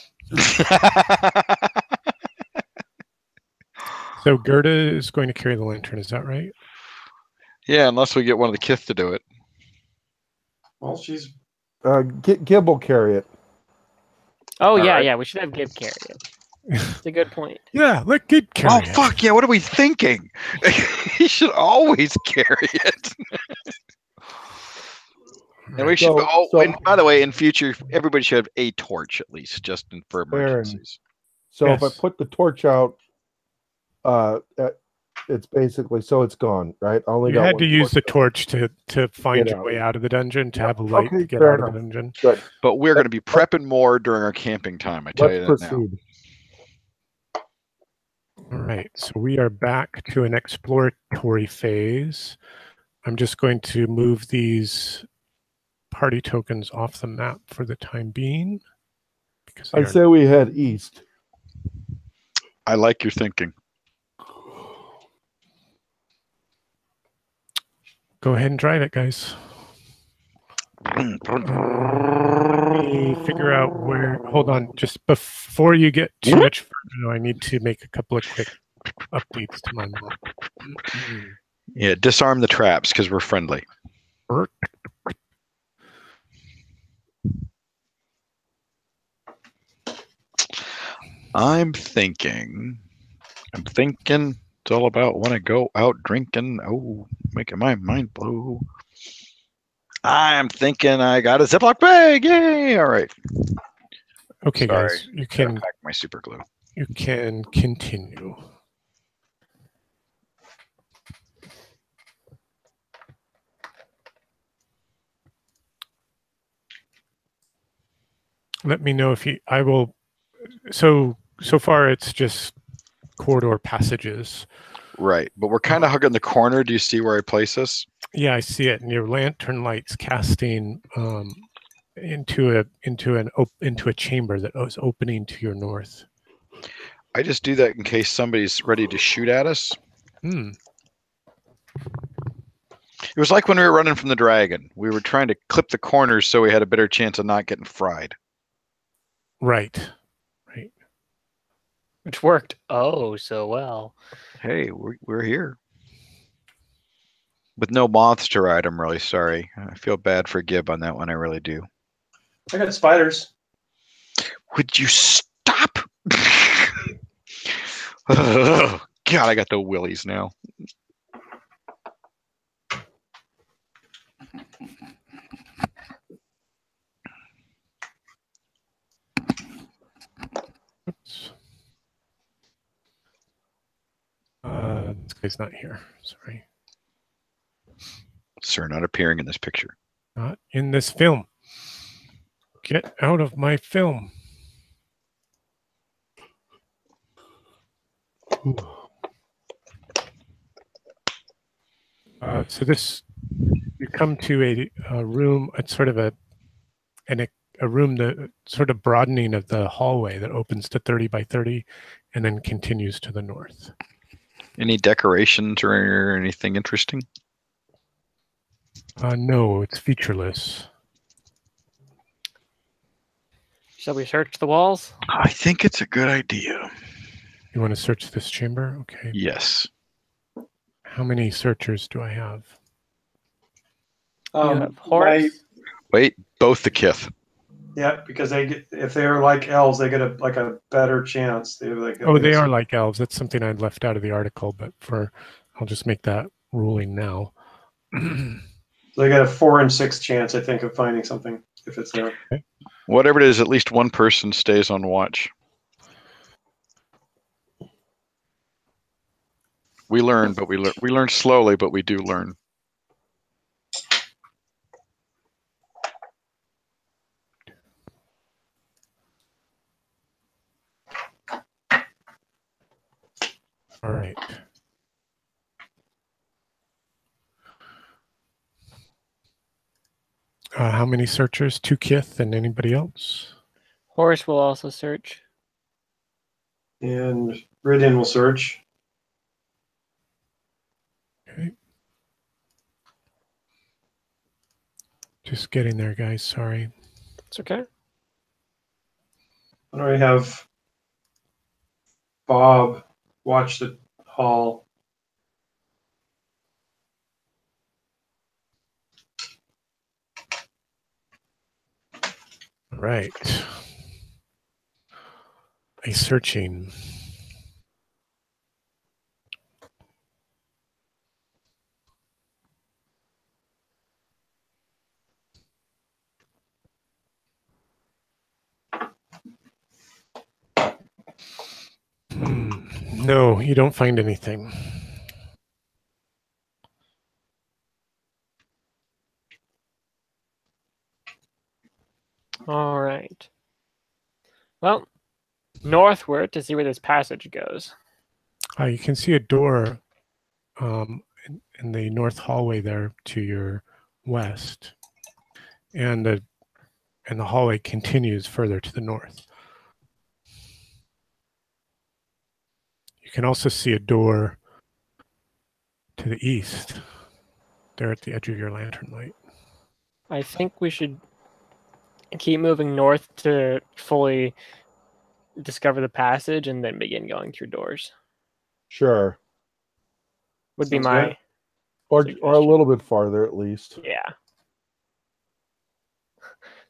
So Gerda is going to carry the lantern, is that right? Yeah, unless we get one of the Kith to do it. Well, she's... Gib will carry it. Oh, All yeah, right. yeah, we should have Gib carry it. It's a good point. Yeah, let Gib carry it. Oh, fuck, yeah, what are we thinking? He should always carry it. And we should. And by the way, in future, everybody should have a torch at least, just for emergencies. So Yes. if I put the torch out, it's basically it's gone, right? I only You got had one to use the torch. torch to find Get your out. way out of the dungeon, to have a light Okay, to get fair out of enough. the dungeon. Good. But we're going to be prepping more during our camping time. I tell you Let's that now. proceed. All right, so we are back to an exploratory phase. I'm just going to move these party tokens off the map for the time being. Because I say we head east. I like your thinking. Go ahead and drive it, guys. Let me figure out where. Hold on, just before you get too much further, I need to make a couple of quick updates to my map. Yeah, disarm the traps because we're friendly. I'm thinking it's all about when I go out drinking. Oh, making my mind blow. I'm thinking I got a Ziploc bag. Yay! All right. Okay, Sorry, guys, you gotta can pack my super glue. continue. Let me know if I will. So far, it's just corridor passages. Right, but we're kind of hugging the corner. Do you see where I place us? Yeah, I see it. And your lantern light's casting into a chamber that is opening to your north. I just do that in case somebody's ready to shoot at us. Hmm. It was like when we were running from the dragon. We were trying to clip the corners so we had a better chance of not getting fried. Right. Which worked so well. Hey, we're here. With no moths to ride, I'm really sorry. I feel bad for Gib on that one. I really do. I got spiders. Would you stop? Ugh, God, I got the willies now. Oops. This guy's not here. Sorry. Sir, not appearing in this picture. Not in this film. Get out of my film. So you come to a room. It's sort of a a room that sort of broadening of the hallway that opens to 30 by 30 and then continues to the north. Any decorations or anything interesting? No, it's featureless. Shall we search the walls? I think it's a good idea. You want to search this chamber? Okay. Yes. How many searchers do I have? You have Horace. Wait, both the Kith. Yeah, because they get, if they're like elves, they get a better chance. They have like Oh, they are like elves. That's something I left out of the article, but I'll just make that ruling now. So they get a 4 and 6 chance, I think, of finding something if it's there. Okay. Whatever it is, at least one person stays on watch. We learn, but we learn slowly, but we do learn. All right. How many searchers? 2 Kith and anybody else? Horace will also search. And Ridin will search. Okay. Just getting there, guys. Sorry. It's okay. Why don't I have Bob watch the hall? All right. A searching. No, you don't find anything. All right. Well, northward to see where this passage goes. You can see a door in the north hallway there to your west, and the hallway continues further to the north. You can also see a door to the east there at the edge of your lantern light. I think we should keep moving north to fully discover the passage and then begin going through doors. Sure. Would be Sounds my good. Or a suggestion. little bit farther at least. Yeah.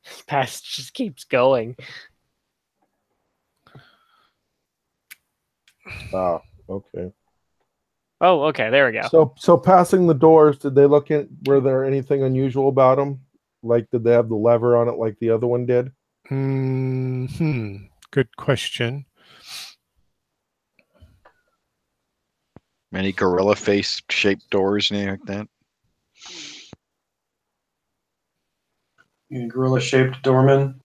This passage just keeps going. Ah, okay. Oh, okay. There we go. So passing the doors, did they look at? Were there anything unusual about them? Like, did they have the lever on it like the other one did? Good question. Any gorilla face shaped doors, anything like that? Gorilla-shaped doorman.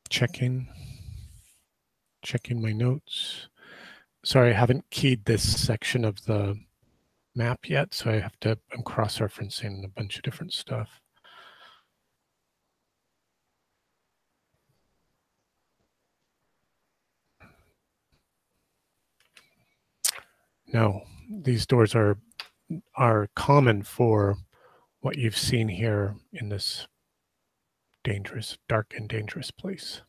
Checking my notes. Sorry, I haven't keyed this section of the map yet, so I'm cross-referencing a bunch of different stuff. No, these doors are common for what you've seen here in this dark and dangerous place.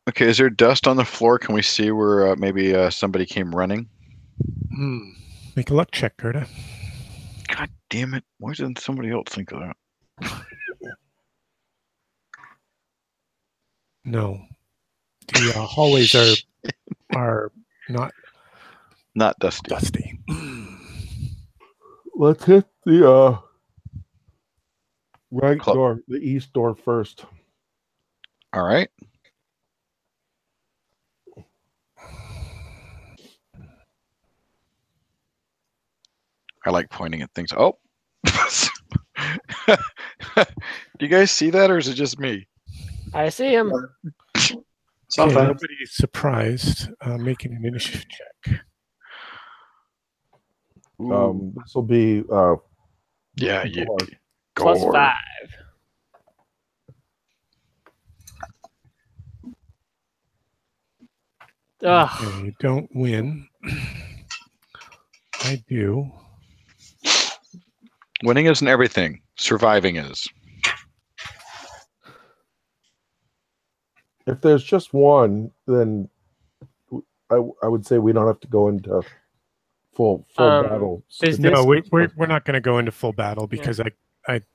Okay, is there dust on the floor? Can we see where maybe somebody came running? Make a luck check, Gerda. God damn it. Why didn't somebody else think of that? No. The hallways are not dusty. Let's hit the right door, the east door first. All right. I like pointing at things. Oh. Do you guys see that, or is it just me? I see him. Something. Okay, nobody's surprised. Making an initiative check. This will be yeah, Gore. plus Score. 5. Ugh. Okay, you don't win. I do. Winning isn't everything. Surviving is. If there's just one, then I would say we don't have to go into full battle. No, we're not going to go into full battle because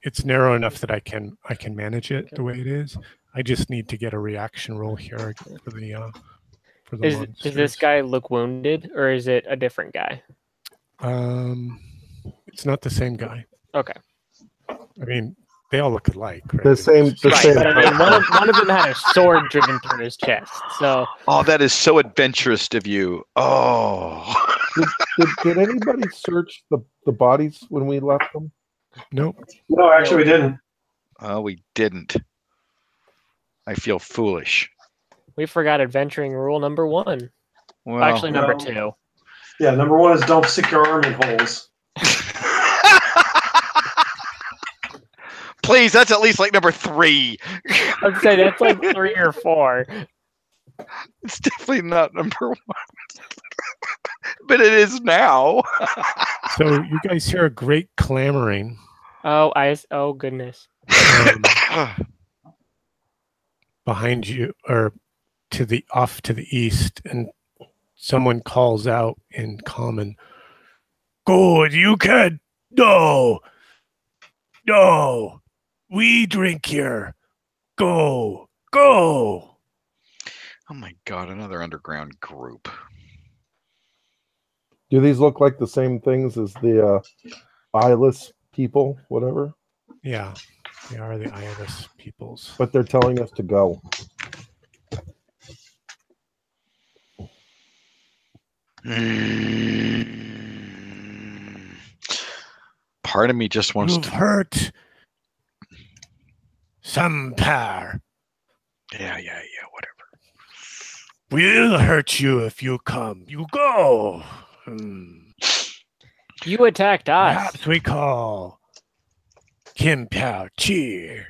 it's narrow enough that I can manage it the way it is. I just need to get a reaction roll here for the monsters. Does this guy look wounded, or is it a different guy? It's not the same guy. Okay. I mean, they all look alike, right? The same. But I mean, one of them had a sword driven through his chest. So. Oh, that is so adventurous of you. Oh. Did anybody search the bodies when we left them? Nope. No, actually, we didn't. Oh, we didn't. I feel foolish. We forgot adventuring rule number 1. Well, Actually, number 2. Yeah, number 1 is don't stick your arm in holes. Please, that's at least like number 3. I'd say that's like 3 or 4. It's definitely not number 1. But it is now. So you guys hear a great clamoring. Oh goodness. Behind you, or off to the east, and someone calls out in common, "Good, you can. No, we drink here. Go." Oh my God, another underground group. Do these look like the same things as the eyeless people, whatever? Yeah, they are the eyeless peoples. But they're telling us to go. Part of me just wants You've to hurt some pair. Yeah, whatever. We'll hurt you if you come. You go. You attacked us. Perhaps we call Kim Pao Cheer.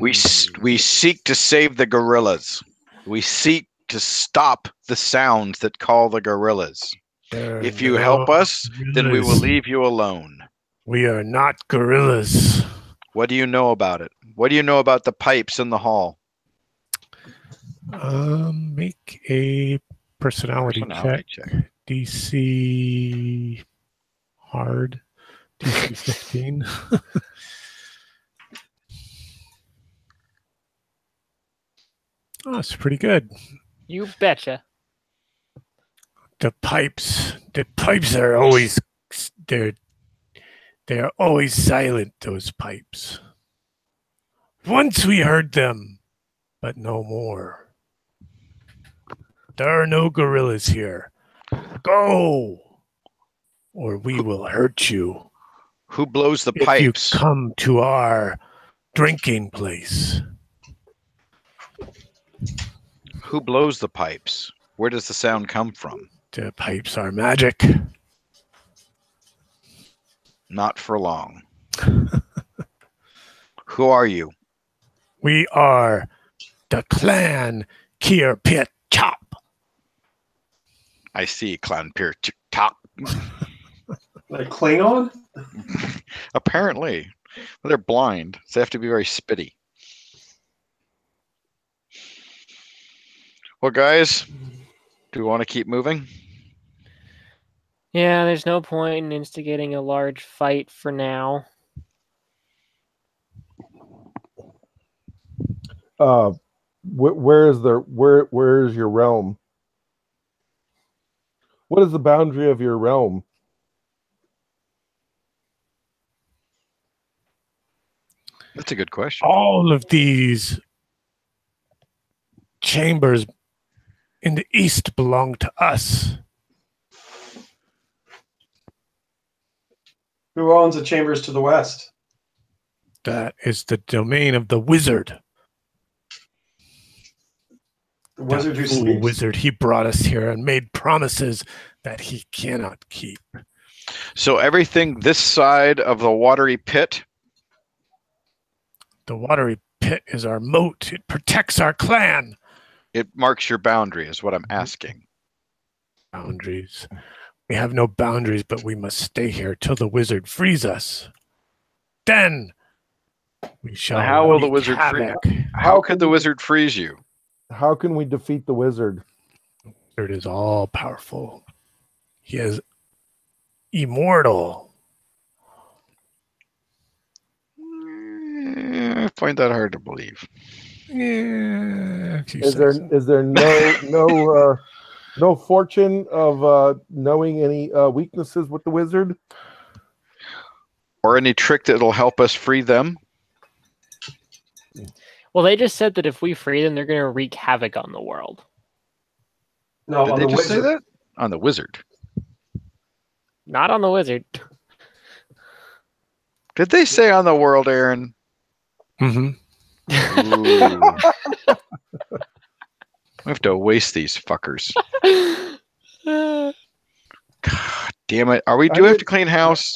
We seek to save the gorillas. We seek to stop the sounds that call the gorillas. If you help us, then we will leave you alone. We are not gorillas. What do you know about it? What do you know about the pipes in the hall? Make a personality check. DC hard. DC 15. Oh, it's pretty good. You betcha. The pipes are always they're always silent, those pipes. Once we heard them, but no more. There are no gorillas here. Go, or we will hurt you. Who blows the if pipes? You come to our drinking place. Who blows the pipes? Where does the sound come from? The pipes are magic. Not for long. Who are you? We are the clan Kier Pit Chop. I see, clan Pier Top. Like Klingon? Apparently. Well, they're blind, so they have to be very spitty. Well, guys, do we want to keep moving? Yeah, there's no point in instigating a large fight for now. Where is your realm? What is the boundary of your realm? That's a good question. All of these chambers in the east belong to us. Who owns the chambers to the west? That is the domain of the wizard. The wizard who That fool sleeps? wizard, he brought us here and made promises that he cannot keep. So everything this side of the watery pit The watery pit is our moat. It protects our clan. It marks your boundary, is what I'm asking. Boundaries. We have no boundaries, but we must stay here till the wizard frees us. Then we shall. How will the wreak wizard free? havoc. How could the wizard freeze you? How can we defeat the wizard? The wizard is all powerful. He is immortal. I find that hard to believe. Yeah. Is there no fortune of knowing any weaknesses with the wizard? Or any trick that'll help us free them? Well, they just said that if we free them, they're going to wreak havoc on the world. No, Did on they the just say wizard. that? On the wizard. Not on the wizard. Did they say on the world, Aaron? Mm-hmm. Ooh. We have to waste these fuckers. God damn it. Do we have to clean house?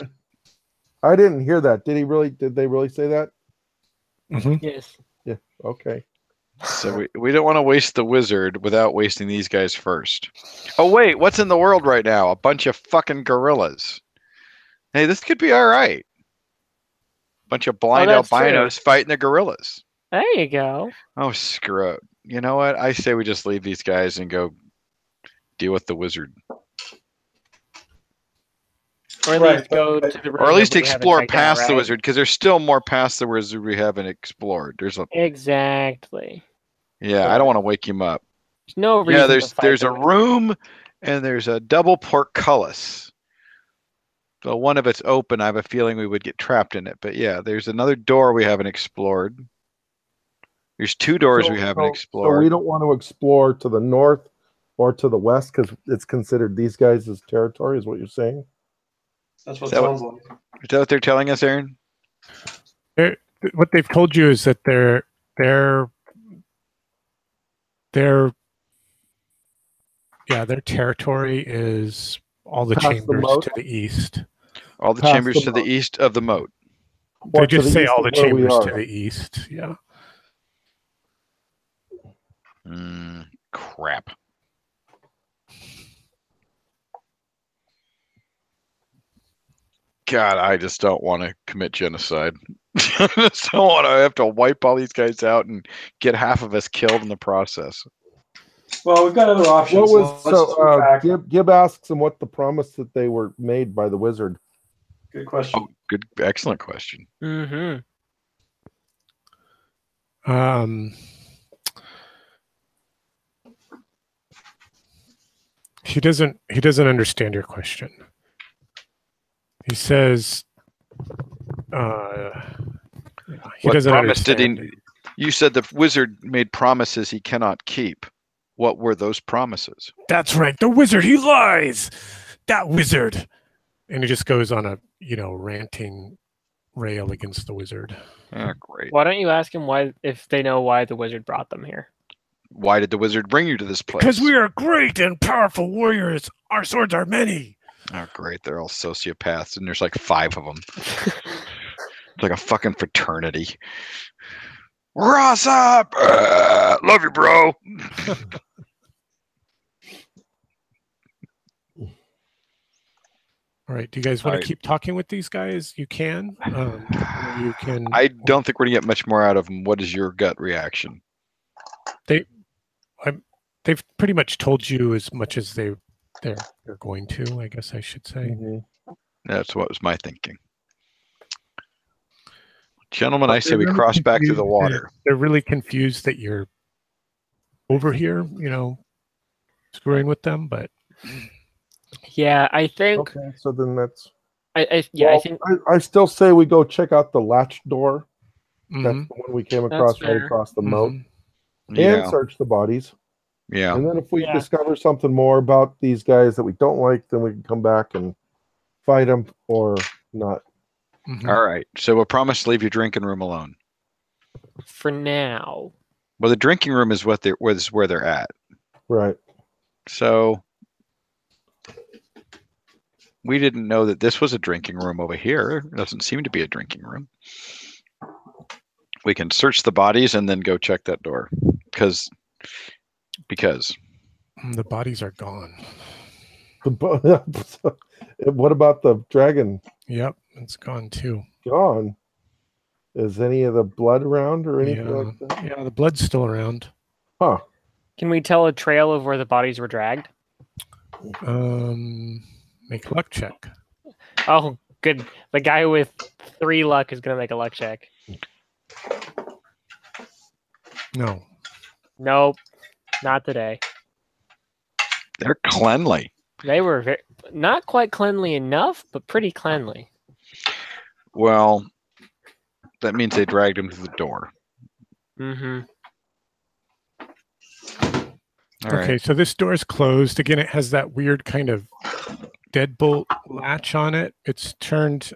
I didn't hear that. Did they really say that? Mm-hmm. Yes. Yeah. Okay. So we don't want to waste the wizard without wasting these guys first. Oh, wait. What's in the world right now? A bunch of fucking gorillas. Hey, this could be all right. Bunch of blind that's albinos fighting the gorillas. There you go. Oh, screw it. You know what? I say we just leave these guys and go deal with the wizard. Or at Right, least go but- to the room Or at least that we haven't explore checked out, past the right? wizard, because there's still more past the wizard we haven't explored. Exactly. I don't want to wake him up. There's no reason. Yeah, to fight there's a the wizard. room and there's a double portcullis. So one of it's open. I have a feeling we would get trapped in it. But yeah, there's another door we haven't explored. There's two doors we haven't explored. So we don't want to explore to the north or to the west because it's considered these guys' territory, is what you're saying? That's what Is that it sounds like. Is that what they're telling us, Aaron? What they've told you is that their territory is all the Past the chambers moat? to the east. All the Past chambers the to the moat. east of the moat. They Or to just the say east all of the where we chambers to are. the east. Yeah. Crap. God, I just don't want to commit genocide. I just don't want to have to wipe all these guys out and get half of us killed in the process. Well, we've got other options. What was Let's just go back. Gib asks him what the promise that they were made by the wizard. Good question. Oh, good, excellent question. Mm-hmm. He doesn't understand your question. He says he What doesn't promise did understand. You said the wizard made promises he cannot keep. What were those promises? That's right. The wizard, he lies. That wizard. And he just goes on a, ranting rail against the wizard. Oh, great. Why don't you ask him if they know why the wizard brought them here? Why did the wizard bring you to this place? Because we are great and powerful warriors. Our swords are many. Oh, great. They're all sociopaths, and there's like 5 of them. It's like a fucking fraternity. Ross up! Love you, bro. All right. Do you guys want All right. to keep talking with these guys? You can. You can. I don't think we're gonna get much more out of them. What is your gut reaction? They've pretty much told you as much as they're going to. I guess I should say. Mm-hmm. That's what was my thinking. Gentlemen, I say They're we really cross back through the confused water. They're really confused that you're over here. Screwing with them, but. Yeah, I think. Okay, so then that's. I Well, think I still say we go check out the latch door. Mhm. That's the one we came across right fair. across the moat, Mhm. and Yeah, search the bodies. yeah. And then if we Yeah. discover something more about these guys that we don't like, then we can come back and fight them or not. Mhm. All right. So we'll promise to leave your drinking room alone. for now. Well, the drinking room is where they're at. Right. So we didn't know that this was a drinking room over here. It doesn't seem to be a drinking room. We can search the bodies and then go check that door. Because The bodies are gone. What about the dragon? Yep, it's gone too. Gone. Is any of the blood around or anything Yeah. like that? Yeah, the blood's still around. Huh. Can we tell a trail of where the bodies were dragged? Make a luck check. Oh, good. The guy with 3 luck is going to make a luck check. No. Nope, not today. they're cleanly. They were not quite cleanly enough, but pretty cleanly. Well, that means they dragged him to the door. Mm-hmm. Okay, so this door is closed. Again, it has that weird kind of deadbolt latch on it. It's turned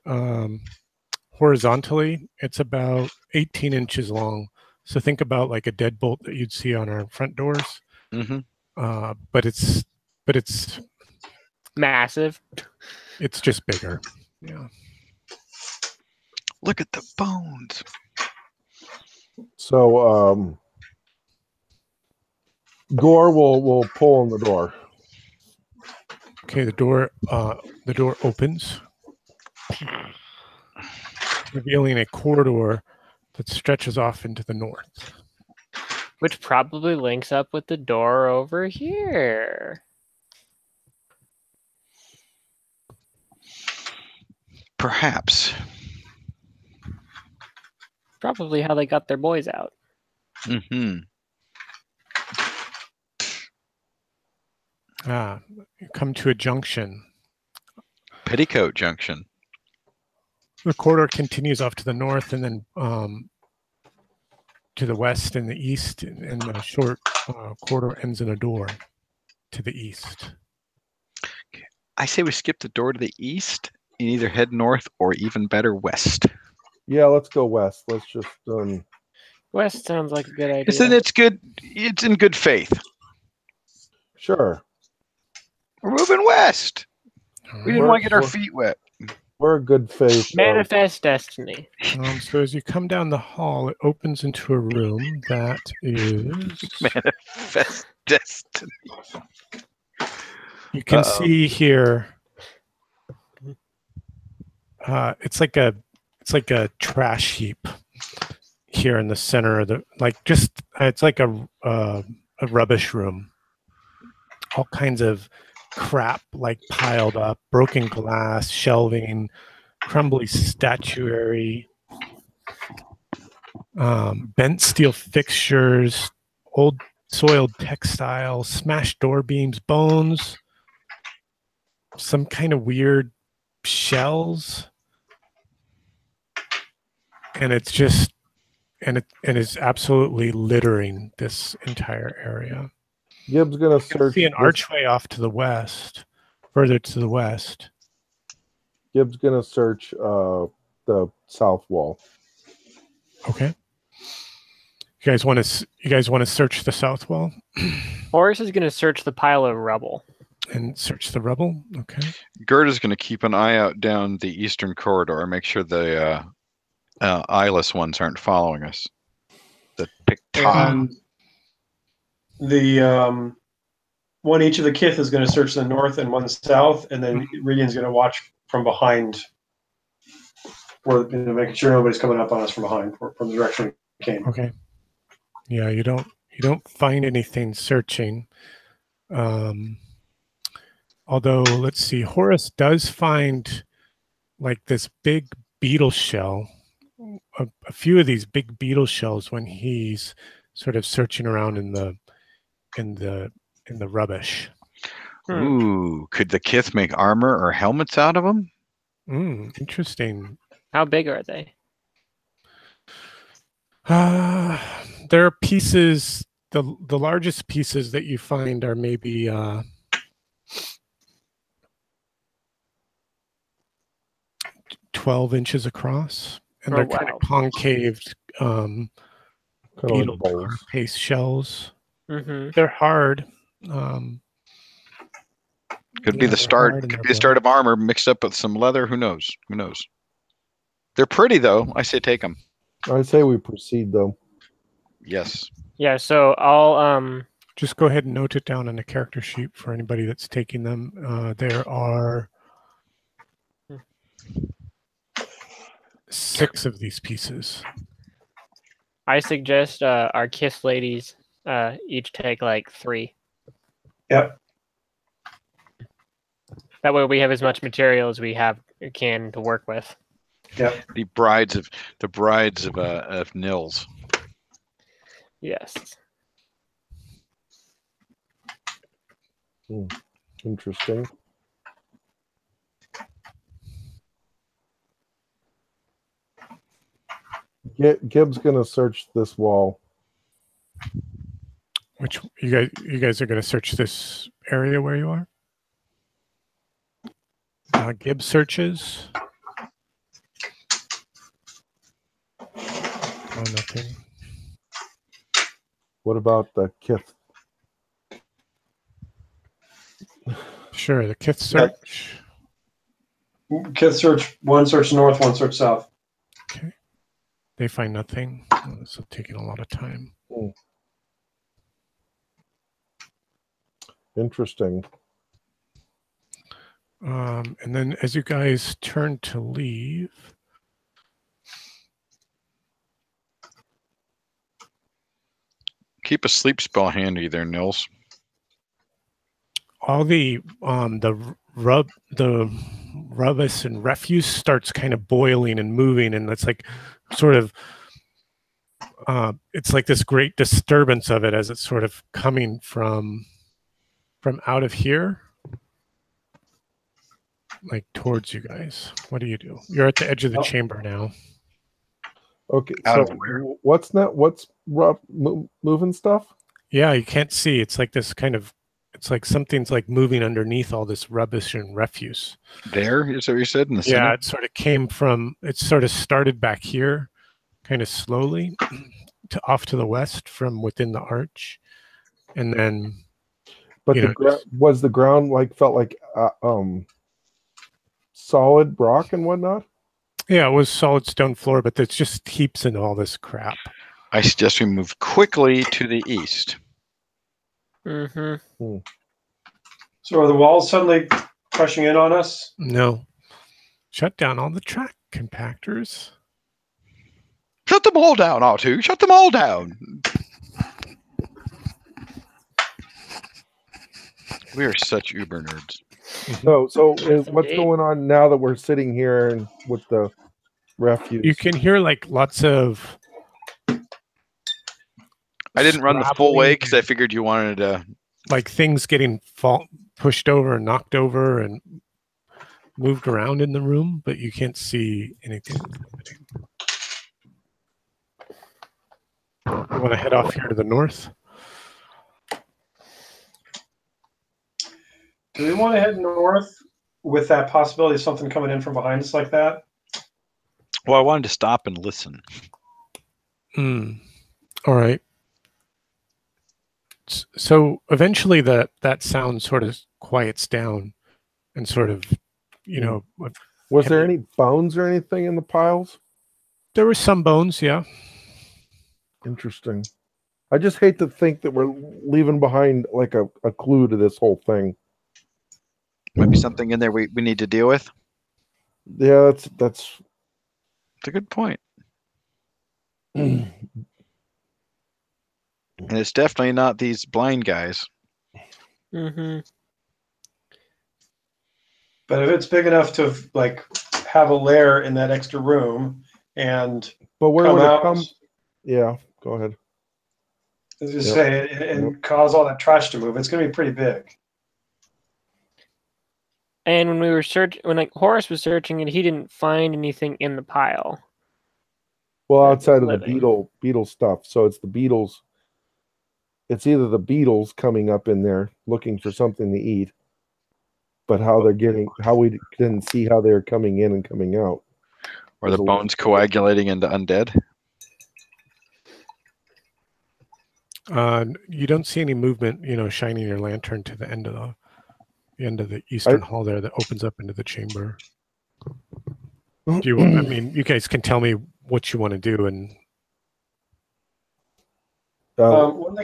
horizontally. It's about 18 inches long. So think about like a deadbolt that you'd see on our front doors. Mm-hmm. But it's Massive. It's just bigger. Yeah. Look at the bones. So Gore will pull on the door. Okay, the door opens, revealing a corridor that stretches off into the north. Which probably links up with the door over here. Perhaps. Probably how they got their boys out. Mm-hmm. You come to a junction. Petticoat Junction. The corridor continues off to the north and then to the west and the east, and the short corridor ends in a door to the east. I say we skip the door to the east and either head north or even better west. Yeah, let's go west. Let's just West sounds like a good idea. Isn't it's good? It's in good faith. sure. We're moving west. All We right. didn't want to get our feet wet. We're a good faith. Manifest destiny. So as you come down the hall, it opens into a room that is. Manifest destiny. You can see here. It's like a trash heap here in the center of the it's like a rubbish room. All kinds of crap like piled up, broken glass, shelving, crumbly statuary, bent steel fixtures, old soiled textiles, smashed door beams, bones, some kind of weird shells. And it's just, and it's absolutely littering this entire area. Gibbs gonna You can search. see an archway off to the west, further to the west. Gibbs gonna search the south wall. Okay. You guys want to search the south wall Horace is going to search the pile of rubble. and search the rubble. Okay. Gerda's going to keep an eye out down the eastern corridor and make sure the eyeless ones aren't following us. The And the one each of the kith is going to search the north and one south, and then Radian's going to watch from behind, where making sure nobody's coming up on us from behind, from the direction we came. Okay. Yeah, you don't find anything searching. Although, let's see, Horace does find like this big beetle shell, a few of these big beetle shells when he's sort of searching around in the rubbish. Ooh, could the kith make armor or helmets out of them? Interesting. How big are they? There are pieces. The largest pieces that you find are maybe 12 inches across, and they're kind of concaved Kind of beetle like bowls. paste shells. Mm-hmm. They're hard. Could be the they're start. hard and Could they're be a start of armor mixed up with some leather. Who knows? Who knows? They're pretty though. I say take them. I say we proceed though. Yes. Yeah, so I'll Just go ahead and note it down on a character sheet for anybody that's taking them. There are 6 of these pieces. I suggest our KISS ladies each take like 3. Yep. That way we have as much material as we can to work with. Yep. The brides of Nils. Yes. Interesting. Gibbs gonna search this wall. Which you guys are going to search this area where you are? Gibbs searches. Oh, nothing. What about the Kith? Sure, the Kith search. Kith search, one search north, one search south. Okay. They find nothing. Oh, this is taking a lot of time. Interesting. And then as you guys turn to leave, Keep a sleep spell handy there, Nils. all the rubbish and refuse starts kind of boiling and moving, and it's like sort of it's like this great disturbance of it as it's sort of coming from out of here, like towards you guys. What do you do? You're at the edge of the chamber now. Okay, Out so of where? what's moving stuff? Yeah, you can't see. It's like this kind of, it's like something's like moving underneath all this rubbish and refuse. There is what you said in the Yeah, center? it sort of came from, it sort of started back here, kind of slowly, off to the west from within the arch. And then, But you know, was the ground like felt like solid rock and whatnot? yeah, it was solid stone floor, but there's just heaps and all this crap. I suggest we move quickly to the east. Mm-hmm. So are the walls suddenly crushing in on us? No. Shut down all the track compactors. Shut them all down, R2. Shut them all down. We are such uber nerds. So what's going on now that we're sitting here and with the refuse? You can hear like lots of. I didn't run the full way because I figured you wanted to. Like things getting pushed over and knocked over and moved around in the room, but you can't see anything. You want to head off here to the north? Do we want to head north with that possibility of something coming in from behind us like that? Well, I wanted to stop and listen. All right. So eventually that sound sort of quiets down and sort of, you know. Was there any bones or anything in the piles? There were some bones, yeah. Interesting. I just hate to think that we're leaving behind like a clue to this whole thing. Might be something in there we need to deal with. Yeah, that's a good point. And it's definitely not these blind guys. Mm-hmm. But if it's big enough to like have a lair in that extra room and where would out, it come? Yeah, go ahead. As you say, and cause all that trash to move, it's going to be pretty big. And when we were when like Horace was searching it, he didn't find anything in the pile. Well, outside of the beetle stuff, so it's the beetles. It's either the beetles coming up in there looking for something to eat, but how we didn't see how they're coming in and coming out. Or the bones coagulating into undead? You don't see any movement, shining your lantern to the end of the eastern hall there that opens up into the chamber. You guys can tell me what you want to do. And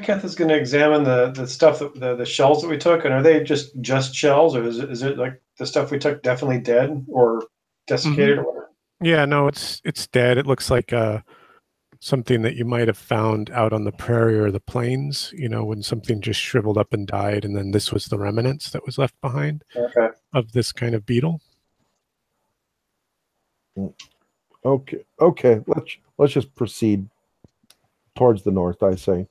Keth is going to examine the stuff the shells that we took, and are they just shells, or is it like the stuff we took definitely dead or desiccated or whatever? Yeah, no, it's dead. It looks like something that you might have found out on the prairie or the plains, when something just shriveled up and died, and then this was the remnants that was left behind of this kind of beetle. Okay. Let's just proceed towards the north, I say.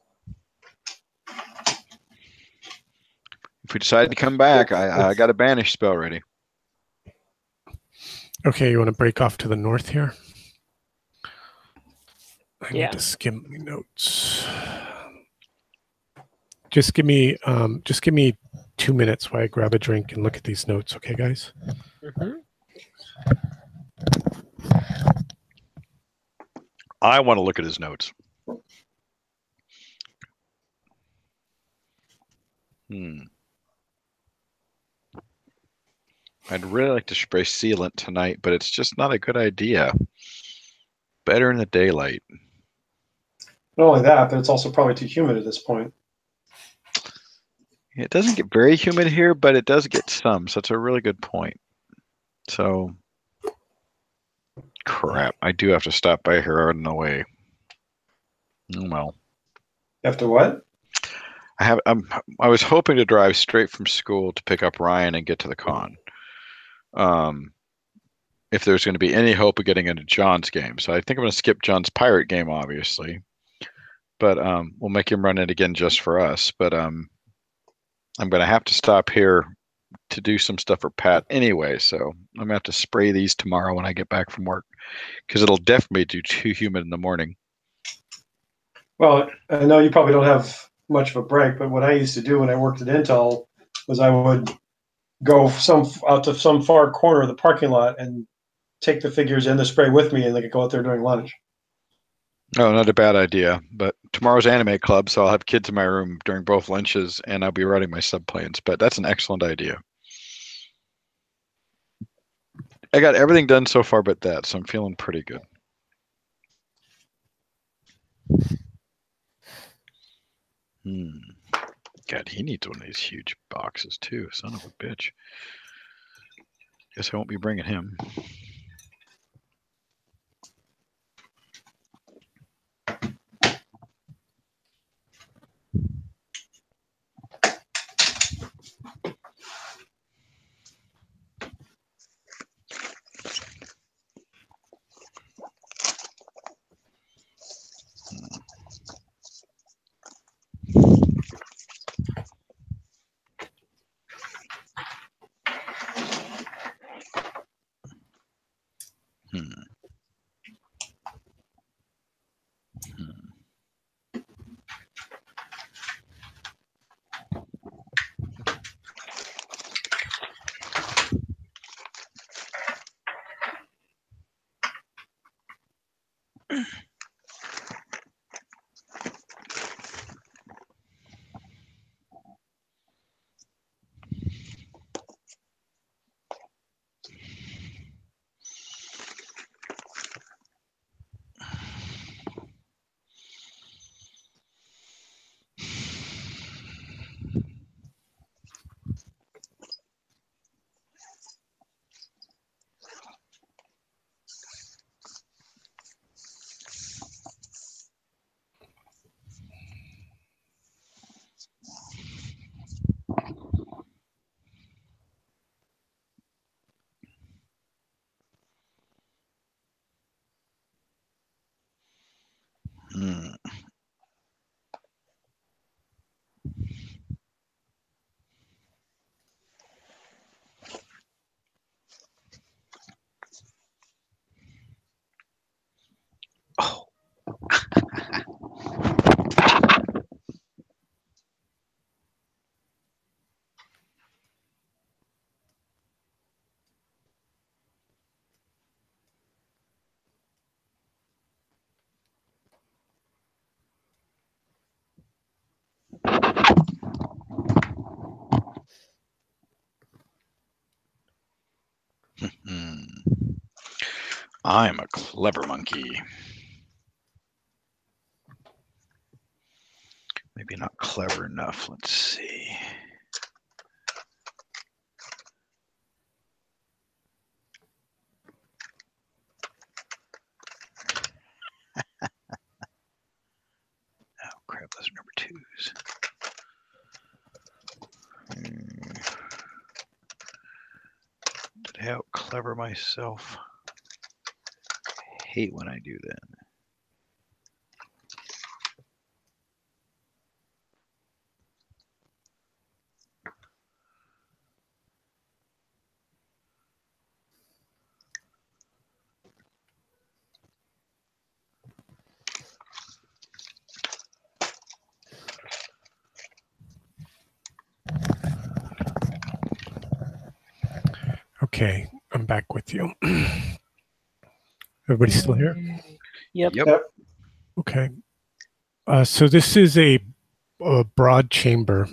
If we decide to come back, I got a banish spell ready. Okay, you want to break off to the north here? I Yeah. need to skim my notes. Just give me 2 minutes while I grab a drink and look at these notes, okay, guys? I want to look at his notes. I'd really like to spray sealant tonight, but it's just not a good idea. Better in the daylight. Not only that, but it's also probably too humid at this point. It doesn't get very humid here, but it does get some, so it's a really good point. So, crap, I do have to stop by here on the way. Oh well. You have to what? I was hoping to drive straight from school to pick up Ryan and get to the con. If there's going to be any hope of getting into John's game. So I think I'm going to skip John's pirate game, obviously. But we'll make him run it again just for us. But I'm going to have to stop here to do some stuff for Pat anyway. So I'm going to have to spray these tomorrow when I get back from work, because it'll definitely be too humid in the morning. Well, I know you probably don't have much of a break, but what I used to do when I worked at Intel was I would go out to some far corner of the parking lot and take the figures and the spray with me, and they could go out there during lunch. Oh, not a bad idea. But tomorrow's anime club, so I'll have kids in my room during both lunches, and I'll be writing my subplanes. But that's an excellent idea. I got everything done so far but that, so I'm feeling pretty good. God, he needs one of these huge boxes too. Son of a bitch. Guess I won't be bringing him. I'm a clever monkey. Maybe not clever enough. Let's see. Oh, crap. Those are number twos. Did I out clever myself? I hate when I do that. Okay, I'm back with you. Everybody still here? Yep. Okay. So this is a broad chamber.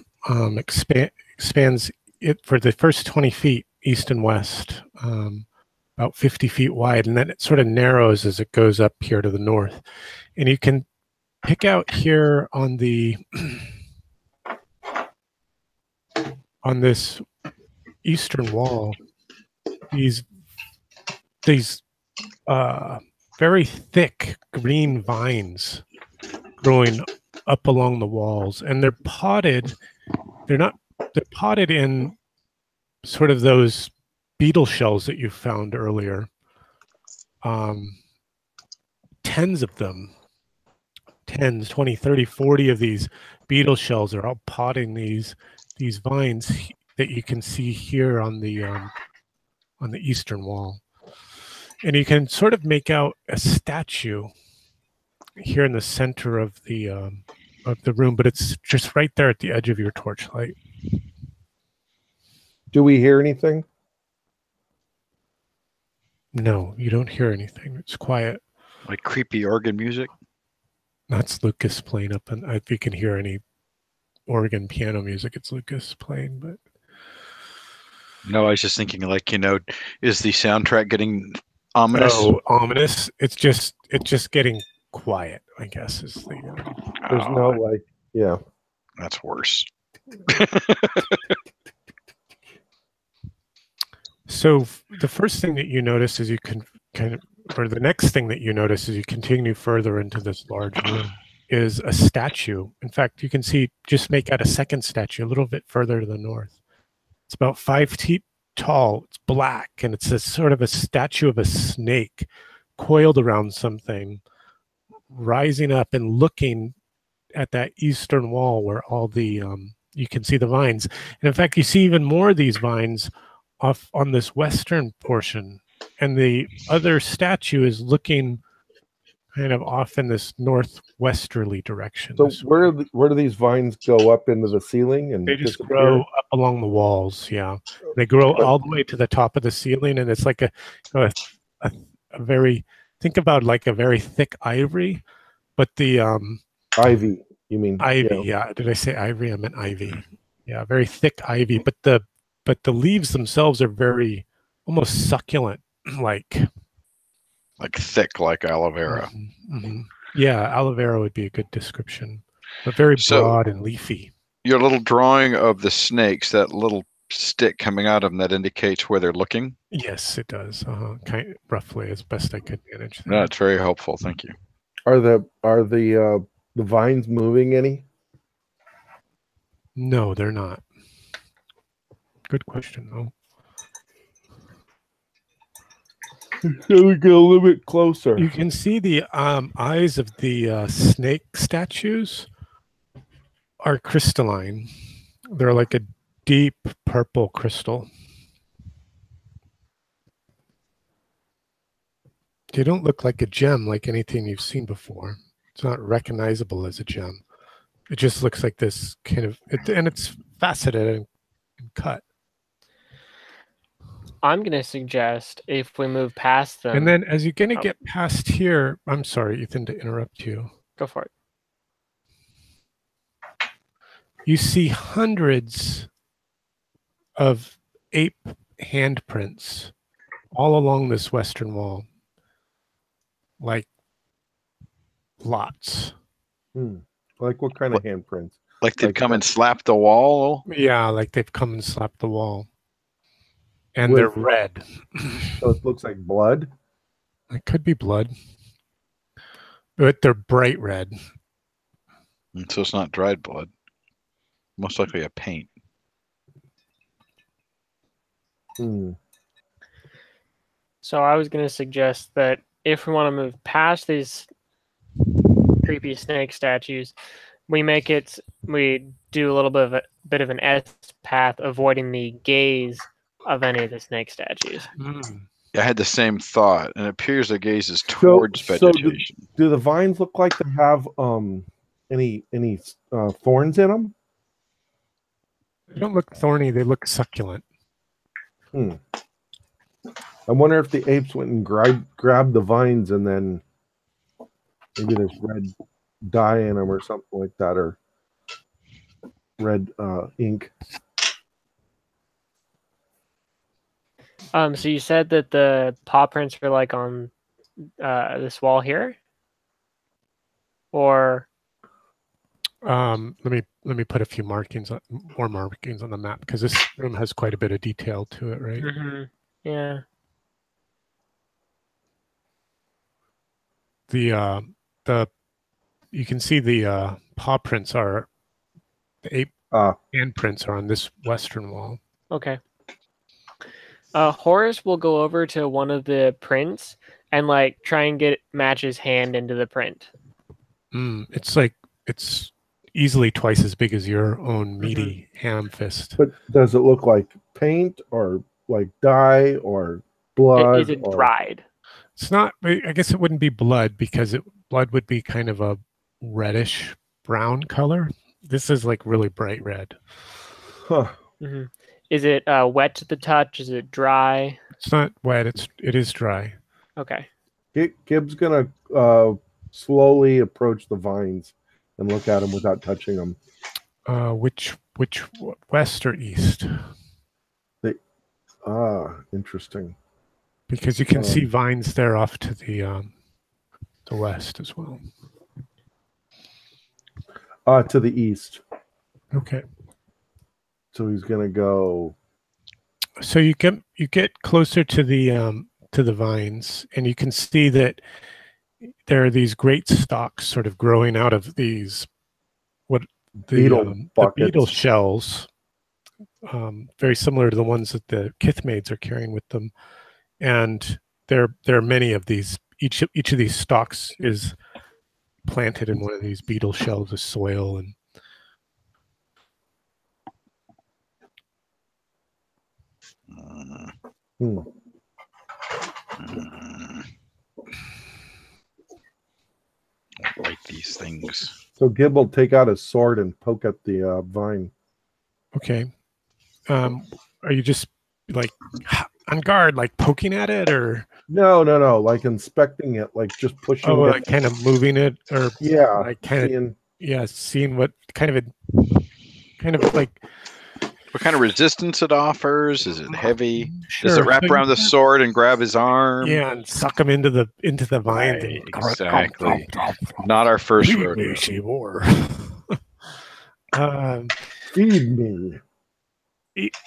Expands it for the first 20 feet east and west, about 50 feet wide, and then it sort of narrows as it goes up here to the north. And you can pick out here on the on this eastern wall these very thick green vines growing up along the walls, and they're potted. They're potted in sort of those beetle shells that you found earlier. Tens of them, 20, 30, 40 of these beetle shells are all potting these vines that you can see here on the eastern wall. And you can sort of make out a statue here in the center of the room, but it's just right there at the edge of your torchlight. Do we hear anything? No, you don't hear anything. It's quiet. Like creepy organ music? That's Lucas playing up, and if you can hear any organ piano music, it's Lucas playing, but No, I was just thinking, like, is the soundtrack getting ominous? Oh, ominous. It's just getting quiet, I guess, is the There's no like, yeah. That's worse. So the first thing that you notice is you can the next thing that you notice as you continue further into this large room is a statue. In fact, you can see, just make out a second statue a little bit further to the north. It's about 5 feet tall. It's black, and it's a sort of a statue of a snake coiled around something, rising up and looking at that eastern wall where all the you can see the vines. And in fact, you see even more of these vines off on this western portion, and the other statue is looking kind of off in this northwesterly direction. So where do these vines go up into the ceiling? And they just grow up along the walls. Yeah, they grow all the way to the top of the ceiling, and it's like a very, think about like a very thick ivory, but the ivy. You mean ivy? Yeah. Did I say ivory? I meant ivy. Yeah, very thick ivy, but the leaves themselves are very almost succulent, like thick, like aloe vera. Mm-hmm. Yeah, aloe vera would be a good description, but very broad and leafy. Your little drawing of the snakes, that little stick coming out of them, that indicates where they're looking? Yes, it does. Kind of roughly, as best I could manage. No, it's very helpful. Thank you. Are the vines moving any? No, they're not. Good question, though. Shall we get a little bit closer? You can see the eyes of the snake statues are crystalline. They're like a deep purple crystal. They don't look like a gem, like anything you've seen before. It's not recognizable as a gem. It just looks like this kind of, and it's faceted and cut. I'm going to suggest if we move past them. And then as you're going to get past here, I'm sorry, Ethan, to interrupt you. Go for it. You see hundreds of ape handprints all along this western wall. like lots. Like what kind of handprints? Like they'd Like come and that- slap the wall. Yeah, like they've come and slapped the wall. And they're red. So it looks like blood? It could be blood. But they're bright red. And so it's not dried blood. Most likely a paint. So I was going to suggest that if we want to move past these creepy snake statues, we do a little bit of an S path, avoiding the gaze of any of the snake statues. I had the same thought, and it appears the gaze is towards vegetation. Do the vines look like they have any thorns in them? They don't look thorny. They look succulent. I wonder if the apes went and grabbed the vines and then maybe there's red dye in them or something like that, or red ink. So you said that the paw prints are like on this wall here, or let me put a few more markings on the map, because this room has quite a bit of detail to it, right? Yeah. You can see the paw prints the ape handprints are on this western wall. Okay. Horace will go over to one of the prints and like try and match his hand into the print. It's easily twice as big as your own meaty ham fist. But does it look like paint or like dye or blood? Is it dried? It's not. I guess it wouldn't be blood, because blood would be kind of a reddish brown color. This is like really bright red. Huh. Is it wet to the touch? Is it dry? It's not wet. It is dry. Okay. Gibb's gonna slowly approach the vines and look at them without touching them. Which west or east? Interesting. Because you can see vines there off to the west as well. To the east. Okay. So he's gonna go. So you get closer to the vines, and you can see that there are these great stalks sort of growing out of these the beetle shells, very similar to the ones that the Kithmaids are carrying with them. And there are many of these. Each of these stalks is planted in one of these beetle shells of soil, and I like these things. So Gib will take out his sword and poke at the vine. Okay. Are you just like on guard, like poking at it, or no, like inspecting it, like just pushing it, like kind of moving it, or like kind of seeing what kind of like what kind of resistance it offers? Is it heavy? Sure. Does it wrap around the sword and grab his arm? Yeah, and suck him into the vine. Right, exactly. Not our first rodeo. Feed me. It's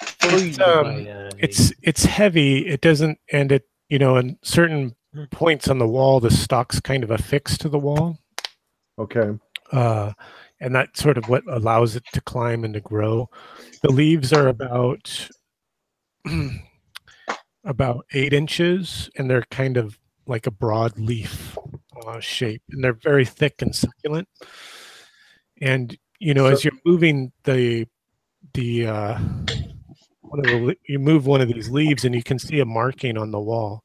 heavy. It doesn't, and it in certain points on the wall, the stalk's kind of affixed to the wall. Okay. And that's sort of what allows it to climb and to grow. The leaves are about 8 inches, and they're kind of like a broad leaf shape, and they're very thick and succulent. And as you're moving you move one of these leaves, and you can see a marking on the wall,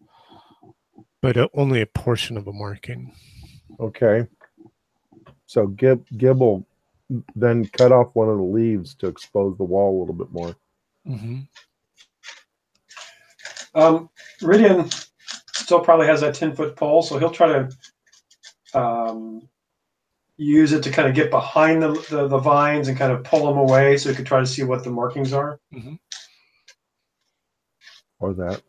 but only a portion of a marking. Okay. So Gib will then cut off one of the leaves to expose the wall a little bit more. Ridian still probably has that 10-foot pole, so he'll try to use it to kind of get behind the vines and kind of pull them away, so he could try to see what the markings are. Or that.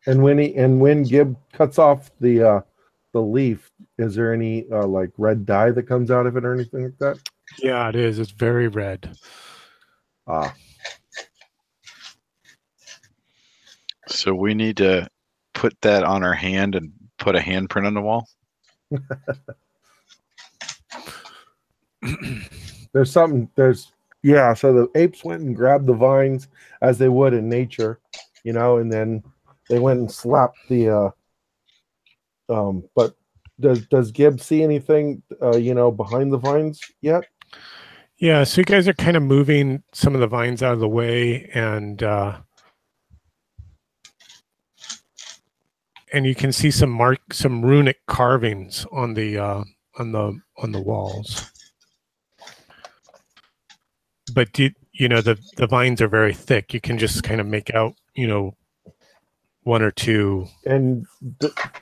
And when Gib cuts off the the leaf, is there any like red dye that comes out of it or anything like that? Yeah, it is. It's very red. Ah, So we need to put that on our hand and put a handprint on the wall. there's something. Yeah. So the apes went and grabbed the vines as they would in nature, you know, and then they went and slapped the. But does Gibbs see anything, you know, behind the vines yet? Yeah, so you guys are kind of moving some of the vines out of the way, and you can see some runic carvings on the walls. But you know, the vines are very thick. You can just kind of make out, you know, one or two. And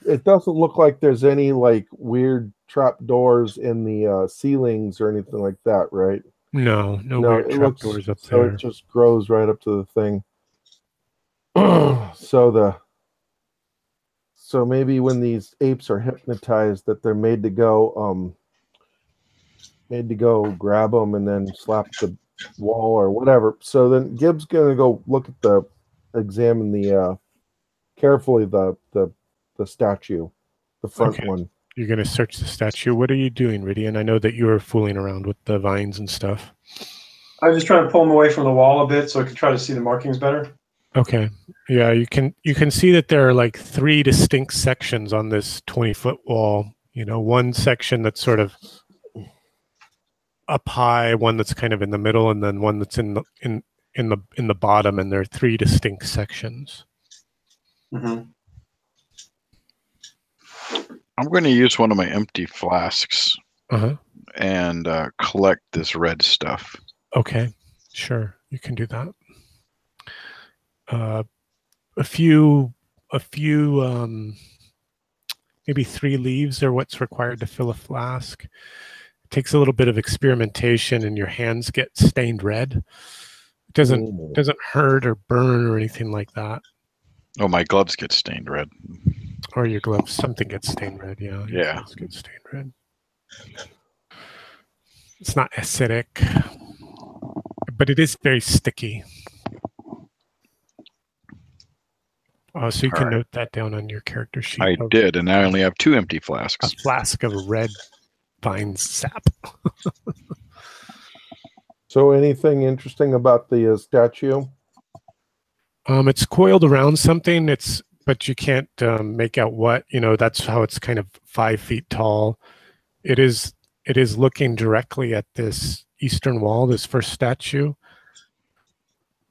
it doesn't look like there's any like weird trap doors in the ceilings or anything like that, right? No weird trapdoors up so there. it just grows right up to the thing. So maybe when these apes are hypnotized, that they're made to go grab them and then slap the wall or whatever. So then Gibbs gonna go examine the carefully the statue, the front one. You're going to search the statue. What are you doing, Ridian? I know that you were fooling around with the vines and stuff. I was just trying to pull them away from the wall a bit so I could try to see the markings better. Okay. Yeah, you can see that there are like 3 distinct sections on this 20-foot wall. You know, one section that's sort of up high, one that's kind of in the middle, and then one that's in the bottom, and there are 3 distinct sections. Mm-hmm. I'm going to use one of my empty flasks Uh-huh. and collect this red stuff. Okay, sure, you can do that. A few, maybe 3 leaves are what's required to fill a flask. It takes a little bit of experimentation, and your hands get stained red. It doesn't hurt or burn or anything like that. Oh, my gloves get stained red. Or your gloves, something gets stained red. Yeah, your Yeah. gloves get stained red. It's not acidic, but it is very sticky. So you can note that down on your character sheet. I did, and now I only have 2 empty flasks. A flask of red vine sap. So anything interesting about the statue? It's coiled around something. But you can't make out what. You know, that's how it's kind of 5 feet tall. It is looking directly at this eastern wall, this first statue.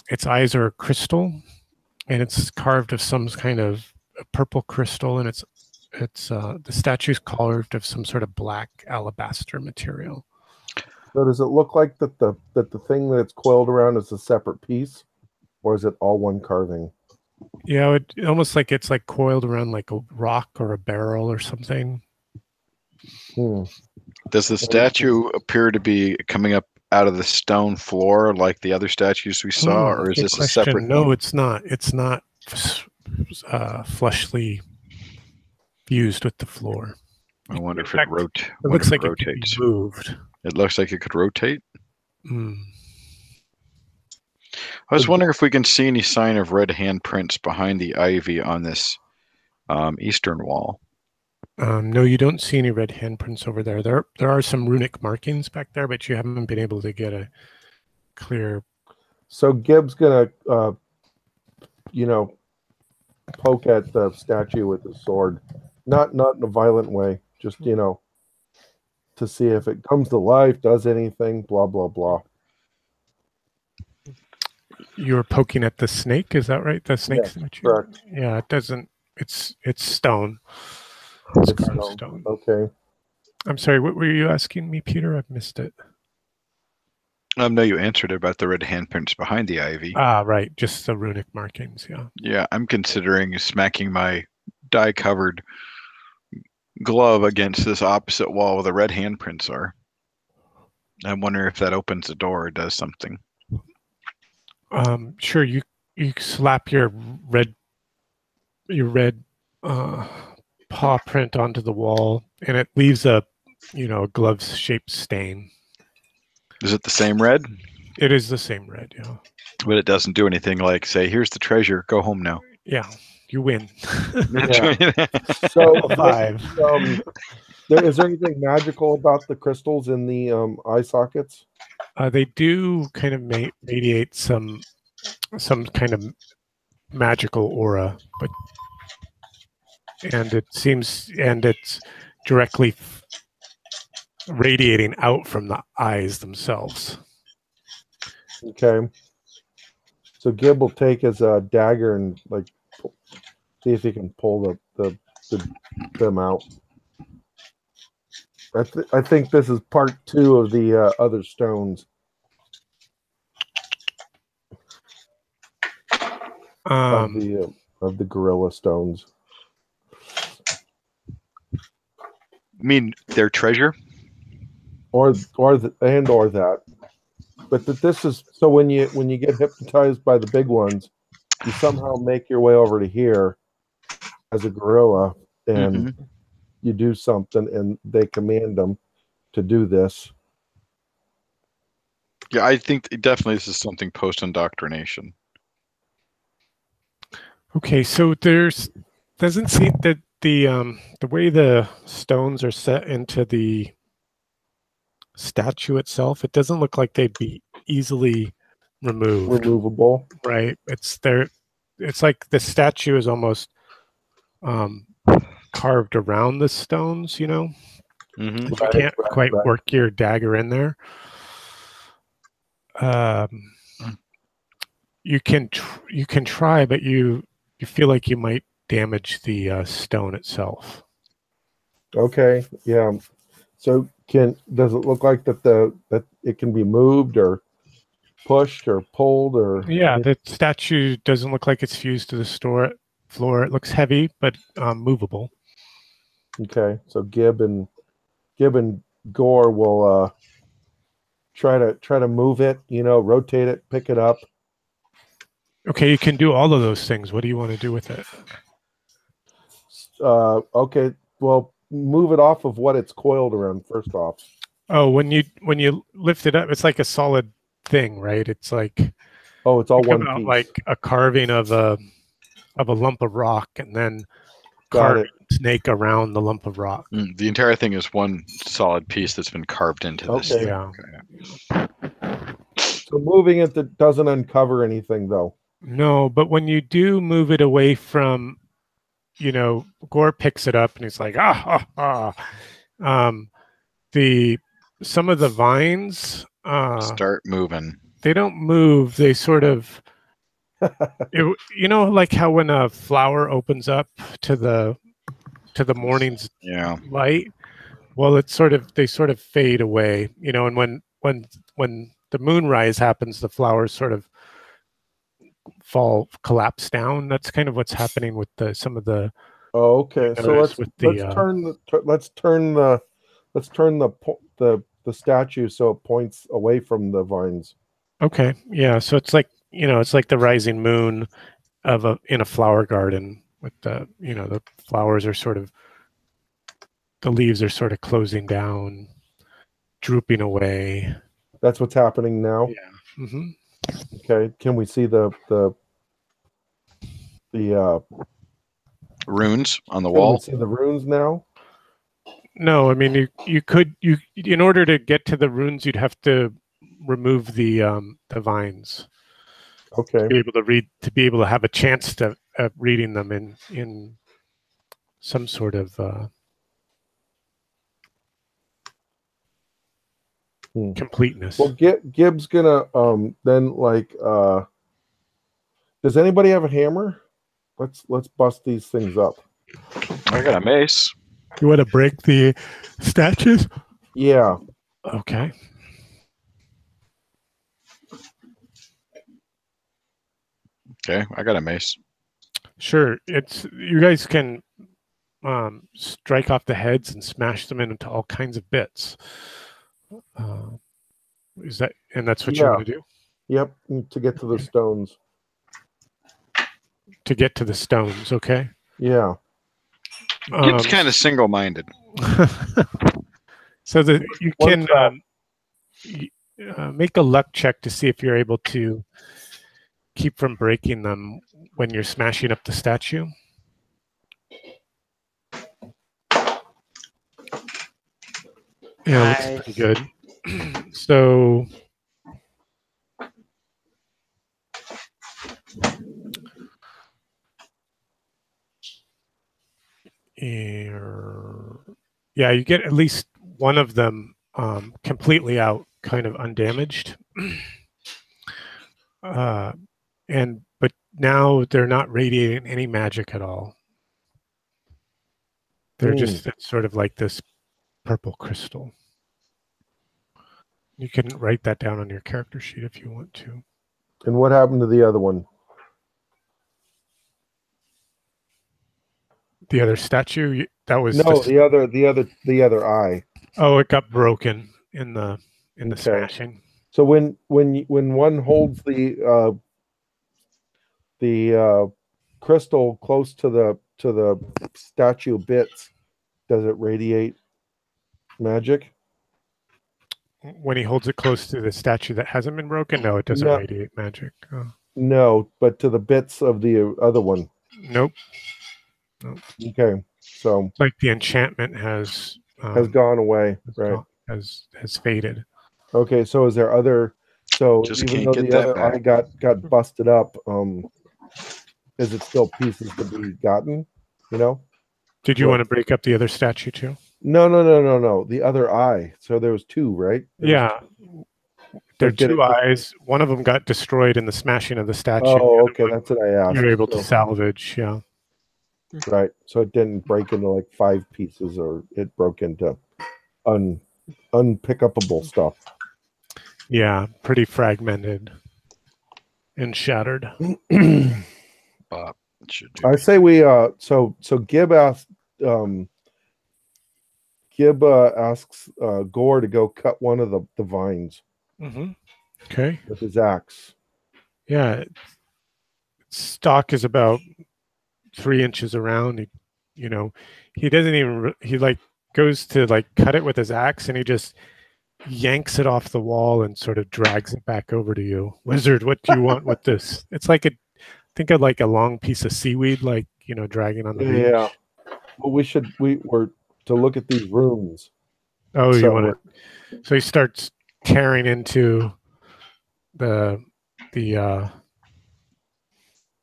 Its eyes are crystal, and it's carved of some kind of purple crystal, and the statue's carved of some sort of black alabaster material. So does it look like that the thing that it's coiled around is a separate piece, or is it all one carving? Yeah, it almost like it's like coiled around like a rock or a barrel or something. Does the statue appear to be coming up out of the stone floor like the other statues we saw, or is this a separate? No, it's not. It's not flushly fused with the floor. I wonder if it rotates. It looks like it could be moved. It looks like it could rotate. Mm. I was wondering if we can see any sign of red handprints behind the ivy on this eastern wall. No, you don't see any red handprints over there. There are some runic markings back there, but you haven't been able to get a clear. So Gibbs gonna, you know, poke at the statue with his sword, not in a violent way, just, you know, to see if it comes to life, does anything, blah blah blah. You're poking at the snake, is that right? The snake. Yes, correct. Yeah, it doesn't. It's stone. It's stone. Okay. I'm sorry. What were you asking me, Peter? I've missed it. No, you answered about the red handprints behind the ivy. Ah, right. Just the runic markings. Yeah. Yeah, I'm considering smacking my dye-covered glove against this opposite wall where the red handprints are. I'm wondering if that opens the door or does something. Sure. You slap your red paw print onto the wall, and it leaves a, a glove-shaped stain. Is it the same red? It is the same red, yeah. But it doesn't do anything like say, "Here's the treasure. Go home now." Yeah, you win. So 5. is there anything magical about the crystals in the eye sockets? They do kind of radiate some kind of magical aura, and it's directly radiating out from the eyes themselves. Okay. So Gib will take his dagger and see if he can pull them out. I think this is part 2 of the other stones. Of the gorilla stones. I mean, their treasure, or that. But this is so when you get hypnotized by the big ones, you somehow make your way over to here as a gorilla, and you do something, and they command them to do this. Yeah, I think definitely this is something post-indoctrination. Okay, so doesn't seem that the way the stones are set into the statue itself, it doesn't look like they'd be easily removable. Right. It's like the statue is almost carved around the stones, You can't quite work your dagger in there. You can try, but you feel like you might damage the stone itself. Okay, yeah. So does it look like that it can be moved or pushed or pulled or? Yeah, the statue doesn't look like it's fused to the floor. It looks heavy but movable. Okay, so Gib and Gore will try to move it, rotate it, pick it up. Okay, you can do all of those things. What do you want to do with it? Okay, well, move it off of what it's coiled around first off. Oh, when you lift it up, it's like a solid thing, right? It's like it's all one piece, like a carving of a lump of rock, and then carve a snake around the lump of rock. The entire thing is one solid piece that's been carved into this. Yeah. Okay. So moving it that doesn't uncover anything, though. No, but when you do move it away from, Gore picks it up and he's like, some of the vines start moving. They don't move. They sort of, like how when a flower opens up to the morning's light. Well, they sort of fade away, and when the moonrise happens, the flowers sort of collapse down. That's kind of what's happening with some of the. Oh, okay. So let's turn the statue so it points away from the vines. Okay. Yeah. So it's like it's like the rising moon in a flower garden with the the flowers are sort of, the leaves are sort of closing down, drooping away. That's what's happening now. Yeah. Mm-hmm. Okay. Can we see the runes on the wall? Can we see the runes now? No, I mean you could in order to get to the runes, you'd have to remove the vines. Okay. To be able to have a chance to reading them in some sort of completeness. Well, Gib's gonna then does anybody have a hammer? Let's bust these things up. I got a mace. You want to break the statues? Yeah. Okay. Okay, I got a mace. Sure. You guys can strike off the heads and smash them into all kinds of bits. That's what you want to do? Yep, to get to the stones. To get to the stones, okay? Yeah. It's kind of single-minded. So that you can make a luck check to see if you're able to keep from breaking them when you're smashing up the statue. Yeah, it looks pretty good. So yeah, you get at least one of them completely out, kind of undamaged. But now they're not radiating any magic at all. They're just sort of like this purple crystal. You can write that down on your character sheet if you want to. And what happened to the other one? The other statue, that was the other eye. Oh, it got broken in the smashing. So when one holds the crystal close to the statue bits, does it radiate magic? When he holds it close to the statue that hasn't been broken, no, it doesn't radiate magic. Oh. No, but to the bits of the other one. Nope. Okay, so like the enchantment has gone away, right? Has faded. Okay, so is there other? So Just even can't though get the that other back. eye got busted up, is it still pieces to be gotten? You know? Did you want to break up the other statue too? No. The other eye. So there was two, right? There are two eyes. One of them got destroyed in the smashing of the statue. Oh, okay, that's what I asked. You're able to salvage, yeah. Right. So it didn't break into like 5 pieces, or it broke into unpickupable stuff. Yeah, pretty fragmented and shattered. I say we so Gib asked asks Gore to go cut one of the vines. Okay. With his axe. Yeah. Stalk is about 3 inches around. He doesn't even, he like goes to like cut it with his axe, and he just yanks it off the wall and sort of drags it back over to you. Wizard, what do you want with this? It's like think of like a long piece of seaweed, like, dragging on the beach. Yeah. Well, we were to look at these runes. Oh, you want to? So he starts tearing into the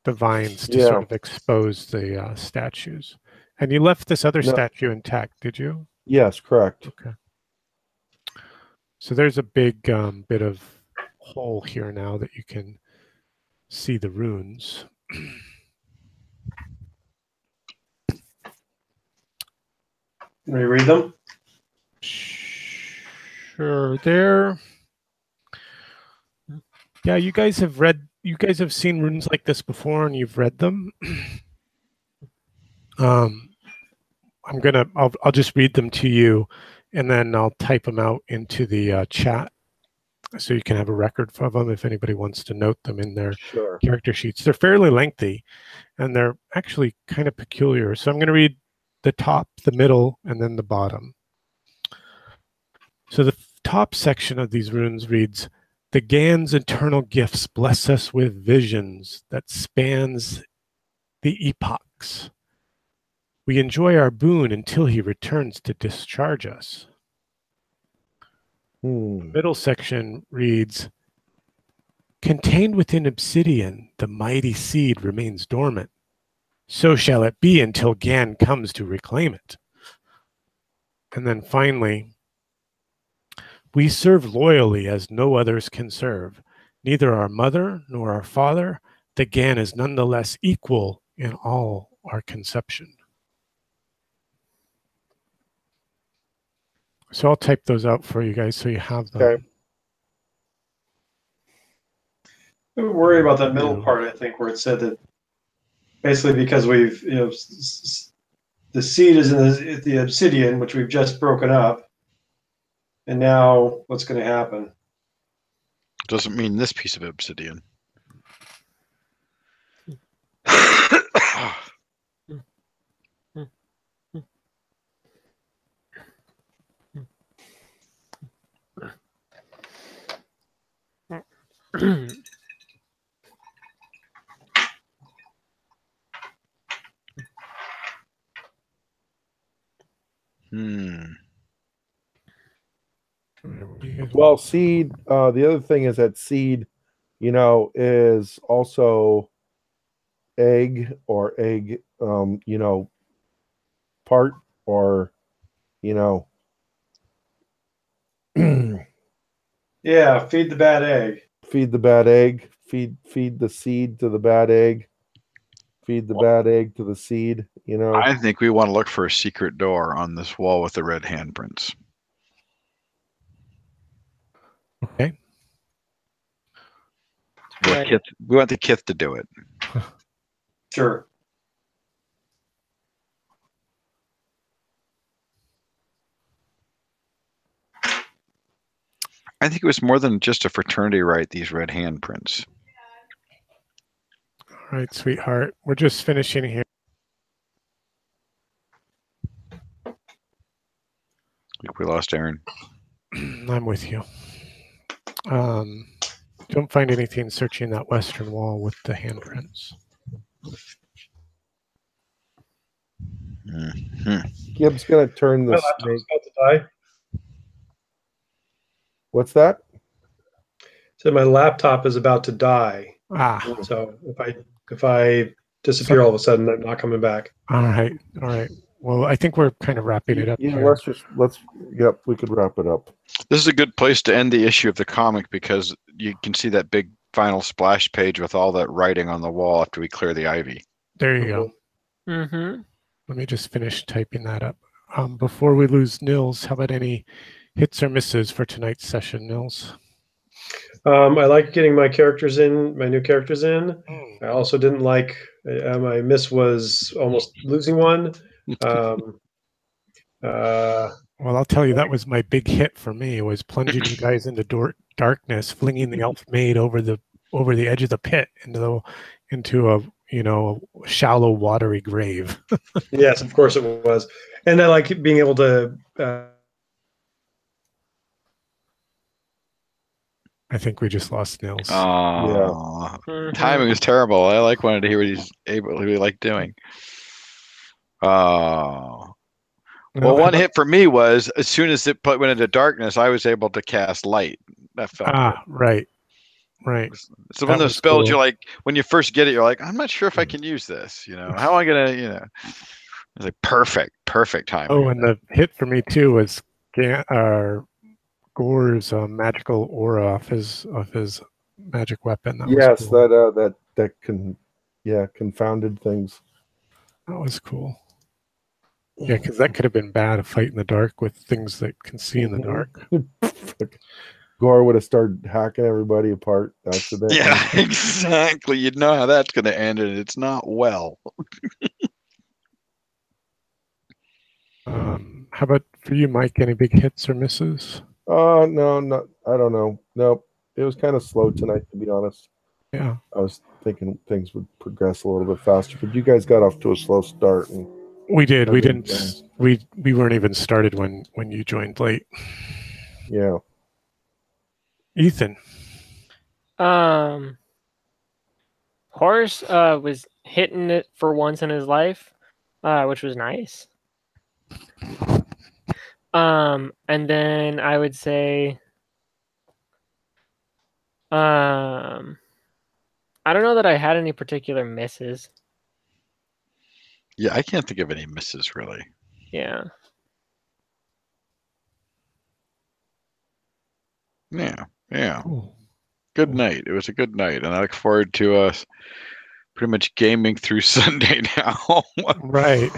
vines to sort of expose the statues. And you left this other statue intact, did you? Yes, correct. Okay. So there's a big bit of hole here now that you can see the runes. Can we read them? Sure. Yeah, you guys have seen runes like this before, and you've read them. I'll just read them to you, and then I'll type them out into the chat, so you can have a record of them if anybody wants to note them in their character sheets. They're fairly lengthy, and they're actually kind of peculiar. So I'm going to read the top, the middle, and then the bottom. So the top section of these runes reads, "The Gann's eternal gifts bless us with visions that spans the epochs. We enjoy our boon until he returns to discharge us." The middle section reads, "Contained within obsidian, the mighty seed remains dormant. So shall it be until Gann comes to reclaim it." And then finally, "We serve loyally as no others can serve. Neither our mother nor our father. The Gann is nonetheless equal in all our conception." So I'll type those out for you guys so you have them. Okay. I worry about that middle part, I think, where it said that basically because we've, the seed is in the obsidian, which we've just broken up, and now what's going to happen? Doesn't mean this piece of obsidian. Well, seed. The other thing is that seed, is also egg or egg. Part or, Yeah, feed the bad egg. feed the bad egg. Feed the seed to the bad egg. Feed the bad egg to the seed. I think we want to look for a secret door on this wall with the red handprints. Okay. We want the Kith to do it. Sure. I think it was more than just a fraternity right, these red handprints. All right, sweetheart. We're just finishing here. I think we lost Aaron. I'm with you. Don't find anything searching that western wall with the handprints. Gibbs gonna turn My the laptop's snake. about to die. What's that? So my laptop is about to die. Ah, So if I disappear all of a sudden, I'm not coming back. all right. Well, I think we're kind of wrapping it up Yeah, here. Yep, we could wrap it up. This is a good place to end the issue of the comic because you can see that big final splash page with all that writing on the wall after we clear the ivy. There you go. Mm-hmm. Let me just finish typing that up. Before we lose Nils, how about any hits or misses for tonight's session, Nils? I like getting my new characters in. I also didn't like my miss was almost losing one. Well, I'll tell you, that was my big hit for me, was plunging you guys into darkness, flinging the elf maid over the edge of the pit into a shallow, watery grave. Yes, of course it was. And I like being able to I think we just lost Nils. Oh, timing was terrible. I wanted to hear what he's doing. Oh. Well, one hit for me was as soon as it went into darkness, I was able to cast light. That felt good. Right. So one of those spells, you're like, when you first get it, you're like, I'm not sure if I can use this. How am I gonna? It's like perfect timing. Oh, and the hit for me too was Gore's magical aura off his magic weapon. That was cool. that confounded things. That was cool. Yeah, because that could have been bad, a fight in the dark with things that can see in the dark. Gore would have started hacking everybody apart accidentally. Yeah, exactly. You'd know how that's going to end, and it's not well. How about for you, Mike? Any big hits or misses? No, I don't know. Nope. It was kind of slow tonight, to be honest. Yeah. I was thinking things would progress a little bit faster, but you guys got off to a slow start. And we did. We didn't. We weren't even started when you joined late. Yeah. Ethan. Horace was hitting it for once in his life, which was nice. And then I would say, I don't know that I had any particular misses. Yeah, I can't think of any misses really. Yeah. Yeah. Good night. It was a good night, and I look forward to us pretty much gaming through Sunday now. Right.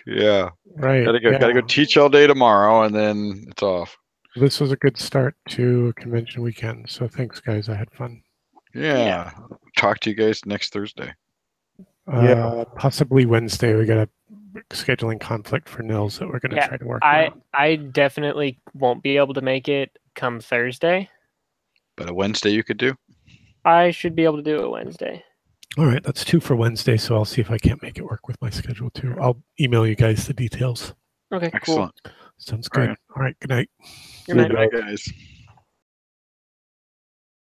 Yeah. Right. Gotta go teach all day tomorrow, and then it's off. This was a good start to a convention weekend. So thanks, guys. I had fun. Yeah. Talk to you guys next Thursday. Possibly Wednesday. We got a scheduling conflict for Nils that we're going to try to work out. I definitely won't be able to make it come Thursday. But a Wednesday you could do? I should be able to do it Wednesday. All right, that's 2 for Wednesday, so I'll see if I can't make it work with my schedule too. I'll email you guys the details. Okay, excellent. Cool. Sounds good. All right, good night. Good night, guys.